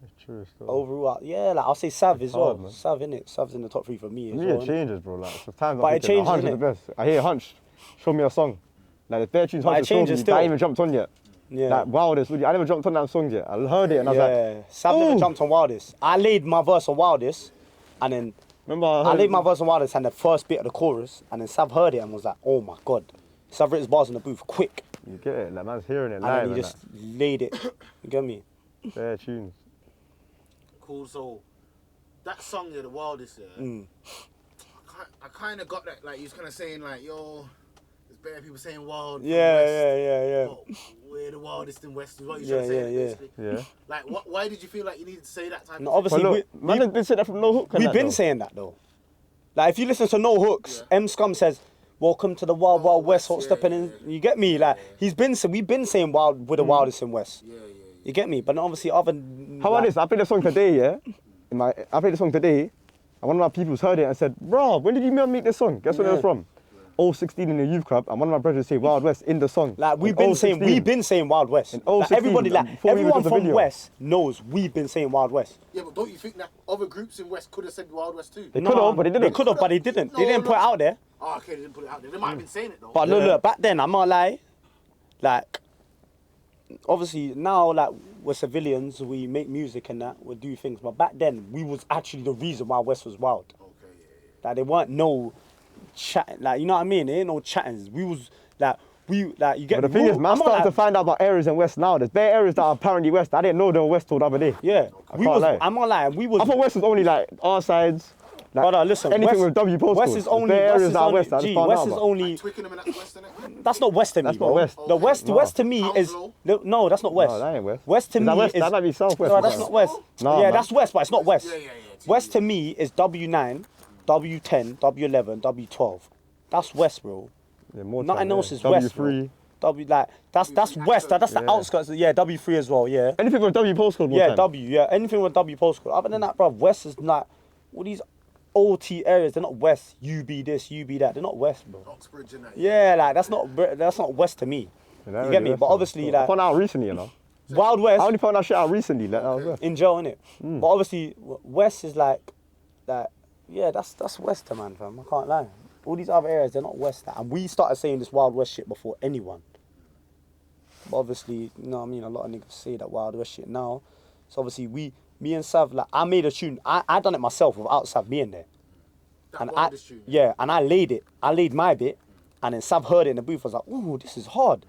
Speaker 4: it's true. Still.
Speaker 2: overall, yeah, like, I'll say Sav as
Speaker 4: hard,
Speaker 2: well.
Speaker 4: man.
Speaker 2: Sav, innit? Sav's in the top three for me as
Speaker 4: Yeah,
Speaker 2: well.
Speaker 4: it
Speaker 2: innit?
Speaker 4: changes, bro. Like sometimes
Speaker 2: But
Speaker 4: I'm
Speaker 2: it
Speaker 4: thinking,
Speaker 2: changes,
Speaker 4: Hunch is the
Speaker 2: innit?
Speaker 4: best. I hear Hunch, show me a song. Like the bare tunes
Speaker 2: But it
Speaker 4: Hunch has shown me,
Speaker 2: changes
Speaker 4: that I
Speaker 2: still.
Speaker 4: even jumped on yet.
Speaker 2: Yeah.
Speaker 4: Like Wildest, I never jumped on that song yet. I heard it and I was like,
Speaker 2: Yeah, Sav never
Speaker 4: ooh.
Speaker 2: jumped on Wildest. I laid my verse on Wildest, and then
Speaker 4: remember
Speaker 2: I
Speaker 4: heard
Speaker 2: laid my verse on Wildest and the first bit of the chorus, and then Sav heard it and was like, oh my god. Sav wrote his bars in the booth quick,
Speaker 4: You get it, like man's hearing it
Speaker 2: and
Speaker 4: live
Speaker 2: then he
Speaker 4: and
Speaker 2: just laid it. You get me?
Speaker 4: that. Bare tunes.
Speaker 5: Cool, so that song, yeah, the wildest, yeah. I kind of got that, like, he was kind of saying, like, yo, there's better people saying wild. from West,
Speaker 2: Yeah.
Speaker 5: but we're the wildest in West, is what you're
Speaker 2: Yeah,
Speaker 5: trying to say,
Speaker 2: yeah.
Speaker 5: basically.
Speaker 4: Yeah.
Speaker 5: Like, why did you feel like you needed to say that type
Speaker 2: No,
Speaker 5: of
Speaker 2: obviously,
Speaker 4: But look, man didn't say that from no hook. and
Speaker 2: we've
Speaker 4: that,
Speaker 2: been
Speaker 4: though.
Speaker 2: saying that though. Like, if you listen to No Hooks,
Speaker 5: Yeah.
Speaker 2: M Scum says, welcome to the Wild Wild West, hot
Speaker 5: yeah,
Speaker 2: stepping
Speaker 5: yeah,
Speaker 2: in. You get me? Like, we've been saying wild, we're the wildest in West.
Speaker 5: Yeah.
Speaker 2: You get me? But obviously, other.
Speaker 4: How about this? I played the song today, yeah? I played the song today, and one of my people's heard it and said, bro, when did you make this song? Guess where it was
Speaker 2: Yeah.
Speaker 4: from? 016 in the youth club, and one of my brothers say Wild West in the song.
Speaker 2: Like, we've
Speaker 4: In
Speaker 2: been saying
Speaker 4: 016.
Speaker 2: Wild West.
Speaker 4: In
Speaker 2: Like,
Speaker 4: 016,
Speaker 2: everybody, like,
Speaker 4: before we even
Speaker 2: everyone
Speaker 4: did the
Speaker 2: from
Speaker 4: video.
Speaker 2: West knows we've been saying Wild West.
Speaker 5: Yeah, but don't you think that other groups in West could have said Wild West too?
Speaker 4: They could have, but they didn't.
Speaker 2: They could have, but they didn't. They didn't put it out there.
Speaker 5: Oh, okay, they didn't put it out there. They might have been saying it though.
Speaker 2: But look, back then, I'm not lie. Like, obviously now, like, we're civilians, we make music and that, we do things. But back then, we was actually the reason why West was wild.
Speaker 5: Okay, yeah.
Speaker 2: Like, there weren't no chat. Like, you know what I mean? There ain't no chattings. We was like, you get.
Speaker 4: But the thing is, man,
Speaker 2: I'm not
Speaker 4: starting to
Speaker 2: like-
Speaker 4: find out about areas in West now. There's bare areas that are apparently West. I didn't know they were West till the other day.
Speaker 2: Yeah,
Speaker 4: I
Speaker 2: we
Speaker 4: can't
Speaker 2: was.
Speaker 4: lie.
Speaker 2: I'm not lying. We was.
Speaker 4: I thought West was only like our sides. Like,
Speaker 2: Brother, listen.
Speaker 4: anything
Speaker 2: West,
Speaker 4: with W postcode.
Speaker 2: West is
Speaker 4: There's
Speaker 2: only.
Speaker 4: bare
Speaker 2: West
Speaker 4: areas
Speaker 2: is
Speaker 4: that are
Speaker 2: only.
Speaker 4: West. I just
Speaker 2: Gee,
Speaker 4: found
Speaker 2: West
Speaker 4: out
Speaker 2: is
Speaker 4: about.
Speaker 2: only.
Speaker 5: Twickenham and that's West, innit?
Speaker 2: That's not West to me,
Speaker 4: That's not
Speaker 2: bro.
Speaker 4: West.
Speaker 2: The West,
Speaker 4: No.
Speaker 2: West to me is
Speaker 5: Hounslow?
Speaker 2: no, that's not West.
Speaker 4: No, that ain't West.
Speaker 2: West to
Speaker 4: Is
Speaker 2: me
Speaker 4: that West?
Speaker 2: is
Speaker 4: That might be Southwest.
Speaker 2: no, that's not West.
Speaker 4: No,
Speaker 2: yeah,
Speaker 4: man.
Speaker 2: that's West, but it's not West.
Speaker 5: Yeah.
Speaker 2: West to me is W9, W10, W11, W12. That's West, bro.
Speaker 4: Yeah, more
Speaker 2: Nothing
Speaker 4: time,
Speaker 2: else
Speaker 4: yeah.
Speaker 2: is West, bro.
Speaker 4: W3.
Speaker 2: W like that's West. That's the
Speaker 4: Yeah.
Speaker 2: outskirts. Yeah, W3 as well. Yeah.
Speaker 4: Anything with W postcode. more
Speaker 2: Yeah,
Speaker 4: time.
Speaker 2: W. Yeah, anything with W postcode. Other than that, bro, West is not. All these OT areas, they're not West. You be this, you be that. They're not West, bro.
Speaker 5: Oxbridge and that.
Speaker 2: Yeah, like that's not West to me.
Speaker 4: Yeah, that
Speaker 2: You
Speaker 4: really
Speaker 2: get me?
Speaker 4: West,
Speaker 2: But
Speaker 4: man.
Speaker 2: obviously,
Speaker 4: I
Speaker 2: like
Speaker 4: found out recently, you know.
Speaker 2: Wild
Speaker 4: I
Speaker 2: West
Speaker 4: only found that shit out recently. Like, that was West.
Speaker 2: in jail, innit?
Speaker 4: Hmm.
Speaker 2: But obviously, West is like, yeah, that's West, man, fam. I can't lie. All these other areas, they're not West. And we started saying this Wild West shit before anyone. But obviously, you know what I mean? A lot of niggas say that Wild West shit now. So obviously, me and Sav, like, I made a tune. I done it myself without Sav being there.
Speaker 5: That
Speaker 2: And
Speaker 5: wildest tune.
Speaker 2: yeah, and I laid it. I laid my bit, and then Sav heard it in the booth. I was like, ooh, this is hard.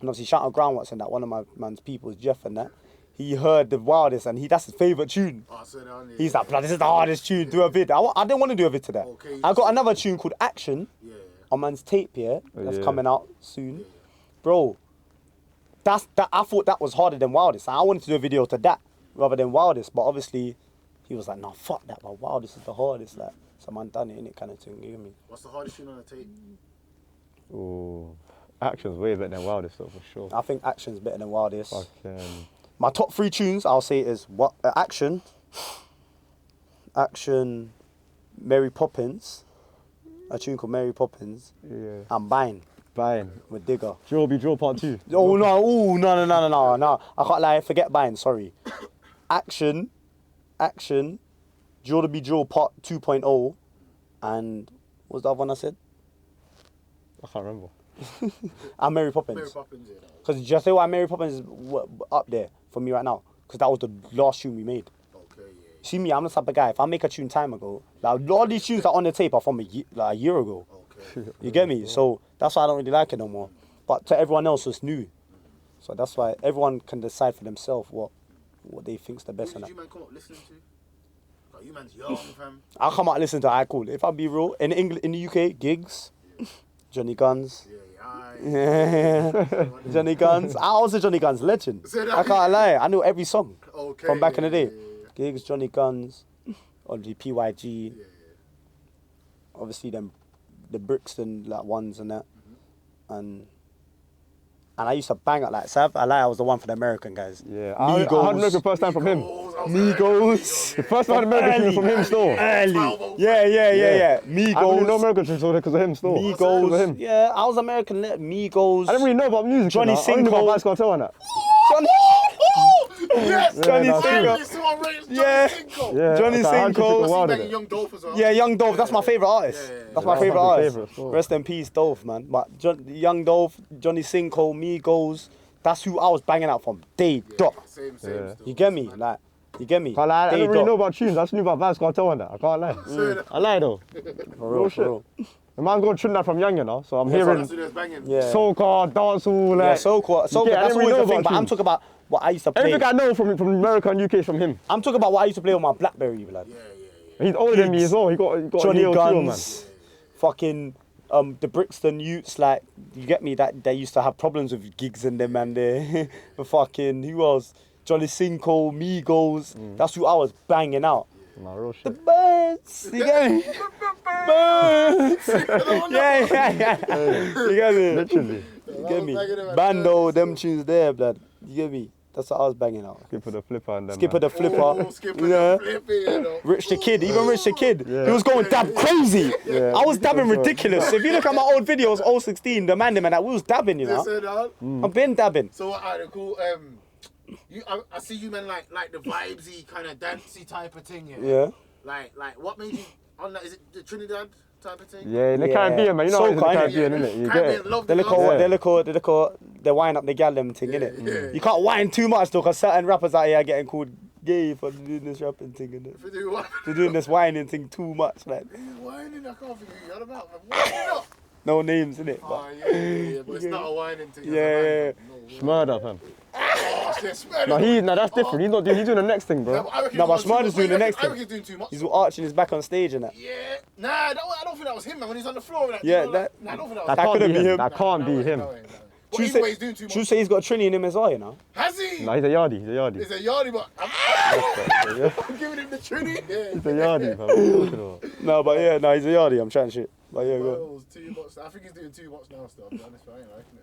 Speaker 2: And obviously, shout out Groundworks and that. One of my man's people is Jeff and that. He heard the wildest, and that's his favourite tune.
Speaker 5: Oh, so down there,
Speaker 2: He's like, blood, this is the hardest tune. Do a vid. I didn't want to do a vid to that.
Speaker 5: Okay,
Speaker 2: I got another tune called Action
Speaker 5: Yeah.
Speaker 2: on man's tape here. That's
Speaker 4: yeah.
Speaker 2: coming out soon. Bro, I thought that was harder than Wildest. I wanted to do a video to that rather than Wildest. But obviously, he was like, no, fuck that. But Wildest is the hardest. Like, so man done it, innit, kind of thing. You get me?
Speaker 5: What's the hardest tune on the tape?
Speaker 4: Ooh, Action's way better than Wildest, though, for sure.
Speaker 2: I think Action's better than Wildest.
Speaker 4: Fucking.
Speaker 2: My top 3 tunes, I'll say, is Action, Mary Poppins, a tune called Mary Poppins,
Speaker 4: Yeah.
Speaker 2: and Bine
Speaker 4: Buying.
Speaker 2: with Digger.
Speaker 4: Drill be drill part 2.
Speaker 2: Oh no! I can't lie. Forget Bine. Sorry. Action, Drill to be Drill Part 2.0, and what's the other one I said?
Speaker 4: I can't remember.
Speaker 2: And Mary Poppins.
Speaker 5: Mary Poppins, yeah.
Speaker 2: Because just say why Mary Poppins is up there for me right now. Because that was the last tune we made.
Speaker 5: Okay, yeah.
Speaker 2: See me, I'm the type of guy. If I make a tune time ago, like all these tunes that are on the tape are from a year ago.
Speaker 5: Okay.
Speaker 2: You get me? So that's why I don't really like it no more. But to everyone else, it's new. So that's why everyone can decide for themselves what they think's the
Speaker 5: Who
Speaker 2: best.
Speaker 5: did
Speaker 2: And
Speaker 5: you man come up listening to? Like, you man's young, fam.
Speaker 2: I'll come out and listen to I cool. If I be real, in England, in the UK, Gigs, Johnny Guns,
Speaker 5: Yeah. Right.
Speaker 6: Johnny Guns. I was a Johnny Guns legend.
Speaker 5: Say that
Speaker 6: I can't lie. I knew every song
Speaker 5: Okay.
Speaker 6: from back in the day.
Speaker 5: Yeah.
Speaker 6: Gigs, Johnny Guns, obviously PYG.
Speaker 5: Yeah.
Speaker 6: Obviously them, the Brixton like ones and that, and I used to bang out like Sav. I was the one for the American guys.
Speaker 4: Yeah, I heard American first time from him.
Speaker 6: Migos.
Speaker 4: The first time American tune was from him still.
Speaker 6: Early. Yeah.
Speaker 4: I
Speaker 6: Migos.
Speaker 4: only know American tunes because of him still. Because of him.
Speaker 6: Yeah, I was American. Migos.
Speaker 4: I didn't really know about music.
Speaker 6: Johnny
Speaker 4: I only knew
Speaker 6: Sinkhole.
Speaker 4: about Vybz Kartel and that.
Speaker 6: Johnny.
Speaker 5: Yes,
Speaker 6: Johnny
Speaker 4: that's
Speaker 6: Sinkhole.
Speaker 5: This one raised
Speaker 6: Yeah.
Speaker 5: Johnny Sinkhole.
Speaker 4: Yeah,
Speaker 6: Johnny
Speaker 4: okay, I heard you took a
Speaker 6: Sinkhole.
Speaker 4: while,
Speaker 5: Banging
Speaker 4: didn't it?
Speaker 5: Young Dolph as well.
Speaker 6: Yeah, Young Dolph. That's my favorite artist.
Speaker 5: Yeah.
Speaker 6: That's my
Speaker 4: That's
Speaker 6: favorite
Speaker 4: my
Speaker 6: artist.
Speaker 4: favourite, so.
Speaker 6: Rest in peace, Dolph, man. But Young Dolph, Johnny Sinkhole, Migos. That's who I was banging out from day dot.
Speaker 5: Same.
Speaker 4: Yeah.
Speaker 5: Still.
Speaker 6: You get me? Like, you get me?
Speaker 4: Can't lie, I
Speaker 6: Day
Speaker 4: didn't really
Speaker 6: dot.
Speaker 4: know about tunes. I just knew about Vybz Kartel and that. I can't lie. I lie though.
Speaker 6: For real,
Speaker 4: shit.
Speaker 6: for real.
Speaker 4: The man's got Trinidad from young, you know, so I'm hearing
Speaker 5: That's what they was banging.
Speaker 6: Yeah.
Speaker 4: soca, dancehall,
Speaker 6: Yeah,
Speaker 4: like.
Speaker 6: so-called.
Speaker 4: Yeah, I
Speaker 6: That's
Speaker 4: didn't really
Speaker 6: always
Speaker 4: know
Speaker 6: the thing,
Speaker 4: about
Speaker 6: but I'm
Speaker 4: tunes.
Speaker 6: talking about what I used to play.
Speaker 4: Everything I know from America and UK is from him.
Speaker 6: I'm talking about what I used to play on my Blackberry, blood.
Speaker 4: He's older than me as well. He got
Speaker 6: Johnny
Speaker 4: a Neo too, man.
Speaker 6: Guns, fucking the Brixton youths, like, you get me, that they used to have problems with gigs and them and they fucking, who else? Johnny Sinkhole, Migos, that's who I was banging out.
Speaker 4: Nah, real
Speaker 6: The
Speaker 4: shit.
Speaker 6: birds, you get me? Birds! yeah. You get me?
Speaker 4: Literally.
Speaker 6: You get me? Bando, them tunes there, blood. You get me? That's what I was banging out.
Speaker 4: Skip for the flipper and then.
Speaker 6: Skipper the Flipper.
Speaker 5: Oh, skipping
Speaker 6: Yeah.
Speaker 5: the flipping, you know.
Speaker 6: Rich the Kid, even Rich the Kid,
Speaker 4: Yeah.
Speaker 6: he was going dab crazy.
Speaker 4: Yeah.
Speaker 6: I was dabbing ridiculous. If you look at my old videos, 016, the man, we was dabbing, you know.
Speaker 5: Listen, dog.
Speaker 6: I've been dabbing.
Speaker 5: So alright, cool. I see you men like the vibesy kind of dancey type of thing, yeah.
Speaker 6: Yeah.
Speaker 5: Like what made you on that? Is it the Trinidad type of thing?
Speaker 4: Yeah, in the
Speaker 6: Yeah.
Speaker 4: Caribbean, man. You know how it is in the
Speaker 6: Soca, innit?
Speaker 4: Caribbean, innit? You get
Speaker 5: Caribbean
Speaker 4: it.
Speaker 5: love
Speaker 6: They
Speaker 5: the
Speaker 6: look
Speaker 5: dance.
Speaker 6: they wind up the gal them thing, innit?
Speaker 5: yeah.
Speaker 6: You can't whine too much though, because certain rappers out here are getting called gay for doing this rapping thing, innit?
Speaker 5: If you do what?
Speaker 6: For doing this whining thing too much, like,
Speaker 5: He's whining. I can't figure you out about. Man. Whining up.
Speaker 6: no names, innit?
Speaker 5: Oh
Speaker 6: But
Speaker 5: yeah. But it's not a whining thing.
Speaker 6: Yeah.
Speaker 4: Murder, fam.
Speaker 5: Oh, shit, swear
Speaker 4: No,
Speaker 5: to God.
Speaker 4: that's different. He's not doing. He's doing the next thing,
Speaker 5: No,
Speaker 4: bro.
Speaker 5: but I reckon
Speaker 6: No, but
Speaker 5: he's doing
Speaker 6: Smart is
Speaker 5: too much.
Speaker 6: doing the next
Speaker 5: I
Speaker 6: thing.
Speaker 5: reckon he's doing too much.
Speaker 6: he's arching his back on stage and that.
Speaker 5: Yeah. Nah, I don't think that was him, man. When he's on the floor. Like,
Speaker 6: Yeah,
Speaker 5: you know, like,
Speaker 6: that-
Speaker 5: nah, I don't think
Speaker 4: That
Speaker 5: that was
Speaker 6: That
Speaker 4: can't
Speaker 6: couldn't
Speaker 4: be
Speaker 6: be
Speaker 4: him.
Speaker 6: him.
Speaker 4: That can't be him.
Speaker 5: Well,
Speaker 6: True
Speaker 5: either way, he's doing too
Speaker 6: True
Speaker 5: much.
Speaker 6: say he's got Trini in him as well, you know.
Speaker 5: Has he?
Speaker 4: Nah, he's a yardie. He's a yardie.
Speaker 5: It's a yardie, but I'm giving him the Trini. Yeah.
Speaker 4: He's a yardie, fam. What are you talking about?
Speaker 6: No, but yeah, no, he's a yardie. I'm chatting shit. But yeah, go.
Speaker 5: Well, it's too much. I think he's doing too much now. Still, to be honest, but I ain't liking it.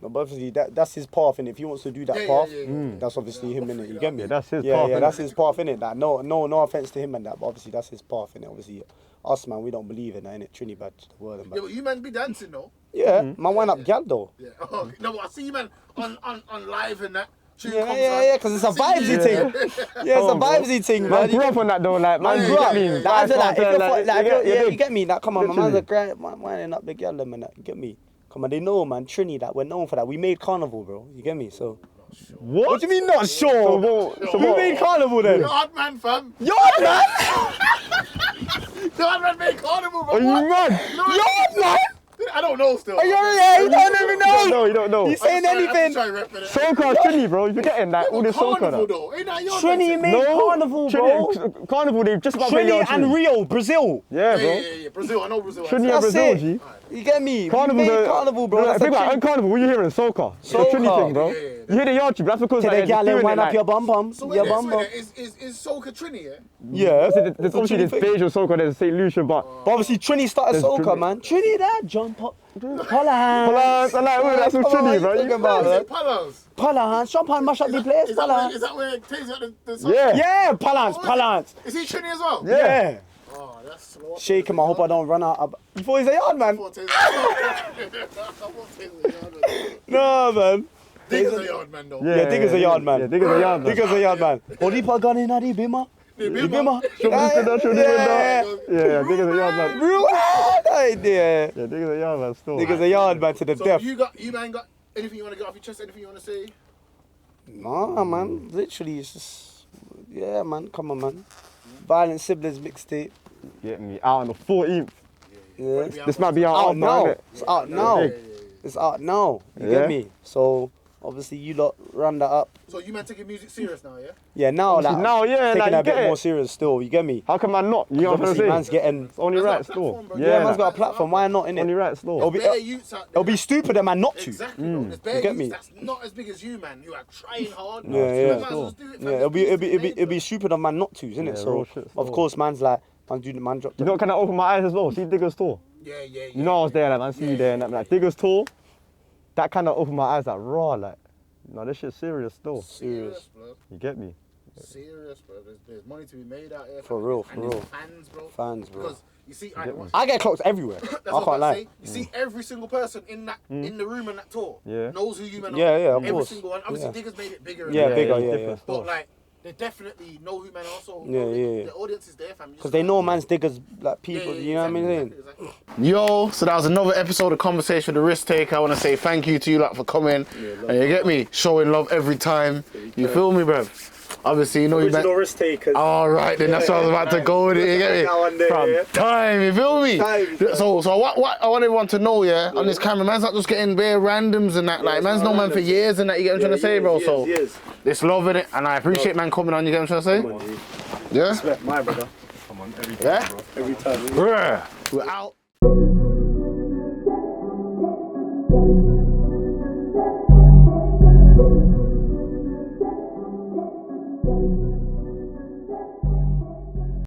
Speaker 6: No, but obviously that's his path, and if he wants to do that
Speaker 5: Yeah,
Speaker 6: path,
Speaker 5: yeah.
Speaker 6: that's obviously him, innit? You get me?
Speaker 4: Yeah, that's his
Speaker 6: yeah,
Speaker 4: path,
Speaker 6: yeah,
Speaker 4: innit?
Speaker 6: that's his path, innit? Like, no offense to him and that, but obviously that's his path, innit? Obviously, us man, we don't believe in that, innit? Trini bad, the word and
Speaker 5: Yeah,
Speaker 6: bad.
Speaker 5: but you man be dancing though.
Speaker 6: Yeah, man, wine up gal though.
Speaker 5: Yeah. Oh, no, but I see you man on live and that. Tune
Speaker 6: Yeah,
Speaker 5: comes
Speaker 6: yeah,
Speaker 5: on.
Speaker 6: yeah, 'cause it's a
Speaker 5: See
Speaker 6: vibesy
Speaker 5: you.
Speaker 6: thing. Yeah, it's a vibesy thing,
Speaker 4: Man
Speaker 6: man.
Speaker 4: grew up on that though, like man
Speaker 5: Yeah,
Speaker 4: grew up.
Speaker 5: yeah, yeah.
Speaker 6: That's it, like, if you're
Speaker 4: yeah,
Speaker 6: you get me? Like, come on, my man's
Speaker 4: Literally.
Speaker 6: a great man, winding up the gal them and that. You get me? Come on, they know, man. Trini, that we're known for that. We made Carnival, bro. You get me? So. What do you mean not sure?
Speaker 4: So
Speaker 6: Who
Speaker 4: what?
Speaker 6: made Carnival then?
Speaker 5: You're hard man, fam.
Speaker 6: You're man.
Speaker 5: The hard man made carnival, bro.
Speaker 4: Are you
Speaker 5: What?
Speaker 4: mad?
Speaker 6: You're man.
Speaker 5: I don't know still.
Speaker 6: Are you yeah? You don't even know.
Speaker 4: No, you don't know.
Speaker 6: He's saying anything.
Speaker 4: Soca, Trini, bro. You're forgetting that. All this soca.
Speaker 5: Carnival
Speaker 4: That.
Speaker 5: though. Ain't that your
Speaker 6: Trini
Speaker 5: dancing?
Speaker 6: made Carnival, bro.
Speaker 4: Trini, Carnival, they just about played
Speaker 6: Trini
Speaker 4: your
Speaker 6: and
Speaker 4: tune.
Speaker 6: Rio, Brazil.
Speaker 4: Yeah, bro.
Speaker 5: Yeah. Brazil, I know Brazil.
Speaker 4: Trini and
Speaker 6: That's
Speaker 4: Brazil,
Speaker 6: it.
Speaker 4: G.
Speaker 6: You get me?
Speaker 4: Carnival,
Speaker 6: We made Carnival, bro. That's
Speaker 4: Think
Speaker 6: a
Speaker 4: about
Speaker 6: Trini.
Speaker 4: it, Carnival, what you hearing? Soca. It's a
Speaker 6: Soca.
Speaker 4: Trini thing, bro.
Speaker 5: Yeah, yeah,
Speaker 4: You hear the yard tune, but that's because
Speaker 6: To
Speaker 4: like,
Speaker 6: the
Speaker 4: it's
Speaker 6: gal
Speaker 4: doing
Speaker 6: and
Speaker 4: it
Speaker 6: wind up
Speaker 4: like-
Speaker 6: your bum bum.
Speaker 5: So
Speaker 6: Your
Speaker 5: wait,
Speaker 6: bum bum.
Speaker 5: is Soca Trini, yeah?
Speaker 6: Yeah.
Speaker 4: There's obviously this Beijing Soca, there's St. Lucian, but
Speaker 6: But obviously Trini started
Speaker 4: There's
Speaker 6: soca,
Speaker 4: Trini.
Speaker 6: man. Trinidad, jump up. Holla
Speaker 4: I like, wait, that's all
Speaker 6: Come on,
Speaker 4: Trini,
Speaker 6: what
Speaker 4: bro.
Speaker 6: you talking about,
Speaker 5: Is
Speaker 6: man?
Speaker 5: it Pagans?
Speaker 6: Palance, champagne mash up the place,
Speaker 5: Is that
Speaker 6: Palance.
Speaker 5: where Taze got the song?
Speaker 4: Yeah.
Speaker 6: Yeah, Palance.
Speaker 5: Is he Trini as well?
Speaker 6: Yeah.
Speaker 5: Oh, that's slow.
Speaker 6: Shake him, I hope I don't run out. You thought he's a yard man?
Speaker 5: I thought Taze was a yard man.
Speaker 6: No, man.
Speaker 5: Digger's a yard man though.
Speaker 6: Yeah, Digger's a yard man.
Speaker 4: Yeah, Digger's a yard man.
Speaker 6: Digger's a yard man. Odipa gun in the bimmer.
Speaker 5: The
Speaker 6: Bimmer.
Speaker 4: Show me that, show me that.
Speaker 6: Yeah.
Speaker 4: Yeah, Digger's a yard man.
Speaker 6: Real idea.
Speaker 4: Yeah, Digger's a yard man still.
Speaker 6: Digger's a yard man to the
Speaker 5: So
Speaker 6: death.
Speaker 5: you man got anything you want to get off your chest? Anything you want to say?
Speaker 6: Nah, man. Literally, it's just... Yeah, man. Come on, man. Violent Siblings mixtape.
Speaker 4: Get me out on the 14th.
Speaker 6: Yeah.
Speaker 4: This might be
Speaker 6: Out
Speaker 4: out
Speaker 6: now.
Speaker 4: innit?
Speaker 6: It's out now.
Speaker 4: Yeah.
Speaker 6: It's out now. You
Speaker 4: Yeah.
Speaker 6: get me? So Obviously, you lot run that up.
Speaker 5: So you man taking music serious now, yeah?
Speaker 6: Yeah, now like
Speaker 4: Now, yeah,
Speaker 6: taking
Speaker 4: like,
Speaker 6: it a
Speaker 4: you
Speaker 6: bit
Speaker 4: get
Speaker 6: more
Speaker 4: it.
Speaker 6: serious still. You get me?
Speaker 4: How can man not? You know what I'm
Speaker 6: Obviously,
Speaker 4: saying?
Speaker 6: man's getting.
Speaker 4: It's only
Speaker 5: Man's got
Speaker 4: right
Speaker 5: a
Speaker 4: still.
Speaker 5: platform, bro.
Speaker 6: Yeah, man's
Speaker 5: like,
Speaker 6: got a platform. Why not in
Speaker 4: Only
Speaker 6: it?
Speaker 4: right still.
Speaker 6: It'll be,
Speaker 5: Bare youths out there.
Speaker 6: it'll be stupid of man not to.
Speaker 5: Exactly, bro. There's bare
Speaker 6: get
Speaker 5: youths
Speaker 6: me?
Speaker 5: that's not as big as you, man. You are trying hard.
Speaker 6: Yeah, yeah.
Speaker 5: You might as well just do it, fam.
Speaker 6: Yeah, it'll be stupid of man not to, isn't it?
Speaker 4: Yeah,
Speaker 6: So
Speaker 4: real shit
Speaker 6: of
Speaker 4: still.
Speaker 6: course, man's like, man, do the man drop.
Speaker 4: You know what kind of opened my eyes as well? See Digger's tour.
Speaker 5: Yeah.
Speaker 4: You know I was there, like, man, see you there, and that, like, Digger's tour. That kind of opened my eyes, like, raw, like, no, this shit's serious still.
Speaker 5: Serious, bro.
Speaker 4: You get me?
Speaker 5: Serious, bro. There's money to be made out here.
Speaker 6: For
Speaker 5: fam.
Speaker 6: real,
Speaker 5: And
Speaker 6: for
Speaker 5: there's
Speaker 6: real.
Speaker 5: Fans, bro.
Speaker 6: Fans, bro.
Speaker 5: Because you see,
Speaker 6: I get clocks everywhere.
Speaker 5: that's
Speaker 6: I
Speaker 5: what I'm
Speaker 6: can't
Speaker 5: about to
Speaker 6: lie.
Speaker 5: say. You see, every single person in the room and that tour
Speaker 4: Yeah.
Speaker 5: knows who you man are.
Speaker 6: Yeah, yeah, of
Speaker 5: Every
Speaker 6: course.
Speaker 5: single one. Obviously,
Speaker 6: Yeah.
Speaker 5: Diggers made it bigger. and
Speaker 6: Yeah,
Speaker 5: bigger.
Speaker 6: bigger,
Speaker 4: it's
Speaker 6: yeah,
Speaker 4: different
Speaker 6: yeah.
Speaker 4: still.
Speaker 5: But like, they definitely know who man are. So
Speaker 6: Yeah, yeah.
Speaker 5: the audience is there, fam.
Speaker 6: Because they know man's diggers, like people. You know what I mean?
Speaker 5: Exactly.
Speaker 1: Yo, so that was another episode of Conversation with the Risk Taker. I want to say thank you to you lot for coming. And you get me? Showing love every time. You feel me, bruv? Obviously, you know you
Speaker 6: Original risk takers.
Speaker 1: All right, then that's what I was about to go with it. You get
Speaker 6: Now and
Speaker 1: me?
Speaker 6: then,
Speaker 1: From
Speaker 6: yeah.
Speaker 1: time, you feel me?
Speaker 6: Time.
Speaker 1: So what I want everyone to know, yeah, on this camera, man's not just getting bare randoms and that. Like, man's known man for years and that. You get what I'm trying to say, bro? So it's love in it, and I appreciate man coming on. You get what I'm trying to say? Yeah.
Speaker 6: Respect my brother.
Speaker 3: Come on, every
Speaker 1: Yeah.
Speaker 3: time, bro.
Speaker 6: Every time.
Speaker 1: Bruh, we're out.